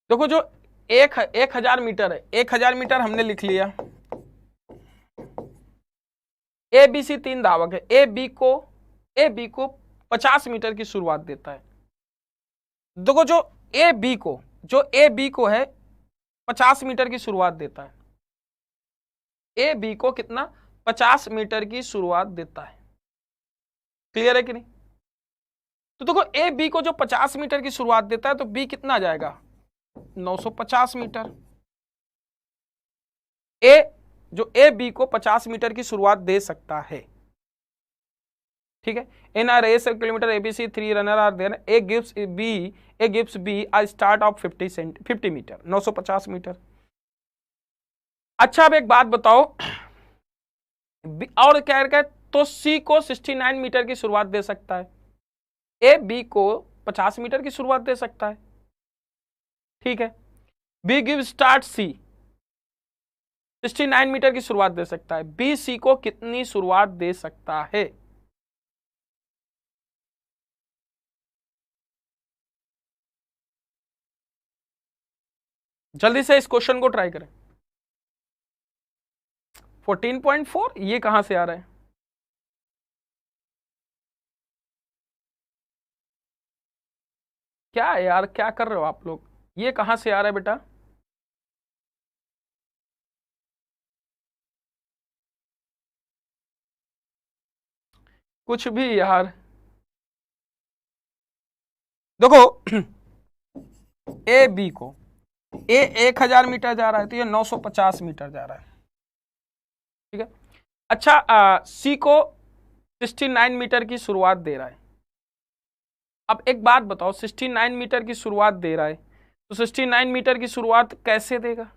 देखो जो 1000 मीटर है, 1000 मीटर हमने लिख लिया। ए बी सी 3 धावक है, ए बी को 50 मीटर की शुरुआत देता है। देखो जो ए बी को है 50 मीटर की शुरुआत देता है, ए बी को कितना 50 मीटर की शुरुआत देता है। क्लियर है कि नहीं? तो देखो ए बी को जो 50 मीटर की शुरुआत देता है तो बी कितना आ जाएगा 950 मीटर। ए बी को 50 मीटर की शुरुआत दे सकता है, ठीक है। In a race kilometre ABC 3 runner are there, A gives B a start of 50 metre, 950 metre. अच्छा अब एक बात बताओ, और क्या है, तो सी को 69 मीटर की शुरुआत दे सकता है, ए बी को 50 मीटर की शुरुआत दे सकता है, ठीक है। बी गिव स्टार्ट सी 69 मीटर की शुरुआत दे सकता है, बी सी को कितनी शुरुआत दे सकता है? जल्दी से इस क्वेश्चन को ट्राई करें। 14.4 ये कहां से आ रहा है? क्या यार क्या कर रहे हो आप लोग, ये कहां से आ रहा है बेटा? कुछ भी यार। देखो ए बी को, ए 1000 मीटर जा रहा है तो ये 950 मीटर जा रहा है, ठीक है। अच्छा सी को 69 मीटर की शुरुआत दे रहा है। अब एक बात बताओ, 69 मीटर की शुरुआत दे रहा है तो 69 मीटर की शुरुआत कैसे देगा,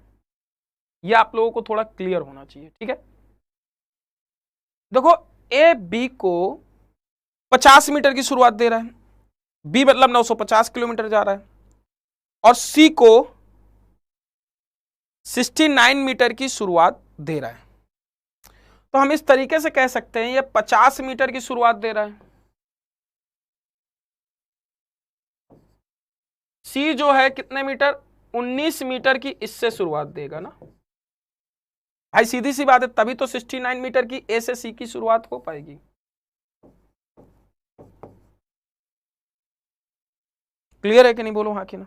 ये आप लोगों को थोड़ा क्लियर होना चाहिए, ठीक है। देखो ए बी को 50 मीटर की शुरुआत दे रहा है, बी मतलब 950 किलोमीटर जा रहा है, और सी को 69 मीटर की शुरुआत दे रहा है। तो हम इस तरीके से कह सकते हैं ये 50 मीटर की शुरुआत दे रहा है, सी जो है कितने मीटर 19 मीटर की इससे शुरुआत देगा ना भाई, सीधी सी बात है, तभी तो 69 मीटर की ए से सी की शुरुआत हो पाएगी। क्लियर है कि नहीं? बोलो हाँ कि ना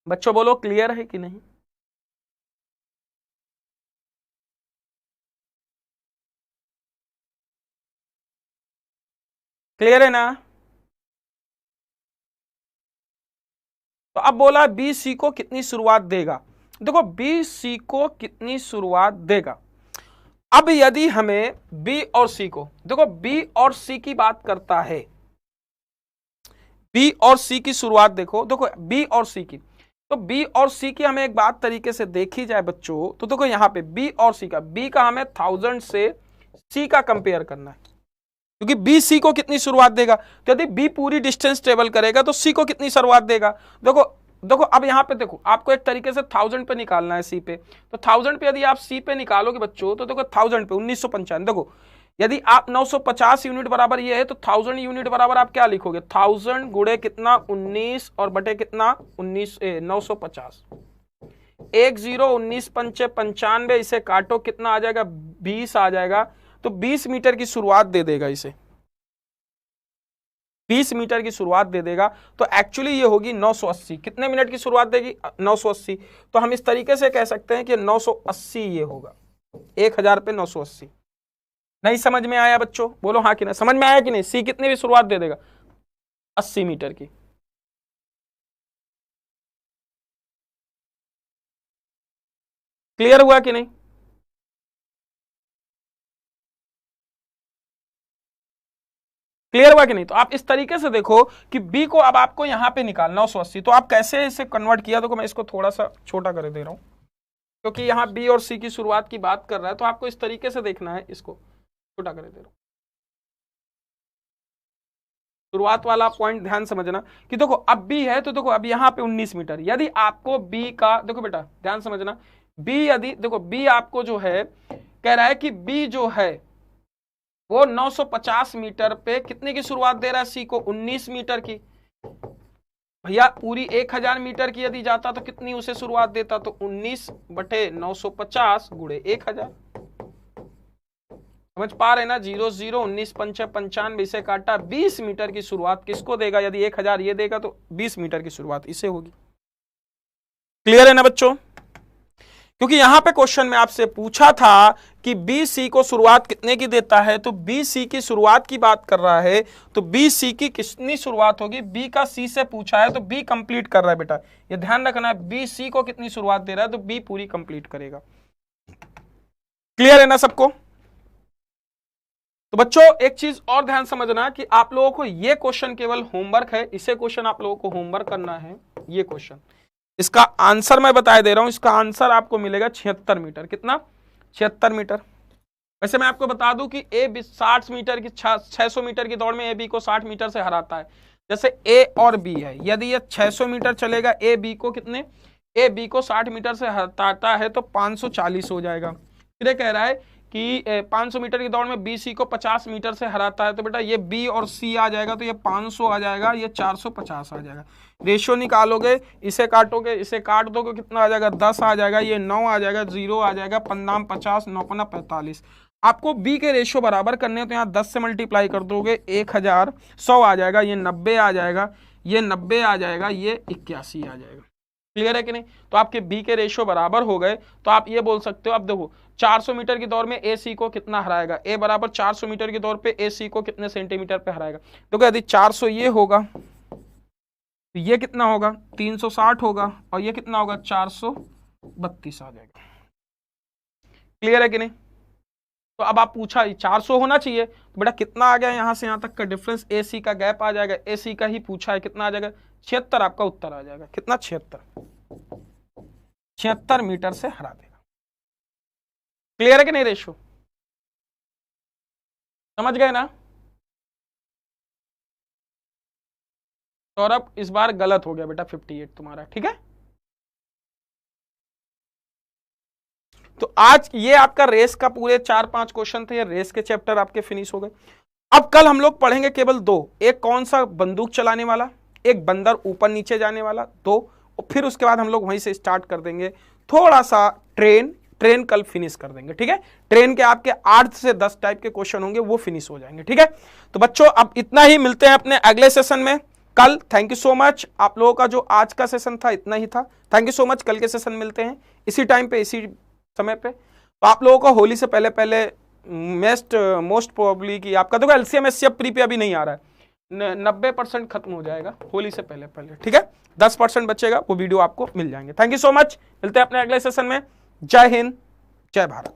बच्चों, बोलो क्लियर है कि नहीं? क्लियर है ना? तो अब बोला बी सी को कितनी शुरुआत देगा। देखो बी सी को कितनी शुरुआत देगा। अब यदि हमें बी और सी को, देखो बी और सी की बात करता है, बी और सी की शुरुआत देखो, देखो बी और सी की, तो बी और सी की हमें एक बात तरीके से देखी जाए बच्चों, तो देखो यहां पे बी और सी का, बी का हमें 1000 से सी का कंपेयर करना है, क्योंकि बी सी को कितनी शुरुआत देगा। तो यदि बी पूरी डिस्टेंस ट्रेवल करेगा तो सी को कितनी शुरुआत देगा। देखो देखो अब यहां पे देखो, आपको एक तरीके से 1000 पे निकालना है सी पे, तो 1000 पे यदि आप सी पे निकालोगे बच्चों, तो देखो 1000 पे 1995, देखो यदि आप 950 यूनिट बराबर ये है, तो 1000 यूनिट बराबर आप क्या लिखोगे, 1000 गुणे कितना 19 और बटे कितना 950, 19 पंचे 95, इसे काटो कितना आ जाएगा 20 आ जाएगा। तो 20 मीटर की शुरुआत दे देगा, इसे 20 मीटर की शुरुआत दे देगा। तो एक्चुअली ये होगी 980, कितने मिनट की शुरुआत देगी 980। तो हम इस तरीके से कह सकते हैं कि 980 ये होगा, 1000 पे 980। नहीं समझ में आया बच्चों, बोलो हाँ कि नहीं, समझ में आया कि नहीं। सी कितने भी शुरुआत दे देगा 80 मीटर की। क्लियर हुआ कि नहीं? क्लियर हुआ कि नहीं? तो आप इस तरीके से देखो कि बी को अब आपको यहां पे निकालना 980, तो आप कैसे इसे कन्वर्ट किया। देखो मैं इसको थोड़ा सा छोटा कर दे रहा हूं, क्योंकि यहां बी और सी की शुरुआत की बात कर रहा है, तो आपको इस तरीके से देखना है, इसको छोटा कर दे रहा हूं। शुरुआत वाला पॉइंट ध्यान समझना कि देखो अब बी है, तो देखो अब यहां पे 19 मीटर, यदि आपको बी का, देखो बेटा ध्यान समझना, बी यदि देखो बी आपको जो है कह रहा है कि बी जो है वो 950 मीटर पे कितने की शुरुआत दे रहा है सी को, 19 मीटर की। भैया पूरी 1000 मीटर की यदि जाता तो कितनी उसे शुरुआत देता, तो 19 बटे 950 गुणे 1000। समझ पा रहे ना, 0 0 19 पंचे 95, इसे काटा 20 मीटर की शुरुआत किसको देगा, यदि 1000 ये देगा तो 20 मीटर की शुरुआत इसे होगी। क्लियर है ना बच्चों? क्योंकि यहां पे क्वेश्चन में आपसे पूछा था कि बी सी को शुरुआत कितने की देता है, तो बी सी की शुरुआत की बात कर रहा है, तो बी सी की कितनी शुरुआत होगी। बी का सी से पूछा है तो बी कंप्लीट कर रहा है बेटा, ये ध्यान रखना है, बी सी को कितनी शुरुआत दे रहा है तो बी पूरी कंप्लीट करेगा। क्लियर है ना सबको? तो बच्चों एक चीज और ध्यान समझना कि आप लोगों को ये क्वेश्चन केवल होमवर्क है, इसे क्वेश्चन आप लोगों को होमवर्क करना है। ये क्वेश्चन, इसका आंसर मैं बता दे रहा हूं, इसका आंसर आपको मिलेगा 76 मीटर। कितना? 76 मीटर। वैसे मैं आपको बता दूं कि ए 60 मीटर की 600 मीटर की दौड़ में ए बी को 60 मीटर से हराता है। जैसे ए और बी है, यदि ये 600 मीटर चलेगा, ए बी को कितने, ए बी को 60 मीटर से हराता है तो 540 हो जाएगा। फिर कह रहा है कि 500 मीटर की दौड़ में बी सी को 50 मीटर से हराता है, तो बेटा ये बी और सी आ जाएगा, तो ये 500 आ जाएगा, ये 450 आ जाएगा। रेशियो निकालोगे, इसे काटोगे, इसे काट दोगे, कितना आ जाएगा 10 आ जाएगा, ये 9 आ जाएगा, 0 आ जाएगा, 5 50 9 45। आपको बी के रेशियो बराबर करने हैं तो यहाँ 10 से मल्टीप्लाई कर दोगे, 1000 100 आ जाएगा, ये 90 आ जाएगा, ये 90 आ जाएगा, ये 81 आ जाएगा। क्लियर है कि नहीं? तो आपके बी के रेशियो बराबर हो गए, तो आप ये बोल सकते हो। अब देखो 400 मीटर की दौड़ में ए सी को कितना हराएगा, ए बराबर 400 मीटर की दौड़ पे ए सी को कितने सेंटीमीटर पे हराएगा। देखो यदि 400 ये होगा तो ये कितना होगा 360 होगा, और ये कितना होगा 432 आ जाएगा। क्लियर है कि नहीं? तो अब आप पूछा 400 होना चाहिए, तो बेटा कितना आ गया यहां से यहां तक का डिफरेंस, ए सी का गैप आ जाएगा, ए सी का ही पूछा है, कितना आ जाएगा 76, आपका उत्तर आ जाएगा। कितना? 76 मीटर से हरा देगा। क्लियर है कि नहीं? रेशो समझ गए ना? सौरभ इस बार गलत हो गया बेटा, 58 तुम्हारा, ठीक है। तो आज ये आपका रेस का पूरे 4-5 क्वेश्चन थे, रेस के चैप्टर आपके फिनिश हो गए। अब कल हम लोग पढ़ेंगे केवल 2, एक कौन सा, बंदूक चलाने वाला, एक बंदर ऊपर नीचे जाने वाला, 2, और फिर उसके बाद हम लोग वहीं से स्टार्ट कर देंगे थोड़ा सा ट्रेन कल फिनिश कर देंगे, ठीक है। ट्रेन के आपके 8 से 10 टाइप के क्वेश्चन होंगे, वो फिनिश हो जाएंगे, ठीक है। तो बच्चों अब इतना ही, मिलते हैं अपने अगले सेशन में कल। Thank you so much. आप लोगों का जो आज का सेशन था इतना ही था, थैंक यू सो मच। कल के सेशन मिलते हैं इसी टाइम पे, इसी समय पे। तो आप लोगों को होली से पहले मोस्ट प्रोबेबली कि आपका देखो एलसीएम एचसीएफ प्री पे अभी नहीं आ रहा है, 90% खत्म हो जाएगा होली से पहले पहले, ठीक है। 10% बचेगा, वो वीडियो आपको मिल जाएंगे। थैंक यू सो मच, मिलते हैं अपने अगले सेशन में। जय हिंद, जय भारत।